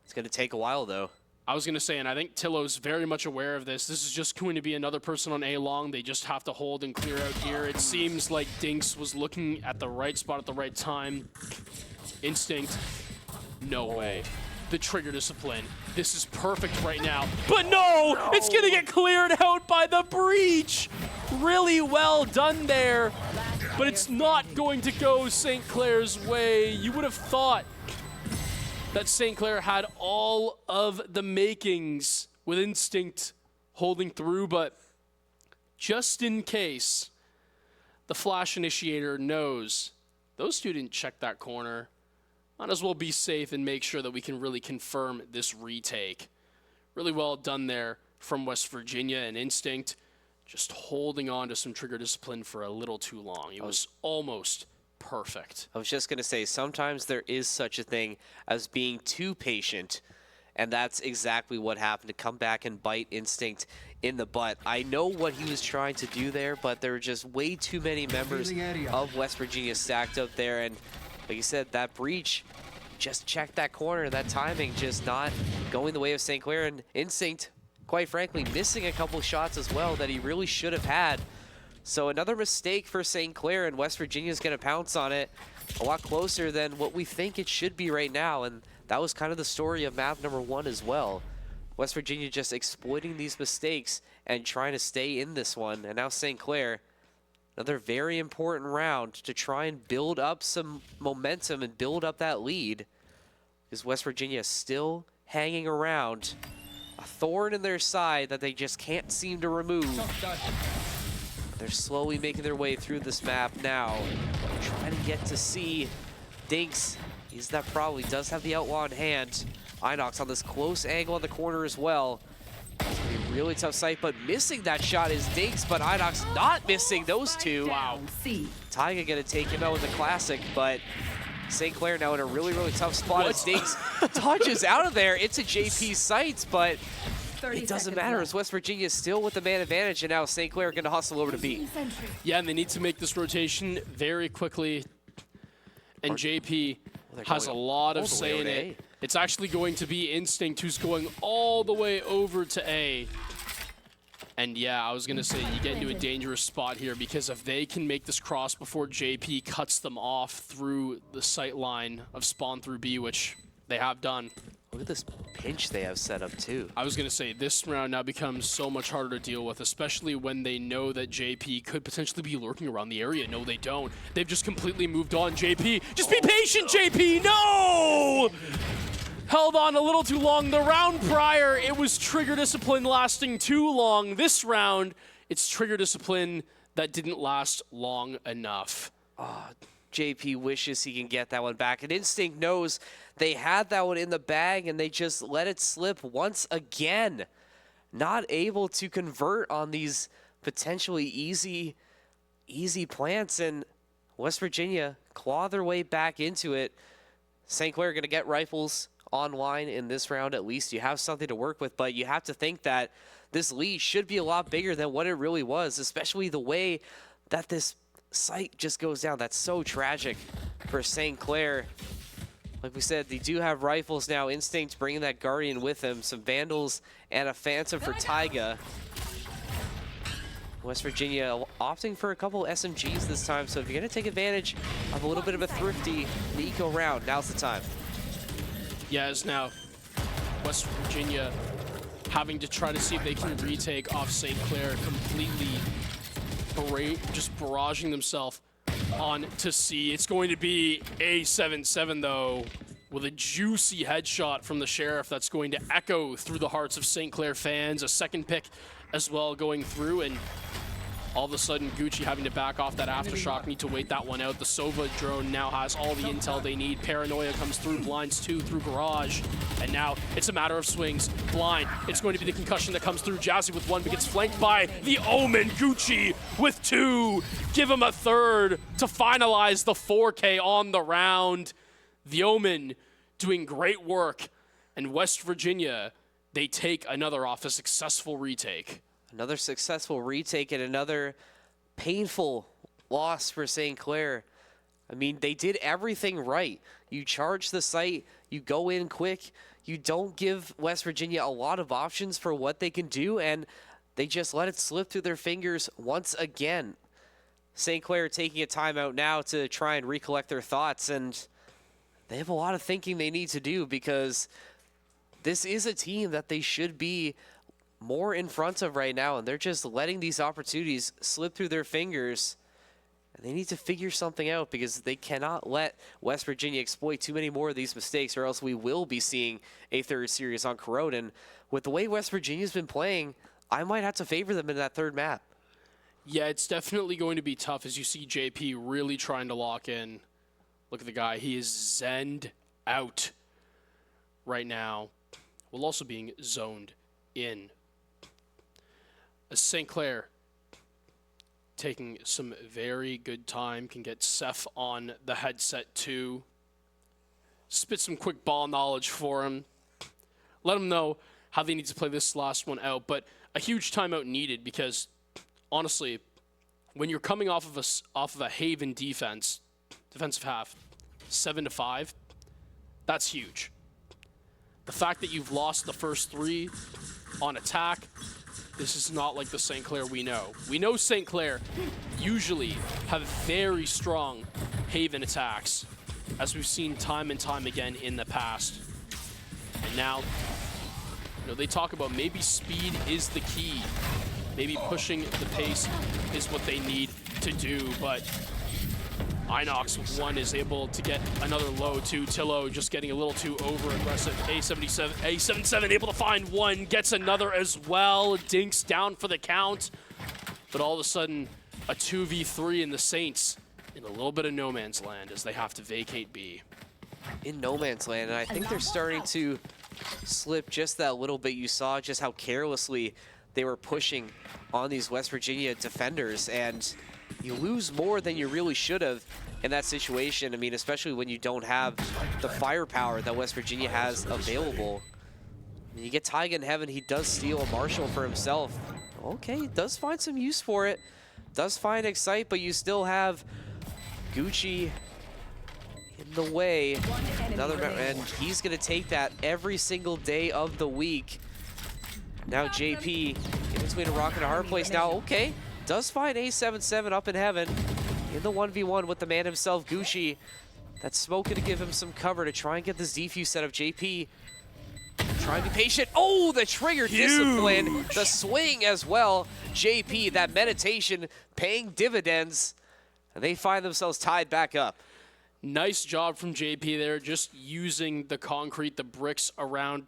It's going to take a while, though. I was going to say, and I think Tillo's very much aware of this. This is just going to be another person on A long. They just have to hold and clear out here. It seems like Dinks was looking at the right spot at the right time. Instinct, no way. The trigger discipline. This is perfect right now. But no! It's going to get cleared out by the breach! Really well done there. But it's not going to go St. Clair's way. You would have thought that St. Clair had all of the makings with Instinct holding through, but just in case, the Flash Initiator knows those two didn't check that corner. Might as well be safe and make sure that we can really confirm this retake. Really well done there from West Virginia, and Instinct just holding on to some trigger discipline for a little too long. It was almost perfect. I was just going to say, sometimes there is such a thing as being too patient, and that's exactly what happened, to come back and bite Instinct in the butt. I know what he was trying to do there, but there were just way too many members of West Virginia stacked up there, and like you said, that breach, just checked that corner, that timing just not going the way of St. Clair, and Instinct, quite frankly, missing a couple shots as well that he really should have had. So another mistake for St. Clair, and West Virginia's going to pounce on it a lot closer than what we think it should be right now, and that was kind of the story of map number 1 as well. West Virginia just exploiting these mistakes and trying to stay in this one, and now St. Clair, another very important round to try and build up some momentum and build up that lead, because West Virginia is still hanging around, a thorn in their side that they just can't seem to remove. They're slowly making their way through this map now, trying to get to see Dinks. He's that probably does have the outlaw in hand. Inox on this close angle on the corner as well. It's gonna be a really tough sight, but missing that shot is Dinks, but Inox not missing those two. Wow. Taiga gonna take him out with a classic, but St. Clair now in a really, really tough spot as Dinks dodges out of there into JP's sights, but it doesn't matter as West Virginia is still with the man advantage, and now St. Clair gonna hustle over to B. Yeah, and they need to make this rotation very quickly, and JP has a lot of say in it. It's actually going to be Instinct who's going all the way over to A. And yeah, I was going to say you get into a dangerous spot here, because if they can make this cross before JP cuts them off through the sight line of spawn through B, which they have done Look at this pinch they have set up too. I was going to say, this round now becomes so much harder to deal with, especially when they know that JP could potentially be lurking around the area. No, they don't. They've just completely moved on. JP, just be patient, JP! No! Held on a little too long. The round prior, it was trigger discipline lasting too long. This round, it's trigger discipline that didn't last long enough. JP wishes he can get that one back. And Instinct knows they had that one in the bag and they just let it slip once again. Not able to convert on these potentially easy plants, and West Virginia claw their way back into it. St. Clair going to get rifles online in this round at least. You have something to work with, but you have to think that this lead should be a lot bigger than what it really was, especially the way that this site just goes down. That's so tragic for St. Clair. Like we said, they do have rifles now. Instinct bringing that Guardian with him. Some Vandals and a Phantom for Taiga. West Virginia opting for a couple SMGs this time, so if you're going to take advantage of a little bit of a thrifty Nico round, now's the time. Yeah, as now West Virginia having to try to see if they can retake off St. Clair, completely just barraging themselves on to C. It's going to be A77 though, with a juicy headshot from the Sheriff that's going to echo through the hearts of St. Clair fans. A second pick as well going through, and all of a sudden Gucci having to back off that aftershock, need to wait that one out. The Sova drone now has all the intel they need. Paranoia comes through, blinds 2 through garage, and now it's a matter of swings. Blind, it's going to be the concussion that comes through. Jazzy with 1 but gets flanked by the Omen. Gucci with 2, give him a third to finalize the 4K on the round. The Omen doing great work, and West Virginia, they take another off a successful retake. Another successful retake and another painful loss for St. Clair. I mean, they did everything right. You charge the site, you go in quick, you don't give West Virginia a lot of options for what they can do, and they just let it slip through their fingers once again. St. Clair taking a timeout now to try and recollect their thoughts, and they have a lot of thinking they need to do, because this is a team that they should be more in front of right now, and they're just letting these opportunities slip through their fingers. And they need to figure something out, because they cannot let West Virginia exploit too many more of these mistakes, or else we will be seeing a third series on Corrode. And with the way West Virginia's been playing, I might have to favor them in that third map. Yeah, it's definitely going to be tough as you see JP really trying to lock in. Look at the guy. He is zenned out right now, while also being zoned in. As St. Clair taking some very good time, can get Seth on the headset too. Spit some quick ball knowledge for him. Let him know how they need to play this last one out. But a huge timeout needed, because honestly, when you're coming off of a Haven defensive half, 7-5, that's huge. The fact that you've lost the first 3 on attack, this is not like the St. Clair we know. We know St. Clair usually have very strong Haven attacks, as we've seen time and time again in the past. And now, you know, they talk about maybe speed is the key. Maybe pushing the pace is what they need to do, but Inox with 1 is able to get another low too. Tillo just getting a little too over-aggressive. A77 able to find 1, gets another as well. Dinks down for the count. But all of a sudden, a 2v3 in the Saints in a little bit of no man's land as they have to vacate B. In no man's land, and I think they're starting to slip just that little bit. You saw just how carelessly they were pushing on these West Virginia defenders, and you lose more than you really should have in that situation. I mean, especially when you don't have the firepower that West Virginia has available. I mean, you get Taiga in heaven, he does steal a Marshall for himself. Okay, does find some use for it. Does find Excite, but you still have Gucci in the way. And he's going to take that every single day of the week. Now JP in between a rock and a hard place. Now, okay, does find A77 up in heaven in the 1v1 with the man himself, Gucci. That's smoke to give him some cover to try and get this defuse set up. JP Try to be patient. Oh, the trigger discipline. The swing as well. JP, that meditation paying dividends. And they find themselves tied back up. Nice job from JP there, just using the concrete, the bricks around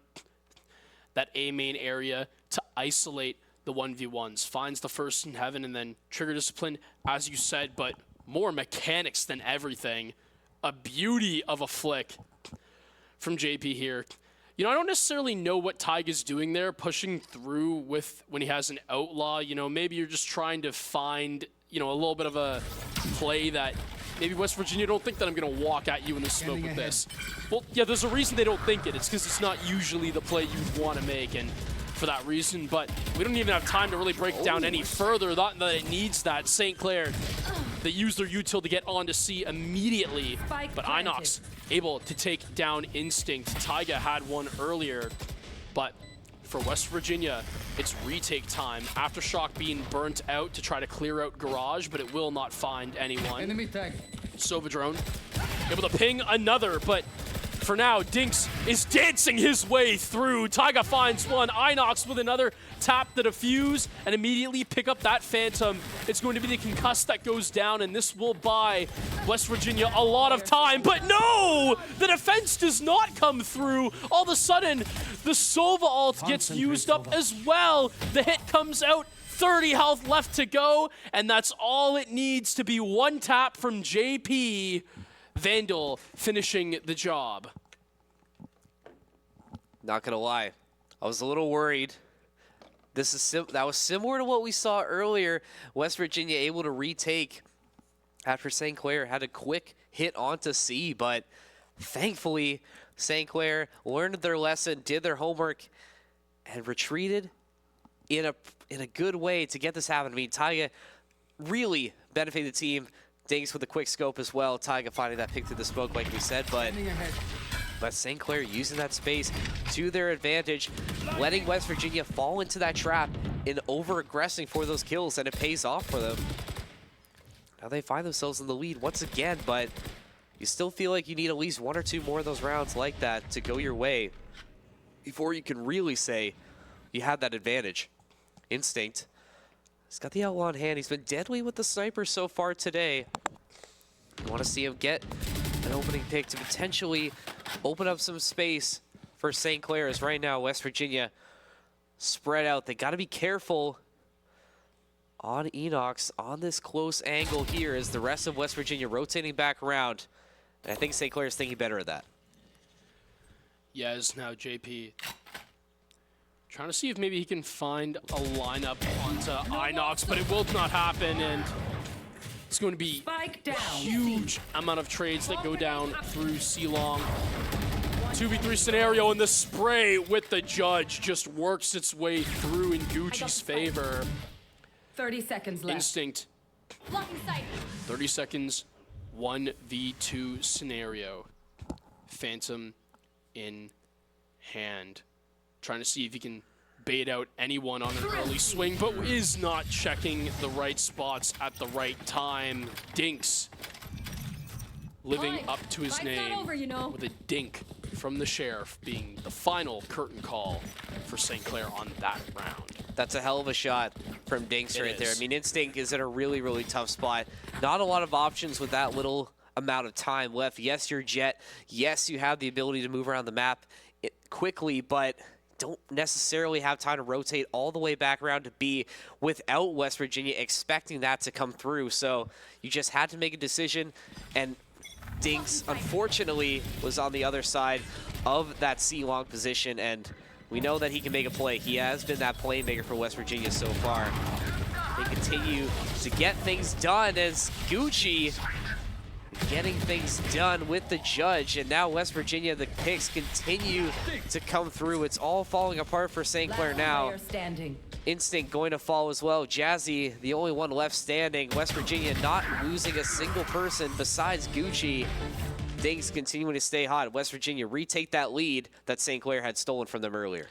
that A main area to isolate the 1v1s. Finds the first in heaven, and then trigger discipline, as you said, but more mechanics than everything. A beauty of a flick from JP here. You know, I don't necessarily know what Taiga's doing there, pushing through with when he has an outlaw. You know, maybe you're just trying to find, you know, a little bit of a play that maybe West Virginia don't think that I'm going to walk at you in the smoke with this. Well, yeah, there's a reason they don't think it. It's because it's not usually the play you'd want to make, and for that reason, but we don't even have time to really break it down any further. Not that it needs that. St. Clair, they use their util to get onto C immediately, but Inox able to take down Instinct. Taiga had one earlier, but for West Virginia, it's retake time. Aftershock being burnt out to try to clear out Garage, but it will not find anyone. Enemy tag. Sova drone able to ping another, but for now, Dinks is dancing his way through. Taiga finds one. Inox with another. Tap the defuse and immediately pick up that Phantom. It's going to be the concuss that goes down, and this will buy West Virginia a lot of time. But no! The defense does not come through. All of a sudden, the Sova ult gets used up as well. The hit comes out. 30 health left to go, and that's all it needs to be one tap from JP. Vandal finishing the job. Not gonna lie, I was a little worried. That was similar to what we saw earlier. West Virginia able to retake after St. Clair had a quick hit onto C, but thankfully St. Clair learned their lesson, did their homework, and retreated in a good way to get this happen. I mean, Taiga really benefited the team. Dinks with a quick scope as well. Taiga finding that pick through the smoke, like we said, but St. Clair using that space to their advantage, letting West Virginia fall into that trap and over-aggressing for those kills, and it pays off for them. Now they find themselves in the lead once again, but you still feel like you need at least one or two more of those rounds like that to go your way before you can really say you have that advantage. Instinct. He's got the outlaw in hand. He's been deadly with the sniper so far today. You want to see him get an opening pick to potentially open up some space for St. Clair, as right now West Virginia spread out. They got to be careful on Enox on this close angle here as the rest of West Virginia rotating back around. And I think St. Clair is thinking better of that. Yes, now JP trying to see if maybe he can find a lineup onto Inox, but it will not happen, and it's going to be a huge amount of trades that go down through C-Long. 2v3 scenario, and the spray with the judge just works its way through in Gucci's favor. 30 seconds left. Instinct. 30 seconds, 1v2 scenario. Phantom in hand. Trying to see if he can bait out anyone on an early swing, but is not checking the right spots at the right time. Dinks living up to his name with a dink from the Sheriff, being the final curtain call for St. Clair on that round. That's a hell of a shot from Dinks right there. I mean, Instinct is in a really, really tough spot. Not a lot of options with that little amount of time left. Yes, you're Jet. Yes, you have the ability to move around the map quickly, but don't necessarily have time to rotate all the way back around to B without West Virginia expecting that to come through. So you just had to make a decision, and Dinks, unfortunately, was on the other side of that C-long position, and we know that he can make a play. He has been that playmaker for West Virginia so far. They continue to get things done as Gucci getting things done with the judge, and now West Virginia, the picks continue to come through. It's all falling apart for St. Clair now. Instinct going to fall as well. Jazzy, the only one left standing. West Virginia not losing a single person besides Gucci. Dinks continuing to stay hot. West Virginia retake that lead that St. Clair had stolen from them earlier.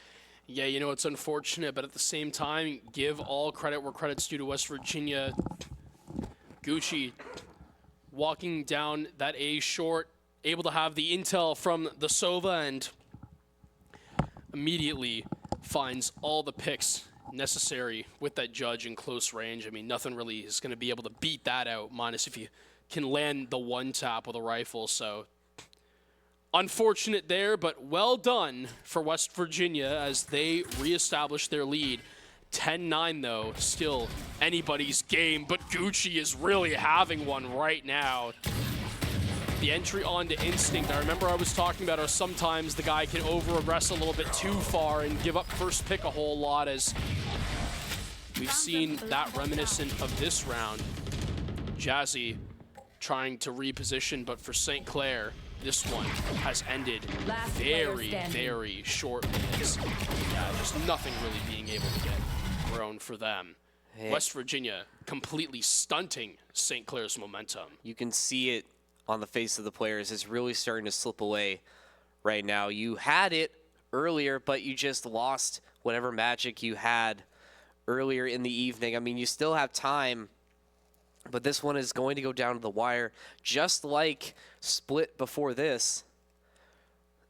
Yeah, you know, it's unfortunate, but at the same time, give all credit where credit's due to West Virginia. Gucci walking down that A short, able to have the intel from the Sova, and immediately finds all the picks necessary with that judge in close range. I mean, nothing really is going to be able to beat that out, minus if you can land the one tap with a rifle. So unfortunate there, but well done for West Virginia as they reestablish their lead. 10-9 though, still anybody's game, but Gucci is really having one right now. The entry onto Instinct, I remember I was talking about how sometimes the guy can over-aggress a little bit too far and give up first pick a whole lot, as we've seen that reminiscent of this round. Jazzy trying to reposition, but for St. Clair, this one has ended very short minutes. Yeah, just nothing really being able to get thrown for them. Hey. West Virginia completely stunting St. Clair's momentum. You can see it on the face of the players. It's really starting to slip away right now. You had it earlier, but you just lost whatever magic you had earlier in the evening. I mean, you still have time, but this one is going to go down to the wire, just like Split before this.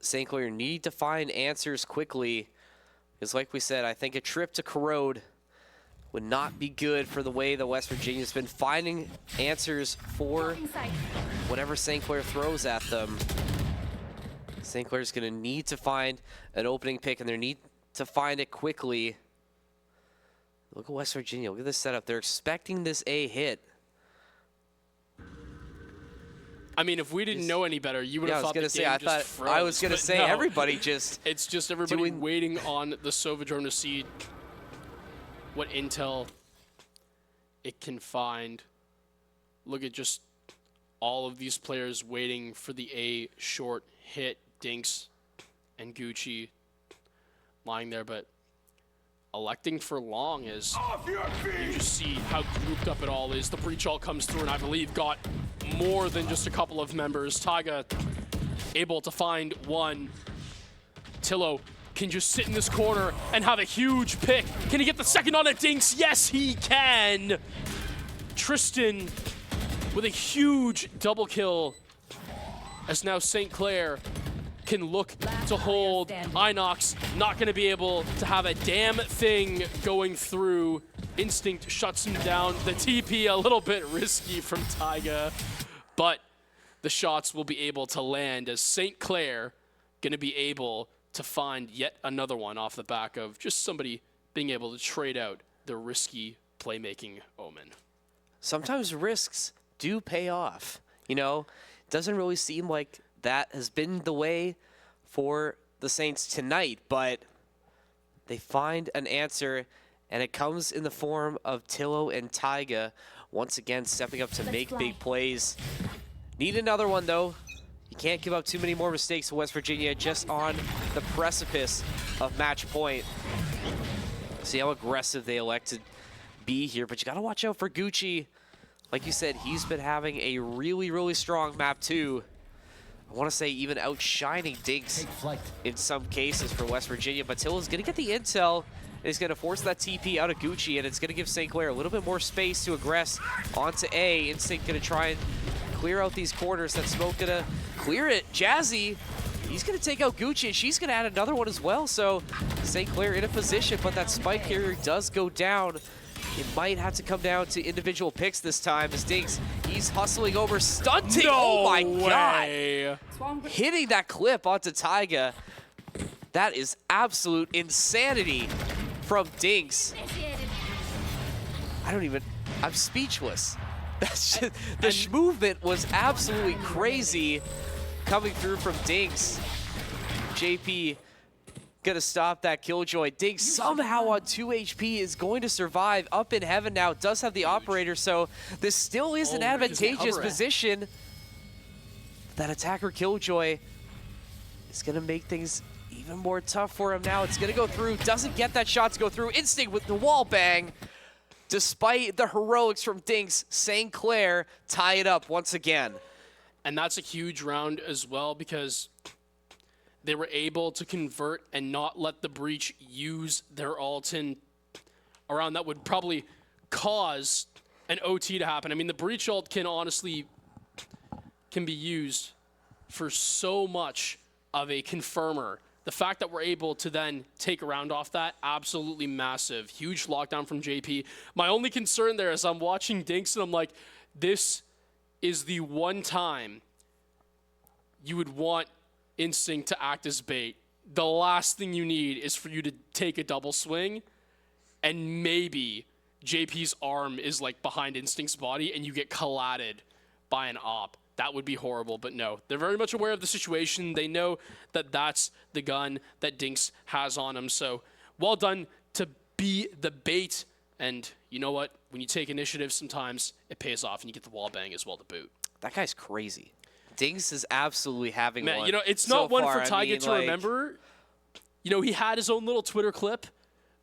St. Clair need to find answers quickly, because like we said, I think a trip to Corrode would not be good for the way that West Virginia's been finding answers for whatever St. Clair throws at them. St. Clair's going to need to find an opening pick, and they need to find it quickly. Look at West Virginia. Look at this setup. They're expecting this A hit. I mean, if we didn't know any better, you would have thought the game just froze. I was going to say, no. everybody just... It's just everybody waiting on the Sovidrone to see what intel it can find. Look at just all of these players waiting for the A short hit. Dinks and Gucci lying there, but electing for long as you just see how grouped up it all is. The breach all comes through, and I believe got more than just a couple of members. Taiga able to find one. Tillo can just sit in this corner and have a huge pick. Can he get the second on it, Dinks? Yes, he can. Tristan with a huge double kill, as now St. Clair can look to hold. Inox not going to be able to have a damn thing going through. Instinct shuts him down. The TP a little bit risky from Taiga, but the shots will be able to land as St. Clair going to be able to find yet another one off the back of just somebody being able to trade out the risky playmaking Omen. Sometimes risks do pay off. You know, it doesn't really seem like that has been the way for the Saints tonight, but they find an answer, and it comes in the form of Tillo and Taiga once again stepping up to make big plays. Need another one, though. You can't give up too many more mistakes to West Virginia, just on the precipice of match point. See how aggressive they elect to be here, but you got to watch out for Gucci. Like you said, he's been having a really strong map too. I want to say even outshining Dinks in some cases for West Virginia, but Tillo's going to get the intel, and he's going to force that TP out of Gucci, and it's going to give St. Clair a little bit more space to aggress onto A. Instinct going to try and clear out these corners. That smoke going to clear it. Jazzy, he's going to take out Gucci, and she's going to add another one as well, so St. Clair in a position, but that spike carrier does go down. It might have to come down to individual picks this time as Dinks, he's hustling over, stunting. No oh my way. God. Hitting that clip onto Taiga. That is absolute insanity from Dinks. I'm speechless. That's just, the movement was absolutely crazy coming through from Dinks. JP gonna stop that killjoy. Dinks somehow on 2 HP is going to survive. Up in heaven now, does have the operator, so this still is an advantageous position. That attacker killjoy is gonna make things even more tough for him now. It's gonna go through, doesn't get that shot to go through. Instinct with the wall bang. Despite the heroics from Dinks, St. Clair tie it up once again. And that's a huge round as well, because they were able to convert and not let the breach use their ult-in around that would probably cause an OT to happen. I mean, the breach ult can honestly be used for so much of a confirmer the fact that we're able to then take a round off that, absolutely massive. Huge lockdown from JP. My only concern there is I'm watching Dinks and I'm like, this is the one time you would want Instinct to act as bait. The last thing you need is for you to take a double swing and maybe JP's arm is like behind Instinct's body and you get collided by an op. That would be horrible, but no. They're very much aware of the situation. They know that that's the gun that Dinks has on him. So well done to be the bait. And you know what? When you take initiative, sometimes it pays off and you get the wall bang as well to boot. That guy's crazy. Dinks is absolutely having Man, one. you know, it's so not one far. for Tyga to remember. You know, he had his own little Twitter clip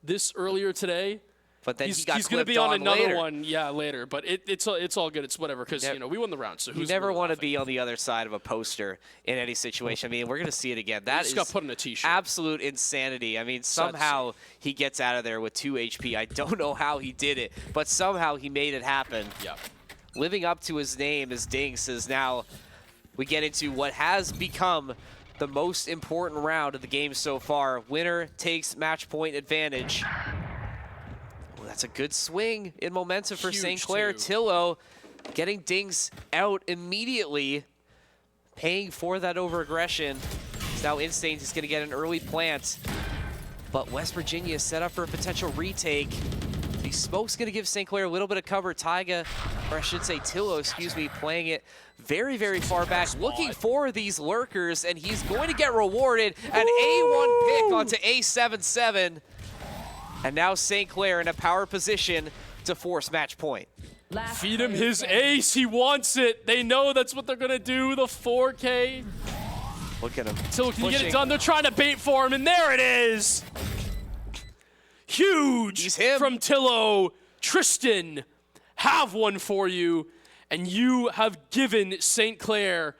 this earlier today. But then he's he got going to be clipped on another later. one, later. But it's all good. It's whatever because you know we won the round. So you who's never really want to laughing? be on the other side of a poster in any situation. I mean, we're going to see it again. That just is got put in a t-shirt. absolute insanity. I mean, somehow he gets out of there with 2 HP. I don't know how he did it, but somehow he made it happen. Yeah. Living up to his name as Dinks is now we get into what has become the most important round of the game so far. Winner takes match point advantage. Oh, that's a good swing in momentum for Huge, St. Clair. too. Tillo getting Dinks out immediately, paying for that over-aggression. Now Instinct is going to get an early plant, but West Virginia is set up for a potential retake. The smoke's going to give St. Clair a little bit of cover. Tyga, or I should say Tillo, excuse me, playing it very, very far back, looking for these lurkers, and he's going to get rewarded. An A1 pick onto A77. And now St. Clair in a power position to force match point. Feed him his ace. He wants it. They know that's what they're going to do. The 4K. Look at him. Tillo, can you get it done? They're trying to bait for him, and there it is. Huge He's him. from Tillo. Tristan, have one for you. And you have given St. Clair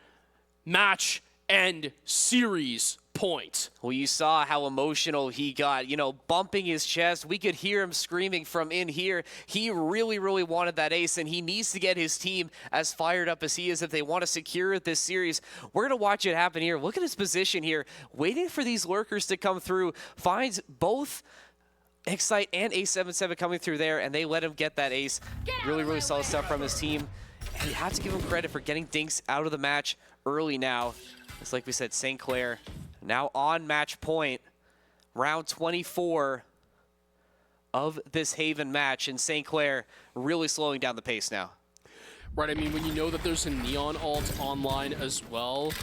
match and series point. Well, you saw how emotional he got, you know, bumping his chest. We could hear him screaming from in here. He really, really wanted that ace, and he needs to get his team as fired up as he is if they want to secure this series. We're going to watch it happen here. Look at his position here, waiting for these lurkers to come through. Finds both Excite and A77 coming through there, and they let him get that ace. Really, really solid stuff from his team. And you have to give him credit for getting Dinks out of the match early now. It's like we said, St. Clair now on match point. Round 24 of this Haven match, and St. Clair really slowing down the pace now. Right, I mean, when you know that there's a Neon ult online as well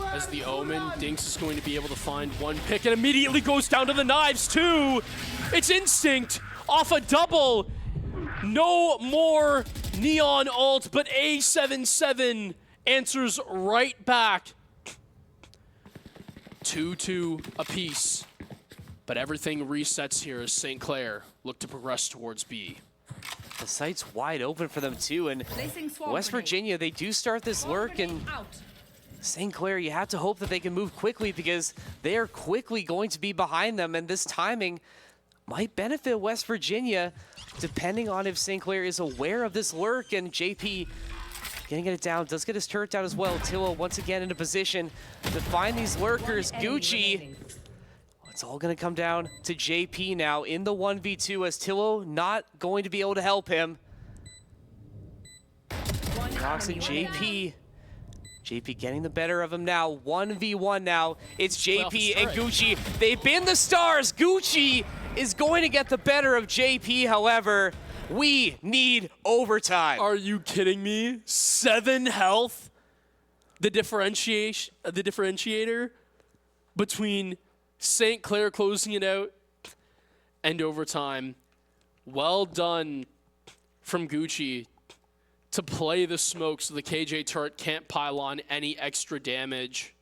as the Omen, Dinks is going to be able to find one pick and immediately goes down to the knives too. It's Instinct off a double. No more Neon ult, but A77 answers right back. 2-2 apiece. But everything resets here as St. Clair look to progress towards B. The site's wide open for them too, and West Virginia, they do start this lurk, and St. Clair, you have to hope that they can move quickly because they are quickly going to be behind them, and this timing might benefit West Virginia depending on if St. Clair is aware of this lurk, and JP getting it down, does get his turret down as well. Tillo once again in a position to find these lurkers. Gucci, it's all gonna come down to JP now in the 1v2 as Tillo not going to be able to help him. Knocks in JP. JP getting the better of him now. 1v1 now. It's JP and Gucci. They've been the stars. Gucci is going to get the better of JP, however. We need overtime. Are you kidding me? 7 health? The differentiator between St. Clair closing it out and overtime. Well done from Gucci to play the smoke so the KJ turret can't pile on any extra damage.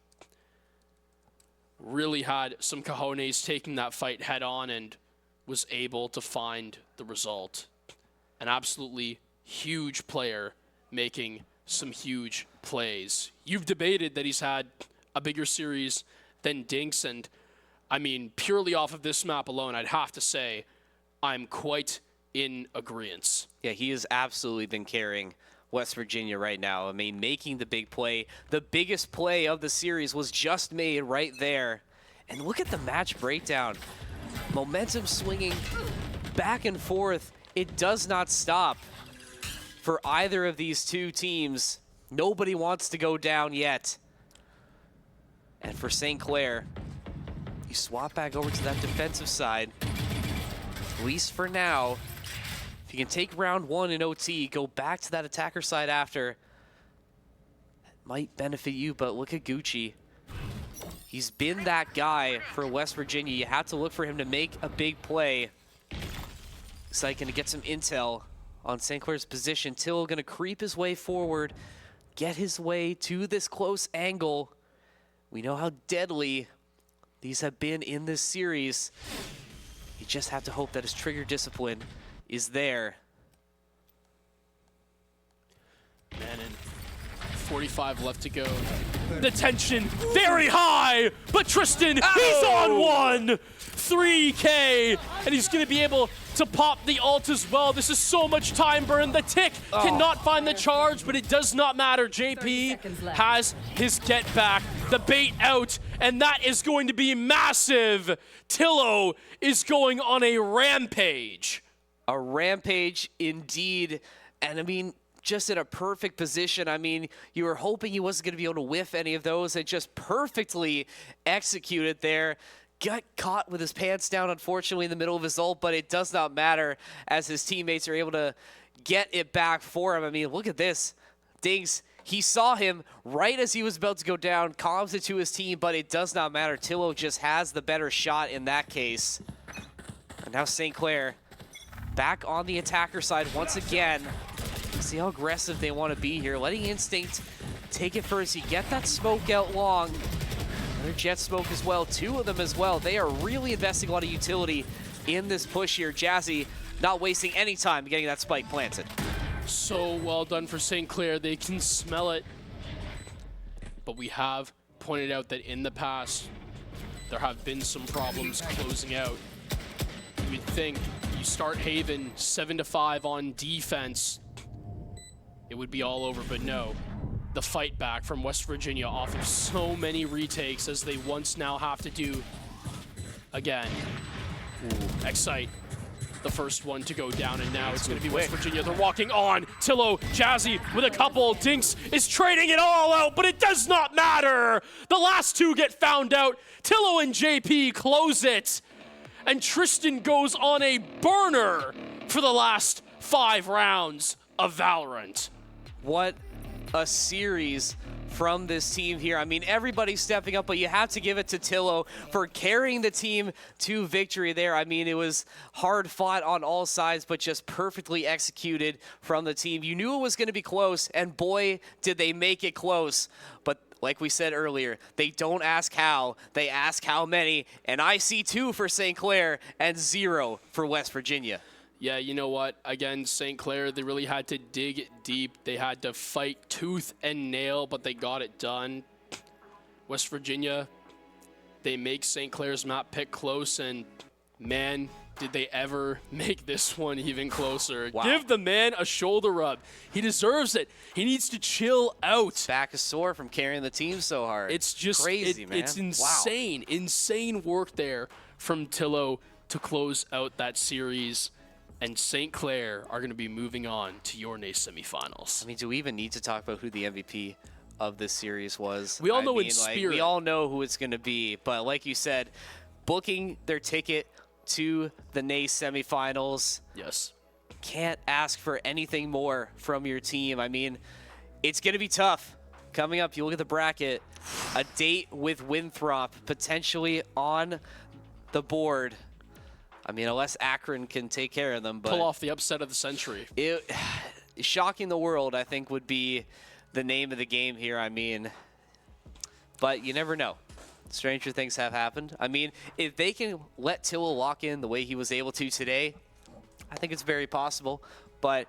Really had some cojones taking that fight head on and was able to find the result. An absolutely huge player making some huge plays. You've debated that he's had a bigger series than Dinks, and I mean, purely off of this map alone, I'd have to say I'm quite in agreement. Yeah, he has absolutely been carrying West Virginia right now. I mean, making the big play. The biggest play of the series was just made right there. And look at the match breakdown. Momentum swinging back and forth. It does not stop for either of these two teams. Nobody wants to go down yet. And for St. Clair, you swap back over to that defensive side. At least for now. If you can take round 1 in OT, go back to that attacker side after. That might benefit you, but look at Gucci. He's been that guy for West Virginia. You have to look for him to make a big play. So I can get some intel on St. Clair's position. Till going to creep his way forward, get his way to this close angle. We know how deadly these have been in this series. You just have to hope that his trigger discipline is there. Man, and 45 left to go. The tension very high, but Tristan, he's on one! 3K, and he's gonna be able to pop the ult as well. This is so much time burn. The tick cannot find the charge, but it does not matter. JP has his get back, the bait out, and that is going to be massive. Tillo is going on a rampage. A rampage indeed, and I mean, just in a perfect position. I mean, you were hoping he wasn't going to be able to whiff any of those, and just perfectly executed there. Got caught with his pants down, unfortunately, in the middle of his ult, but it does not matter as his teammates are able to get it back for him. I mean, look at this. Dings, he saw him right as he was about to go down, calms it to his team, but it does not matter. Tillo just has the better shot in that case. And now St. Clair back on the attacker side once again. See how aggressive they want to be here. Letting Instinct take it first. You get that smoke out long. Another jet smoke as well. 2 of them as well. They are really investing a lot of utility in this push here. Jazzy not wasting any time getting that spike planted. So well done for St. Clair. They can smell it. But we have pointed out that in the past, there have been some problems closing out. You would think you start Haven 7-5 on defense, it would be all over, but no. The fight back from West Virginia off of so many retakes as they once now have to do again. Ooh. Excite, the first one to go down, and now it's going to be West Virginia. They're walking on. Tillo, Jazzy with a couple. Dinks is trading it all out, but it does not matter. The last 2 get found out. Tillo and JP close it, and Tristan goes on a burner for the last 5 rounds of Valorant. What a series from this team here. I mean, everybody's stepping up, but you have to give it to Tillo for carrying the team to victory there. I mean, it was hard fought on all sides, but just perfectly executed from the team. You knew it was going to be close, and boy, did they make it close. But like we said earlier, they don't ask how, they ask how many, and I see 2 for St. Clair and 0 for West Virginia. Yeah, you know what? Again, St. Clair, they really had to dig deep. They had to fight tooth and nail, but they got it done. West Virginia, they make St. Clair's map pick close, and man, did they ever make this one even closer. Wow. Give the man a shoulder rub. He deserves it. He needs to chill out. Back is sore from carrying the team so hard. It's just crazy, man. It's insane. Wow. Insane work there from Tillo to close out that series. And St. Clair are going to be moving on to your NACE semifinals. I mean, do we even need to talk about who the MVP of this series was? We all know in spirit. We all know who it's going to be. But like you said, booking their ticket to the NACE semifinals. Yes. Can't ask for anything more from your team. I mean, it's going to be tough. Coming up, you look at the bracket, a date with Winthrop potentially on the board. I mean, unless Akron can take care of them. But pull off the upset of the century. Shocking the world, I think, would be the name of the game here. I mean, but you never know. Stranger things have happened. I mean, if they can let Tillo lock in the way he was able to today, I think it's very possible. But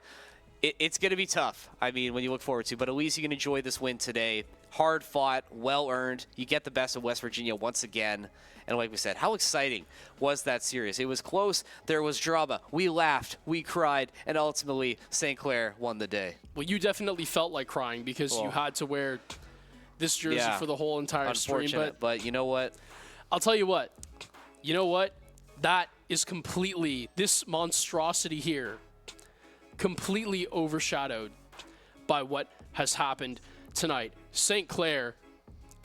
it's going to be tough, I mean, when you look forward to. But at least you can enjoy this win today. Hard fought, well earned. You get the best of West Virginia once again. And like we said, how exciting was that series? It was close. There was drama. We laughed. We cried. And ultimately, St. Clair won the day. Well, you definitely felt like crying because you had to wear this jersey for the whole entire stream. But you know what? I'll tell you what. You know what? That is completely, this monstrosity here, completely overshadowed by what has happened tonight. St. Clair,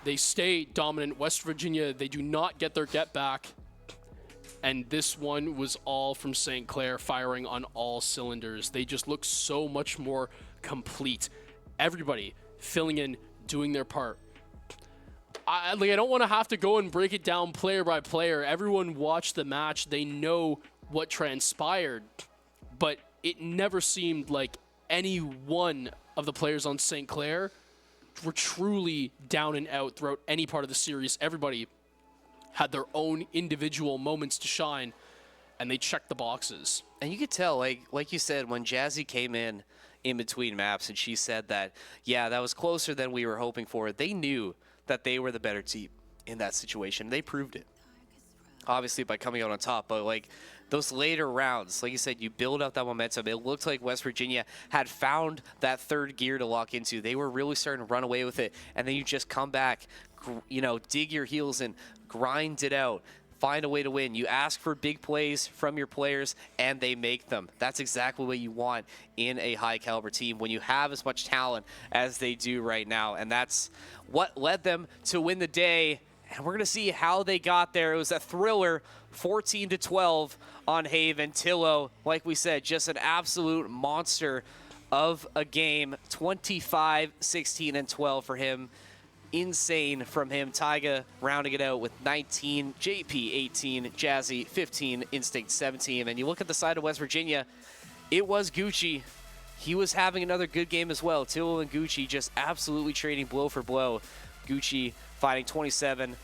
they stay dominant. West Virginia, they do not get their get back. And this one was all from St. Clair, firing on all cylinders. They just look so much more complete. Everybody filling in, doing their part. I don't want to have to go and break it down player by player. Everyone watched the match. They know what transpired. But it never seemed like any one of the players on St. Clair were truly down and out throughout any part of the series. Everybody had their own individual moments to shine, and they checked the boxes. And you could tell, like you said, when Jazzy came in between maps and she said that, yeah, that was closer than we were hoping for, they knew that they were the better team in that situation. They proved it, obviously, by coming out on top. But, like, those later rounds, like you said, you build up that momentum. It looked like West Virginia had found that third gear to lock into. They were really starting to run away with it. And then you just come back, you know, dig your heels in, grind it out, find a way to win. You ask for big plays from your players, and they make them. That's exactly what you want in a high-caliber team when you have as much talent as they do right now. And that's what led them to win the day. And we're going to see how they got there. It was a thriller, 14-12 on Haven. Tillo, like we said, just an absolute monster of a game. 25, 16, and 12 for him. Insane from him. Taiga rounding it out with 19, JP 18, Jazzy 15, Instinct 17. And you look at the side of West Virginia, it was Gucci. He was having another good game as well. Tillo and Gucci just absolutely trading blow for blow. Gucci fighting 27,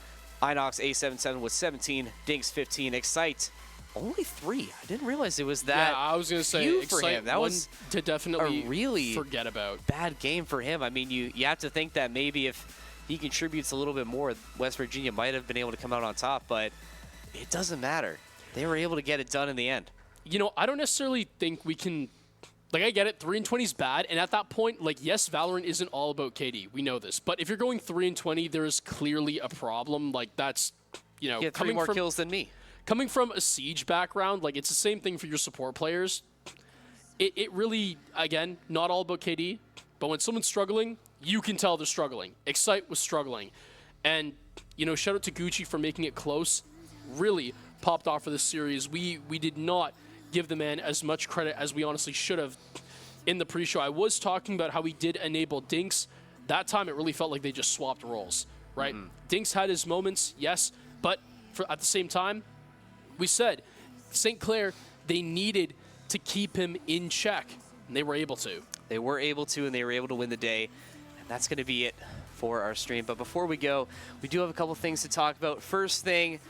Inox A77 with 17, Dinks 15, Excite only 3. I didn't realize it was that. Yeah, I was going to say, for Excite him. That was to definitely a really forget about. Bad game for him. I mean, you have to think that maybe if he contributes a little bit more, West Virginia might have been able to come out on top, but it doesn't matter. They were able to get it done in the end. You know, I don't necessarily think we can, like, I get it, 3-20 is bad, and at that point, like, yes, Valorant isn't all about KD. We know this. But if you're going 3-20, there is clearly a problem. Like, that's, you know, You get 3 more kills than me. Coming from a Siege background, like, it's the same thing for your support players. It really, again, not all about KD, but when someone's struggling, you can tell they're struggling. Excite was struggling. And, you know, shout out to Gucci for making it close. Really popped off for this series. We did not give the man as much credit as we honestly should have in the pre-show. I was talking about how he did enable Dinks. That time it really felt like they just swapped roles, right? Dinks had his moments, yes, but at the same time, we said St. Clair, they needed to keep him in check, and they were able to. They were able to, and they were able to win the day. And that's going to be it for our stream. But before we go, we do have a couple things to talk about. First thing,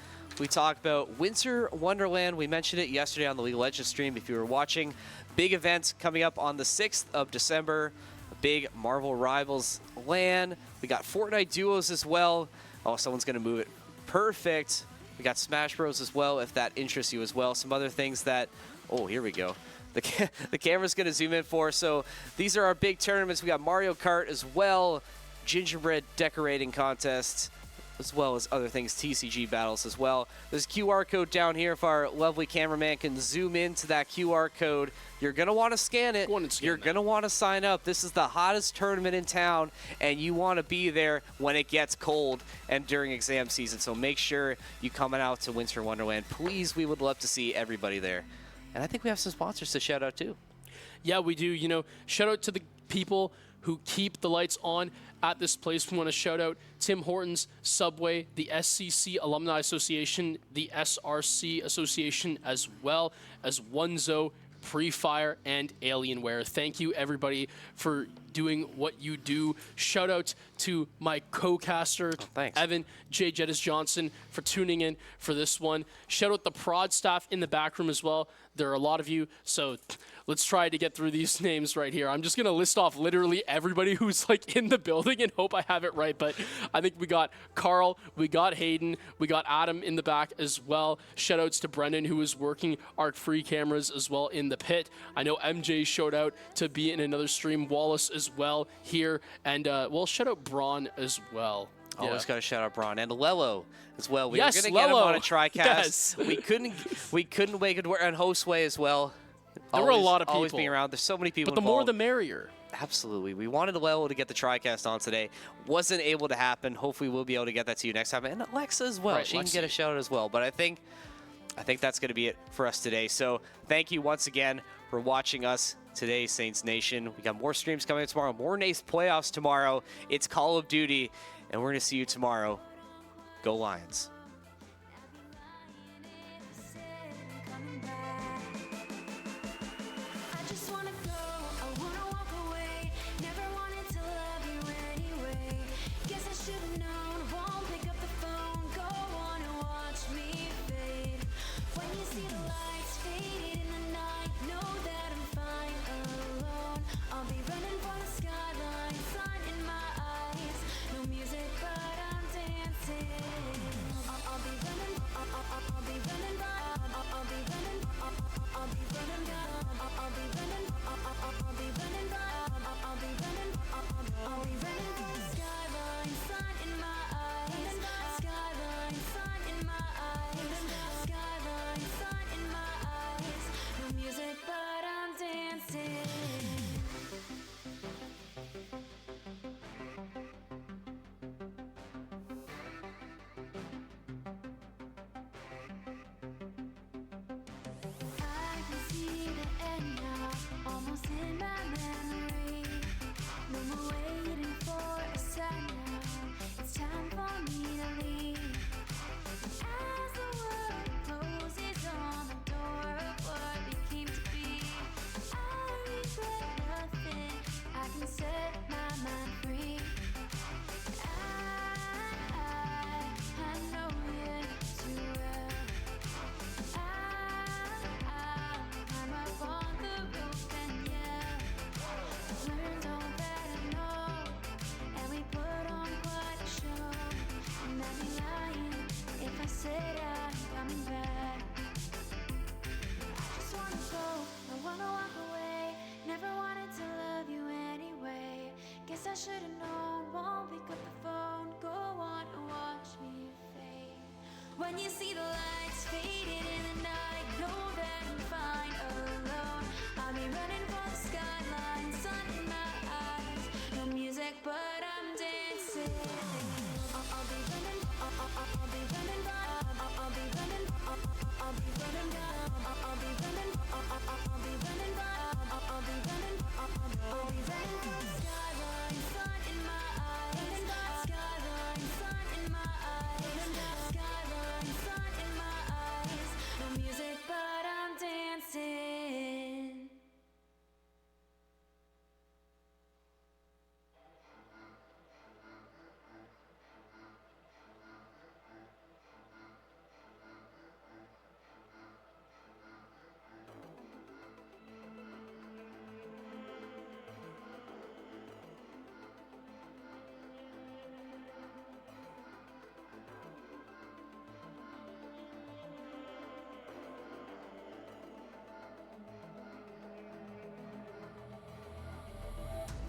we talked about Winter Wonderland. We mentioned it yesterday on the League of Legends stream if you were watching. Big event coming up on the 6th of December. A big Marvel Rivals LAN. We got Fortnite duos as well. Oh, someone's going to move it. Perfect. We got Smash Bros as well, if that interests you as well. Some other things that, oh, here we go. The camera's going to zoom in for. So these are our big tournaments. We got Mario Kart as well, gingerbread decorating contest, as well as other things, TCG battles as well. There's a QR code down here. If our lovely cameraman can zoom into that QR code, you're going to want to scan it. You're going to want to sign up. This is the hottest tournament in town, and you want to be there when it gets cold and during exam season. So make sure you come out to Winter Wonderland. Please, we would love to see everybody there. And I think we have some sponsors to shout out too. Yeah, we do. You know, shout out to the people who keep the lights on at this place. We want to shout out Tim Hortons, Subway, the SCC Alumni Association, the SRC Association, as well as Onezo, Pre-Fire, and Alienware. Thank you, everybody, for doing what you do. Shout out to my co-caster, Evan J. Jettis Johnson, for tuning in for this one. Shout out the prod staff in the back room as well. There are a lot of you, so let's try to get through these names right here. I'm just going to list off literally everybody who's like in the building and hope I have it right, but I think we got Carl, we got Hayden, we got Adam in the back as well. Shout outs to Brendan, who is working our free cameras as well in the pit. I know MJ showed out to be in another stream, Wallace as well here, and well, shout out Braun as well. Always got to shout out Braun and Lello as well. We Yes, were going to get him on a Lello. TriCast. Yes. We couldn't make it work. And Hostway as well. There were a lot of Always people. being around. There's so many people But the more involved. the merrier. Absolutely. We wanted Lello to get the TriCast on today. Wasn't able to happen. Hopefully we'll be able to get that to you next time. And Alexa as well. Right, she can Lexi. get a shout out as well. But I think that's going to be it for us today. So thank you once again for watching us today, Saints Nation. We got more streams coming tomorrow, more NACE playoffs tomorrow. It's Call of Duty, and we're going to see you tomorrow. Go Lions. I just wanna go, I wanna walk away. Never wanted to love you anyway. Guess I should've known, won't pick up the phone. Go on and watch me fade. When you see the lights faded in the night, know that I'm fine alone. I'll be running for the skyline, sun in my eyes. No music, but I'm dancing. I'll be running, I'll be running by, I'll be running, I'll be running by, I'll be running, I'll be running by, I'll be running, I'll be running for the skyline, sun in my eyes, skyline, sun in my eyes, skyline, sun in my eyes. No music, but I'm dancing. I can see the end now, almost in my memory. No more waiting for a sign now. It's time for me to leave. As the world closes on the door of what we came to be, I regret nothing. I can set my mind free. I know you too well. I'm up on the roof and yell. Learned all that I know, and we put on quite a show. And I'd be lying if I said I'm coming back. I just wanna go, I wanna walk away. Never wanted to love you anyway. Guess I should've known, won't pick up the phone. Go on and watch me fade. When you see the lights fading in the night, know that I'm fine alone. I'll be running for the skyline, sun in my eyes. No music, but I'm dancing. I'll be running, I'll be running by, I'll be running, I'll be running by, I'll be running, I'll be running by, I'll be running, I'll be running for the skyline, sun in my eyes, skyline, sun in my eyes, skyline, sun in my eyes. No music, but I'm dancing.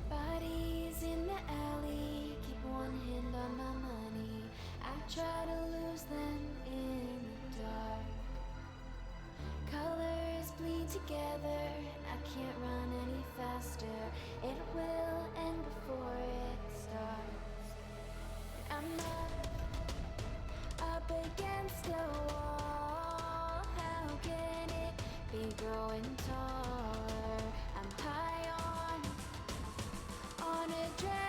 Bodies in the alley, keep one hand on my money. I try to lose them in the dark. Colors bleed together, I can't run any faster. It will end before it starts. I'm up against a wall. How can it be growing taller? I'm high on a dragon.